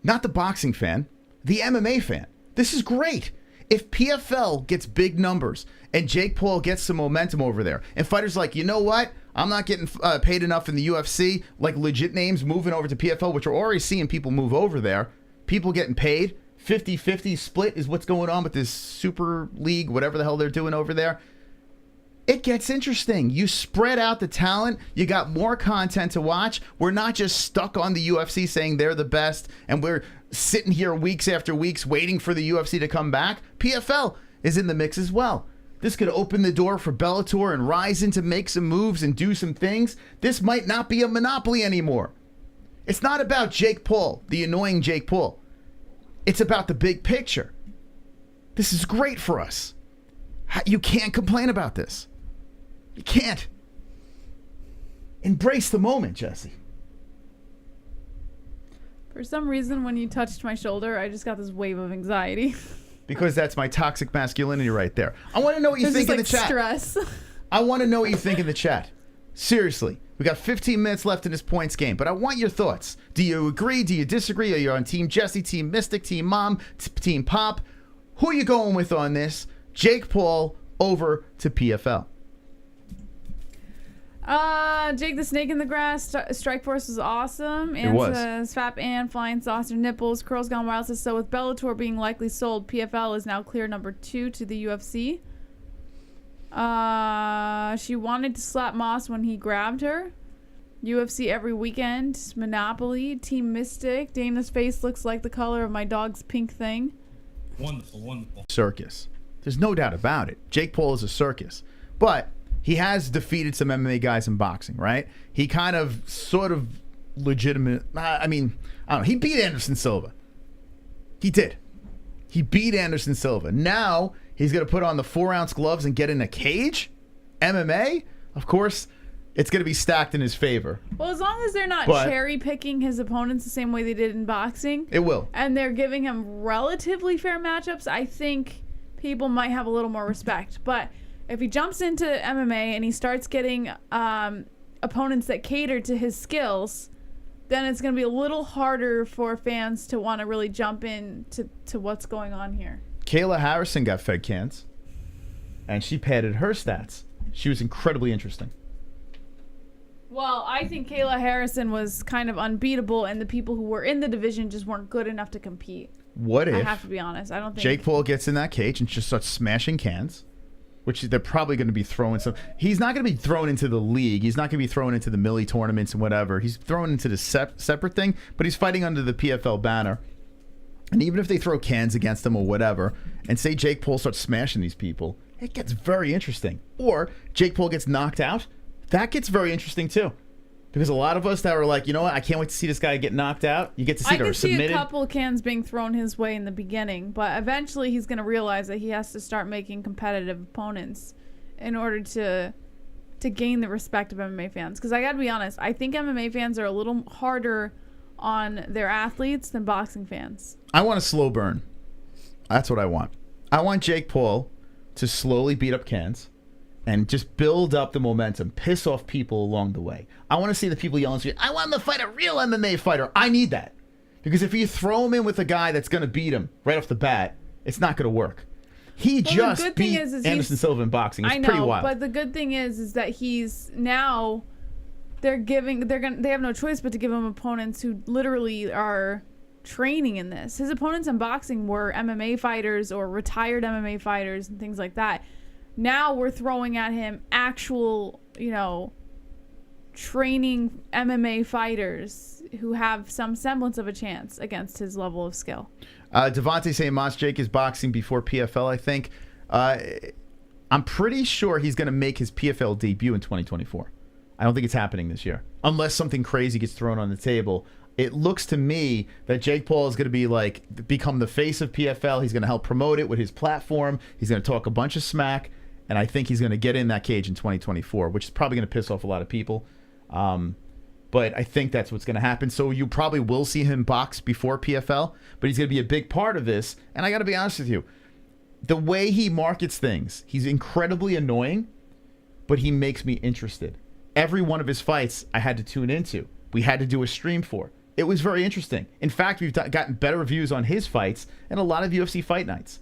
Not the boxing fan, the MMA fan. This is great. If PFL gets big numbers and Jake Paul gets some momentum over there, and fighters like, you know what? I'm not getting paid enough in the UFC, like legit names moving over to PFL, which we're already seeing people move over there. People getting paid. 50-50 split is what's going on with this Super League, whatever the hell they're doing over there. It gets interesting. You spread out the talent. You got more content to watch. We're not just stuck on the UFC saying they're the best and we're sitting here weeks after weeks waiting for the UFC to come back. PFL is in the mix as well. This could open the door for Bellator and RIZIN to make some moves and do some things. This might not be a monopoly anymore. It's not about Jake Paul, the annoying Jake Paul. It's about the big picture. This is great for us. You can't complain about this. You can't. Embrace the moment, Jesse. For some reason, when you touched my shoulder, I just got this wave of anxiety. Because that's my toxic masculinity right there. I want to know what you think in the chat. Stress. I want to know what you think in the chat. Seriously. We got 15 minutes left in this points game, but I want your thoughts. Do you agree? Do you disagree? Are you on Team Jesse, Team Mystic, Team Mom, Team Pop? Who are you going with on this? Jake Paul over to PFL. Jake the Snake in the Grass, Strike Force was awesome. It was. Says, Fap Ann, Flying Saucer Nipples, Curls Gone Wild says, so with Bellator being likely sold, PFL is now clear number 2 to the UFC. She wanted to slap Moss when he grabbed her. UFC every weekend. Monopoly. Team Mystic. Dana's face looks like the color of my dog's pink thing. Wonderful, wonderful. Circus. There's no doubt about it. Jake Paul is a circus. But he has defeated some MMA guys in boxing, right? He kind of sort of legitimate. I don't know. He beat Anderson Silva. He did. He beat Anderson Silva. Now he's going to put on the 4-ounce gloves and get in a cage? MMA? Of course, it's going to be stacked in his favor. Well, as long as they're not cherry picking his opponents the same way they did in boxing. It will. And they're giving him relatively fair matchups, I think people might have a little more respect. But if he jumps into MMA and he starts getting opponents that cater to his skills, then it's going to be a little harder for fans to want to really jump in to what's going on here. Kayla Harrison got fed cans, and she padded her stats. She was incredibly interesting. Well, I think Kayla Harrison was kind of unbeatable, and the people who were in the division just weren't good enough to compete. What if I have to be honest. I don't think Jake Paul gets in that cage and just starts smashing cans, which they're probably going to be throwing some. He's not going to be thrown into the league. He's not going to be thrown into the Millie tournaments and whatever. He's thrown into the separate thing, but he's fighting under the PFL banner. And even if they throw cans against him or whatever, and say Jake Paul starts smashing these people, it gets very interesting. Or Jake Paul gets knocked out, that gets very interesting too. Because a lot of us that were like, you know what, I can't wait to see this guy get knocked out. You get to see I the could see submitted. a couple cans being thrown his way in the beginning, but eventually he's going to realize that he has to start making competitive opponents in order to gain the respect of MMA fans. Because I got to be honest, I think MMA fans are a little harder on their athletes than boxing fans. I want a slow burn. That's what I want. I want Jake Paul to slowly beat up cans and just build up the momentum, piss off people along the way. I want to see the people yelling to me, I want him to fight a real MMA fighter. I need that. Because if you throw him in with a guy that's going to beat him right off the bat, it's not going to work. He just beat Anderson Silva in boxing. It's pretty wild. But the good thing is that he's now they have no choice but to give him opponents who literally are training in this. His opponents in boxing were MMA fighters or retired MMA fighters and things like that. Now we're throwing at him actual, training MMA fighters who have some semblance of a chance against his level of skill. Devontae saying Moss Jake is boxing before PFL, I think. I'm pretty sure he's going to make his PFL debut in 2024. I don't think it's happening this year. Unless something crazy gets thrown on the table. It looks to me that Jake Paul is going to become the face of PFL. He's going to help promote it with his platform. He's going to talk a bunch of smack. And I think he's going to get in that cage in 2024, which is probably going to piss off a lot of people. But I think that's what's going to happen. So you probably will see him box before PFL, but he's going to be a big part of this. And I got to be honest with you. The way he markets things, he's incredibly annoying, but he makes me interested. Every one of his fights I had to tune into we had to do a stream for. It was very interesting. In fact, we've gotten better reviews on his fights and a lot of UFC fight nights.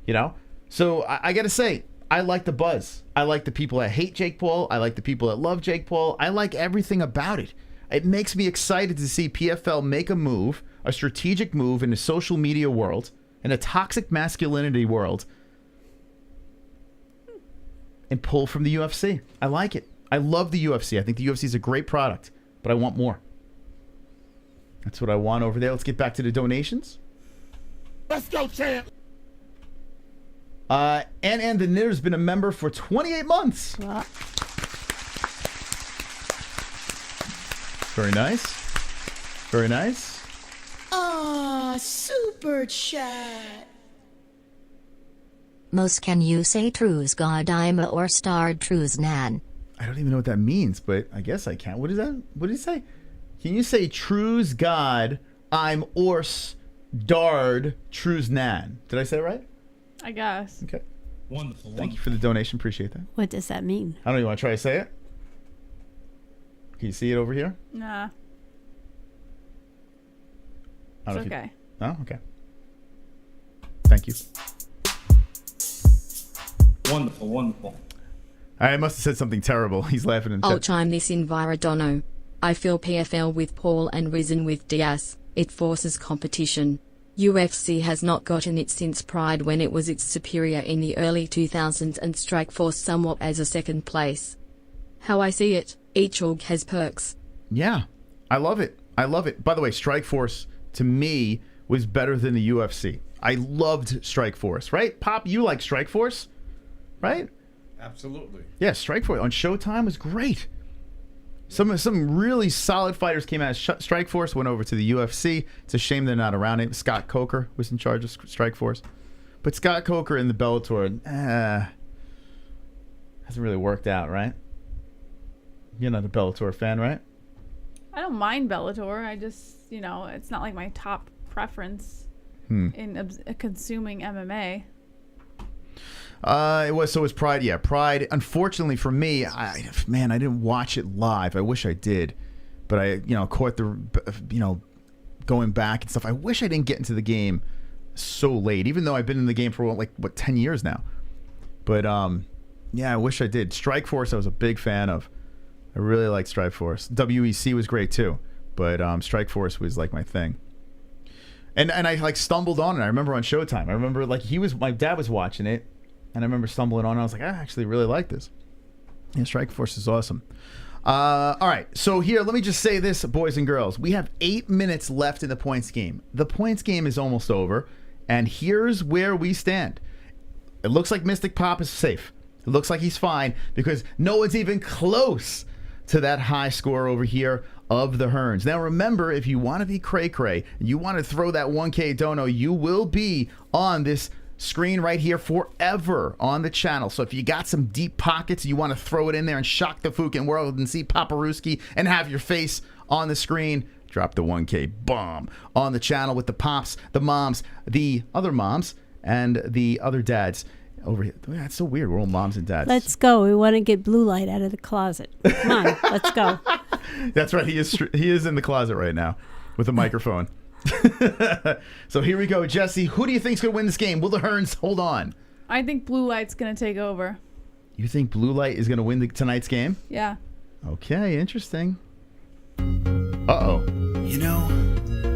You know? So I got to say, I like the buzz. I like the people that hate Jake Paul. I like the people that love Jake Paul. I like everything about it. It makes me excited to see PFL make a move, a strategic move in a social media world, in a toxic masculinity world, and pull from the UFC. I like it. I love the UFC. I think the UFC is a great product, but I want more. That's what I want over there. Let's get back to the donations. Let's go, champ. And the Knitter's been a member for 28 months. Wow. Very nice. Very nice. Ah, super chat. Most can you say trues God I'm or starred trues nan? I don't even know what that means, but I guess I can. What is that? What did he say? Can you say trues God I'm ors dard trues nan? Did I say it right? I guess. Okay. Wonderful. Thank you for the donation. Appreciate that. What does that mean? I don't know. You want to try to say it? Can you see it over here? Nah. I don't It's know if okay. You... Oh, okay. Thank you. Wonderful, wonderful. I must have said something terrible. He's laughing in I'll chat. chime this in Viradono. I feel PFL with Paul and RIZIN with Diaz. It forces competition. UFC has not gotten it since Pride when it was its superior in the early 2000s and Strikeforce somewhat as a second place. How I see it, each org has perks. Yeah, I love it. I love it. By the way, Strikeforce to me was better than the UFC. I loved Strikeforce, right? Pop, you like Strikeforce, right? Absolutely. Yeah, Strikeforce on Showtime was great. Some really solid fighters came out of Strikeforce, went over to the UFC. It's a shame they're not around it. Scott Coker was in charge of Strikeforce. But Scott Coker in the Bellator hasn't really worked out, right? You're not a Bellator fan, right? I don't mind Bellator. I just, it's not like my top preference in consuming MMA. It was Pride. Yeah, Pride. Unfortunately for me, I didn't watch it live. I wish I did, but I caught the going back and stuff. I wish I didn't get into the game so late, even though I've been in the game for 10 years now. But yeah, I wish I did. Strikeforce, I was a big fan of. I really liked Strikeforce. WEC was great too, but Strikeforce was like my thing. And I stumbled on it. I remember on Showtime. I remember my dad was watching it. And I remember stumbling on. I was like, I actually really like this. Yeah, Strikeforce is awesome. All right. So here, let me just say this, boys and girls. We have 8 minutes left in the points game. The points game is almost over. And here's where we stand. It looks like Mystic Pop is safe. It looks like he's fine because no one's even close to that high score over here of the Hearns. Now remember, if you want to be cray-cray and you want to throw that 1K dono, you will be on this screen right here forever on the channel. So if you got some deep pockets and you want to throw it in there and shock the fucking world and see Paparuski and have your face on the screen, drop the 1K bomb on the channel with the pops, the moms, the other moms, and the other dads over here. That's so weird. We're all moms and dads. Let's go. We want to get Blue Light out of the closet. Come on, let's go. That's right. He is in the closet right now with a microphone. So here we go, Jesse. Who do you think's gonna win this game? Will the Hearns hold on? I think Blue Light's gonna take over. You think Blue Light is gonna win tonight's game? Yeah. Okay, interesting. Uh-oh.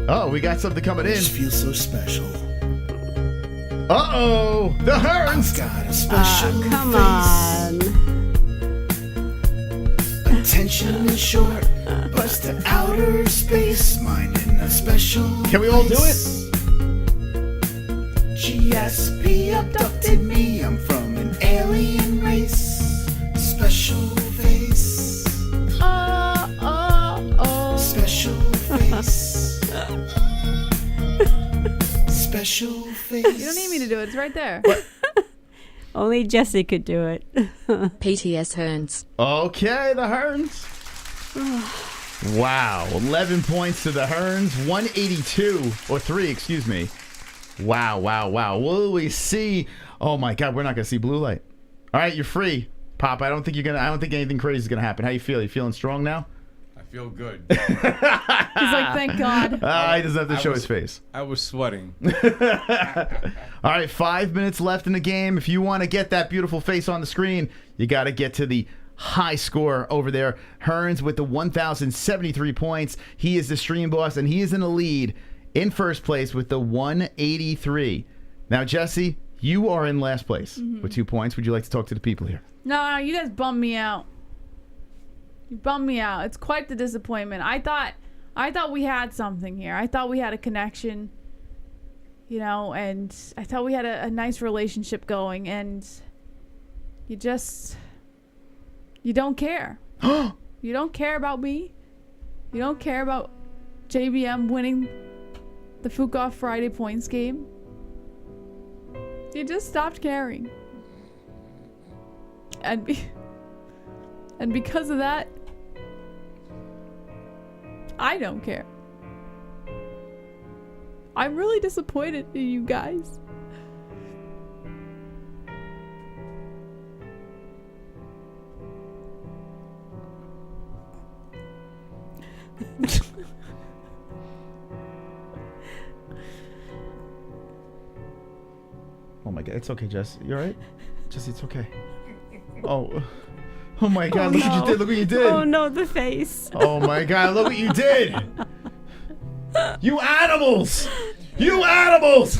Oh, we got something coming in. This feels so special. Uh-oh! The Hearns! Got a special Come face. on. Attention is short, bust to outer space. Mine in a special Can we all do it? GSP abducted me. I'm from an alien race. Special face. Special face. Special face. You don't need me to do it. It's right there. Only Jesse could do it. PTS Hearns. Okay, the Hearns. Wow, 11 points to the Hearns, 182 or 3, excuse me. Wow. Will we see? Oh my God, we're not gonna see Blue Light. All right, you're free, Pop. I don't think anything crazy is gonna happen. How you feel? You feeling strong now? I feel good. He's like, thank God. He doesn't have to show his face. I was sweating. All right, 5 minutes left in the game. If you want to get that beautiful face on the screen, you got to get to the high score over there. Hearns with the 1,073 points. He is the stream boss, and he is in the lead in first place with the 183. Now, Jesse, you are in last place with 2 points. Would you like to talk to the people here? No, you guys bummed me out. You bummed me out. It's quite the disappointment. I thought we had something here. I thought we had a connection, you know, and I thought we had a nice relationship going, and you don't care. You don't care about me. You don't care about JBM winning the Fook Off Friday points game. You just stopped caring. And because of that, I don't care. I'm really disappointed in you guys. Oh my God, it's okay, Jess. You all right? Jesse, it's okay. Oh my God, look what you did. Look what you did. Oh no, the face. Oh my God, look what you did. You animals. You animals.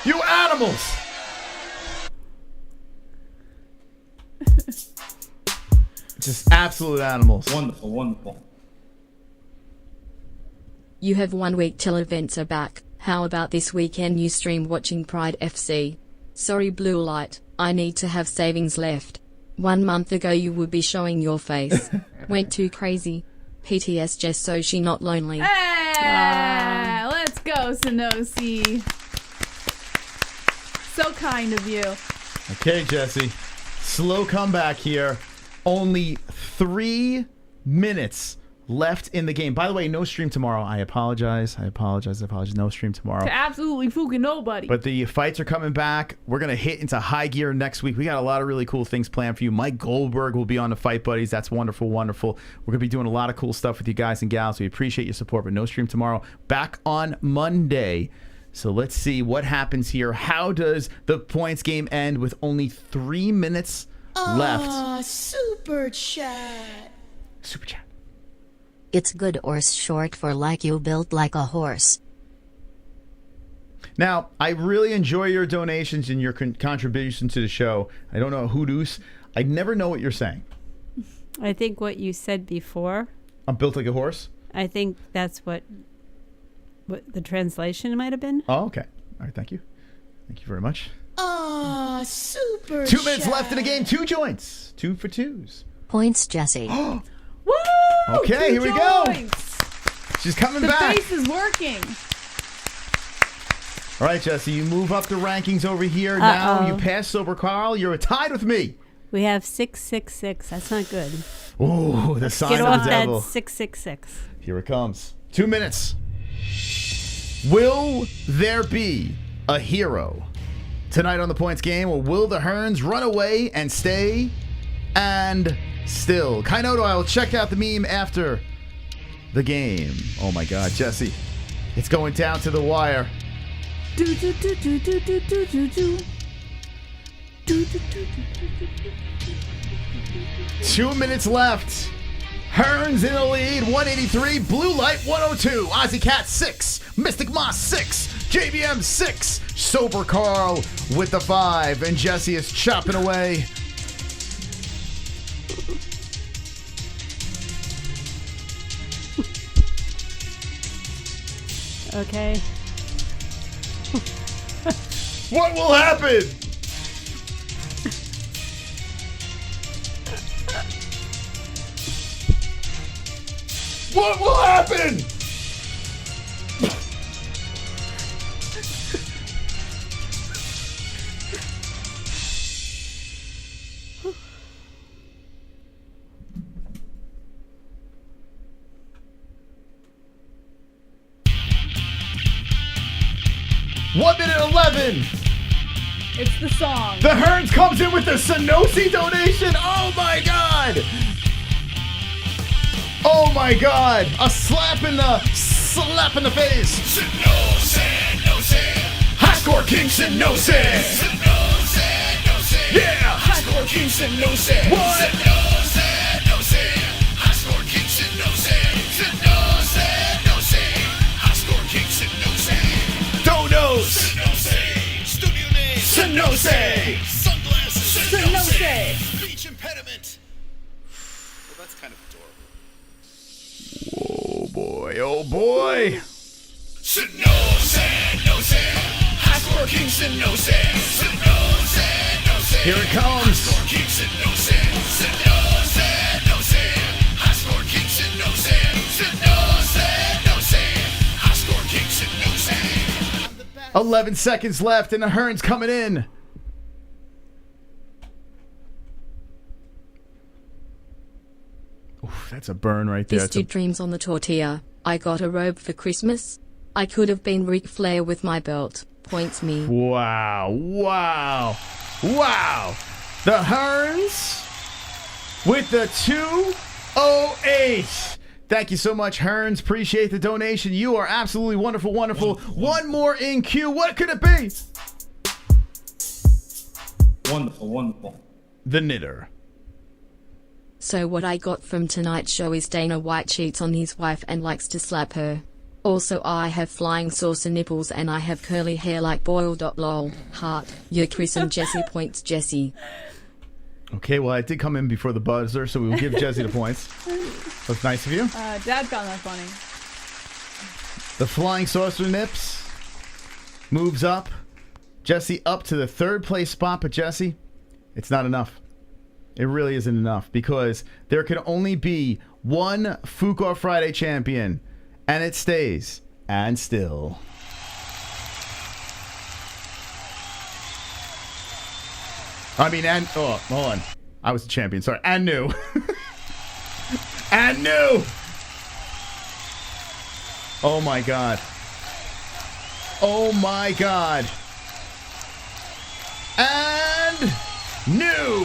You animals. Just absolute animals. Wonderful, wonderful. You have 1 week till events are back. How about this weekend you stream watching Pride FC? Sorry Blue Light, I need to have savings left. 1 month ago you would be showing your face. Went too crazy. PTS just so she not lonely. Hey, let's go, Sonosi. So kind of you. Okay, Jesse. Slow comeback here. Only 3 minutes left in the game. By the way, no stream tomorrow. I apologize. No stream tomorrow. To absolutely fucking nobody. But the fights are coming back. We're going to hit into high gear next week. We got a lot of really cool things planned for you. Mike Goldberg will be on the Fight Buddies. That's wonderful, wonderful. We're going to be doing a lot of cool stuff with you guys and gals. We appreciate your support, but no stream tomorrow. Back on Monday. So let's see what happens here. How does the points game end with only 3 minutes left? Super chat. Super chat. It's good or short for like you built like a horse. Now, I really enjoy your donations and your contribution to the show. I don't know, Hoodoos. I never know what you're saying. I think what you said before. I'm built like a horse? I think that's what the translation might have been. Oh, okay. All right, thank you. Thank you very much. Super 2 minutes left in the game. 2 joints. 2 for 2s. Points, Jesse. Woo! Okay, here we go. She's coming back. The face is working. All right, Jesse, you move up the rankings over here. Now you pass Sober Carl. You're tied with me. We have 666. That's not good. Ooh, the sign Get of off the that devil. 666. Here it comes. 2 minutes. Will there be a hero tonight on the points game, or will the Hearns run away and stay and still? Kainoto, I will check out the meme after the game. Oh my God, Jesse. It's going down to the wire. 2 minutes left. Hearns in the lead, 183. Blue Light, 102. Ozzy Cat, 6. Mystic Moss, 6. JBM, 6. Sober Carl with the 5. And Jesse is chopping away. Okay. What will happen? What will happen? One minute 11. It's the song. The Hearns comes in with the Sonosi donation. Oh my God. Oh my God! A slap in the face. High score Kingston knows it. Yeah. High score Kingston knows it. What? High score Kingston knows it. High score Kingston knows it. Donos. Studio name. Senose. Sunglasses. Senose. Speech impediment. Well, that's kind of adorable. Oh boy! Oh boy! Senose. High score Kingston knows it. Here it comes. High score Kingston knows it. 11 seconds left, and the Hearn's coming in. Oof, that's a burn right there. This dude dreams on the tortilla. I got a robe for Christmas. I could have been Ric Flair with my belt. Points me. Wow. The Hearns with the 208. Thank you so much, Hearns. Appreciate the donation. You are absolutely wonderful. One more in queue. What could it be? Wonderful. The Knitter. So what I got from tonight's show is Dana White cheats on his wife and likes to slap her. Also I have flying saucer nipples and I have curly hair like boiled.lol. Heart. Your Chris and Jesse points Jesse. Okay, well, I did come in before the buzzer, so we will give Jesse the points. That's nice of you. Dad found that funny. The flying saucer nips moves up. Jesse up to the third place spot, but Jesse, it's not enough. It really isn't enough because there can only be one Fook Off Friday champion, and it stays and still. Hold on. I was the champion, sorry. And new. And new. Oh my God. And new.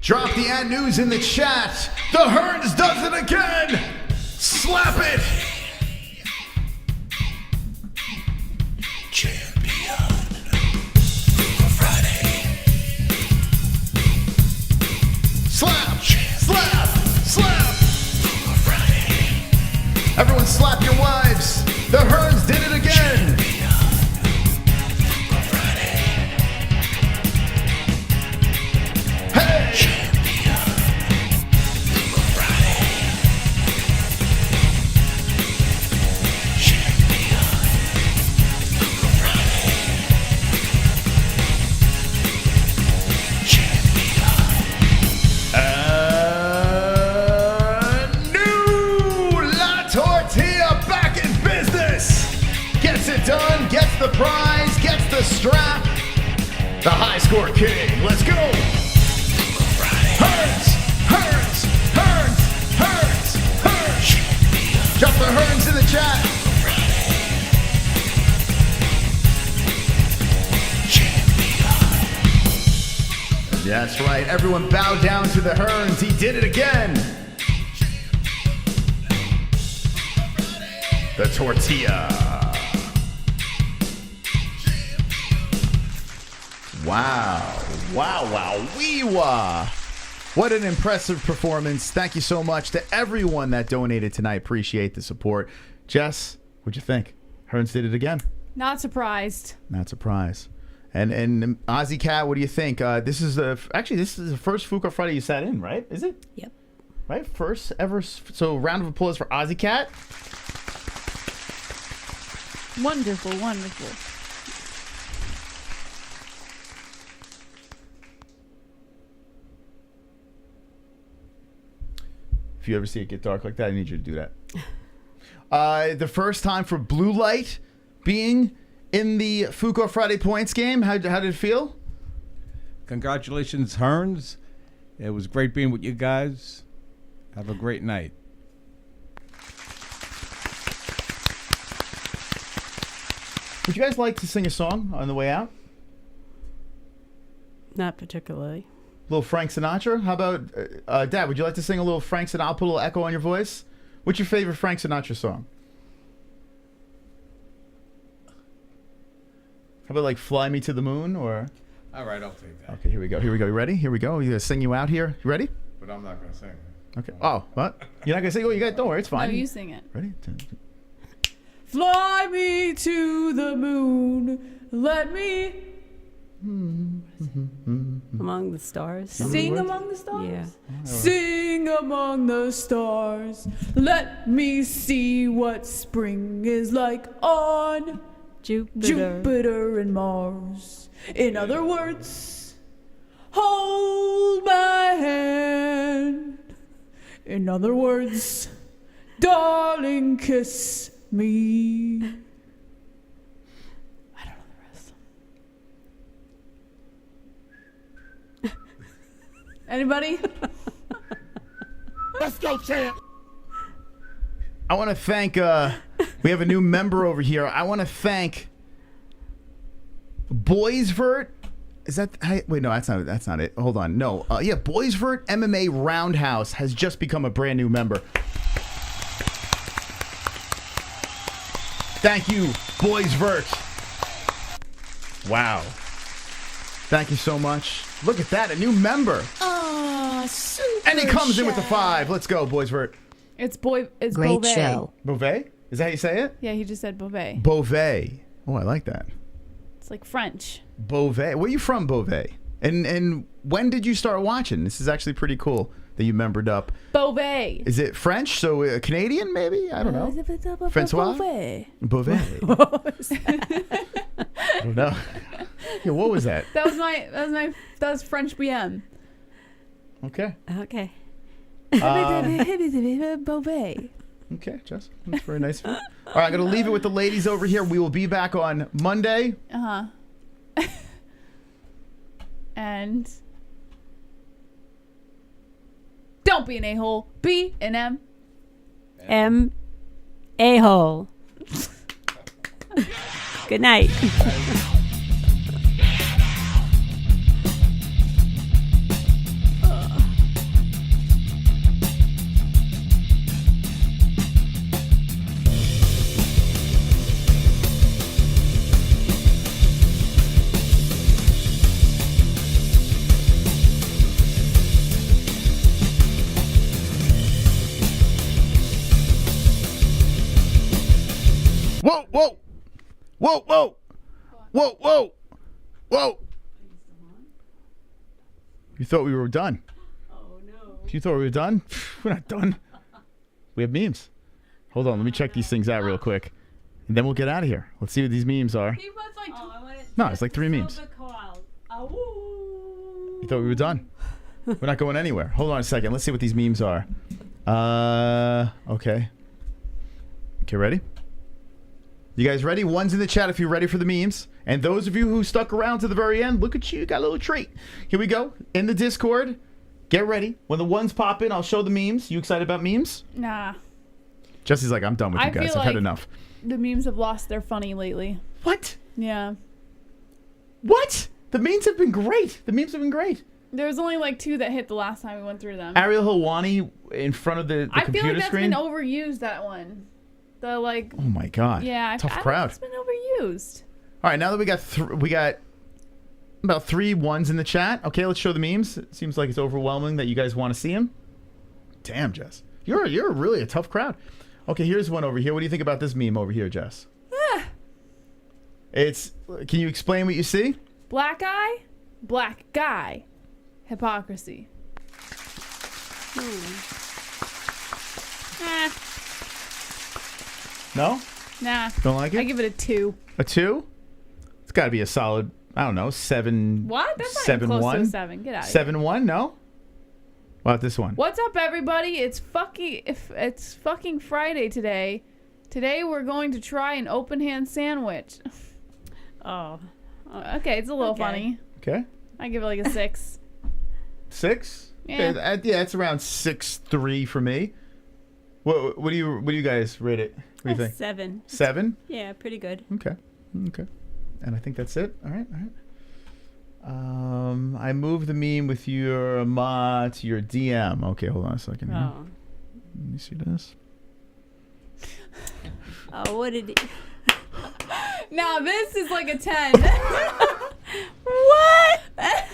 Drop the and news in the chat. The Hearns does it again. Slap it. Slap! Everyone slap your wives! The Hearns did it again! Hey! Done, gets the prize, gets the strap. The high score king. Let's go. Hearns. Drop the Hearns in the chat. That's right. Everyone bow down to the Hearns. He did it again. The tortilla. Wow. Wee-wah. What an impressive performance. Thank you so much to everyone that donated tonight. Appreciate the support. Jess, what'd you think? Hearns did it again. Not surprised. Not surprised. And Ozzy Cat, what do you think? This is the first Fook Off Friday you sat in, right? Is it? Yep. Right? First ever. So round of applause for Ozzy Cat. Wonderful. If you ever see it get dark like that, I need you to do that. The first time for Blue Light being in the Fook Off Friday points game. How did it feel? Congratulations, Hearns. It was great being with you guys. Have a great night. Would you guys like to sing a song on the way out? Not particularly. little Frank Sinatra? How about, Dad, would you like to sing a little Frank Sinatra? I'll put a little echo on your voice. What's your favorite Frank Sinatra song? How about like Fly Me to the Moon or? All right, I'll take that. Okay, here we go. Here we go. You ready? Here we go. You gonna sing you out here? You ready? But I'm not going to sing. Okay. Oh, what? You're not gonna sing? Oh, you got. Don't worry, it's fine. No, you sing it. Ready? Fly me to the moon. Let me Among the stars. sing among the stars. Yeah. Sing among the stars. Let me see what spring is like on Jupiter and Mars. In other words, hold my hand. In other words, darling, kiss me. I don't know the rest. Anybody? Let's go, champ. I want to thank. We have a new member over here. I want to thank BOOBYTRAP. Is that? Wait, no, that's not. That's not it. Hold on. No. Yeah, BOOBYTRAP MMA Roundhouse has just become a brand new member. Thank you, BOOBYTRAP. Wow. Thank you so much. Look at that, a new member. Oh, super. And he comes in with the 5. Let's go, BOOBYTRAP. It's Great Beauvais. show. Beauvais? Is that how you say it? Yeah, he just said Beauvais. Beauvais. Oh, I like that. It's like French. Beauvais. Where are you from, Beauvais? And when did you start watching? This is actually pretty cool that you membered up. Beauvais. Is it French? So Canadian, maybe? I don't know. Francois? Beauvais. Beauvais. I don't know. Yeah, what was that? That was French BM. Okay. Okay. Beauvais. Okay, Jess. That's very nice of you. All right, I'm going to leave it with the ladies over here. We will be back on Monday. And don't be an a-hole. Be an A-hole. Good night. Whoa, whoa. Whoa, whoa. Whoa, whoa. Whoa. You thought we were done. Oh, no. You thought we were done? We're not done. We have memes. Hold on, let me check these things out real quick. And then we'll get out of here. Let's see what these memes are. No, it's like 3 memes. You thought we were done? We're not going anywhere. Hold on a second. Let's see what these memes are. Okay. Okay, ready? You guys ready? One's in the chat if you're ready for the memes. And those of you who stuck around to the very end, look at you. You got a little treat. Here we go. In the Discord, get ready. When the ones pop in, I'll show the memes. You excited about memes? Nah. Jesse's like, I'm done with you guys. I've had enough. The memes have lost their funny lately. What? Yeah. What? The memes have been great. The memes have been great. There was only like 2 that hit the last time we went through them. Ariel Helwani in front of the I computer feel like that's screen. been overused, that one. The like. Oh my God. Yeah. Tough I crowd. It's been overused. All right, now that we got about 3 ones in the chat. Okay, let's show the memes. It seems like it's overwhelming that you guys want to see them. Damn, Jess, you're really a tough crowd. Okay, here's one over here. What do you think about this meme over here, Jess? It's. Can you explain what you see? Black eye, black guy, hypocrisy. No. Nah. Don't like it? I give it a 2. A 2? It's got to be a solid. I don't know, 7. What? That's not even close to a 7. Get out of here. 7-1? No. What about this one? What's up, everybody? It's fucking Friday today. Today we're going to try an open hand sandwich. Oh. Okay, it's a little funny. Okay. I give it like a 6. 6? Yeah. Yeah, it's around 6.3 for me. What do you guys rate it? What do you think? 7. 7? Yeah, pretty good. Okay. And I think that's it. All right. I moved the meme with your ma to your DM. Okay, hold on a second here. Oh. Let me see this. Oh, what did he? Now this is like a 10. What? What?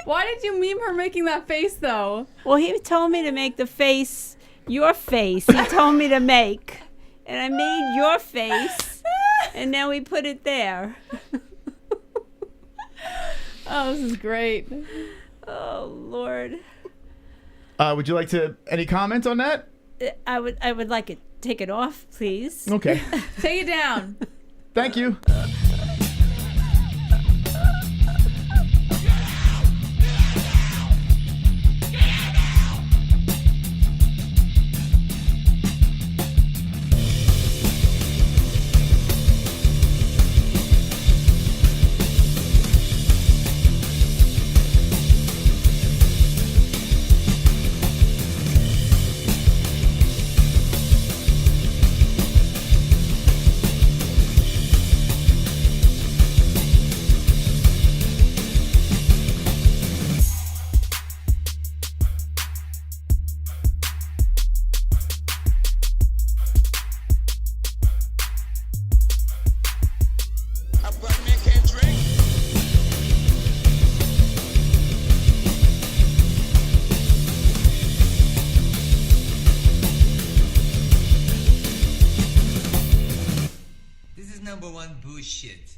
Why did you meme her making that face though? Well, he told me to make the face, your face. He told me to make, and I made your face, and then we put it there. Oh, this is great. Oh Lord. Would you like to any comment on that? I would like it. Take it off, please. Okay. Take it down. Thank you. This is number one bullshit.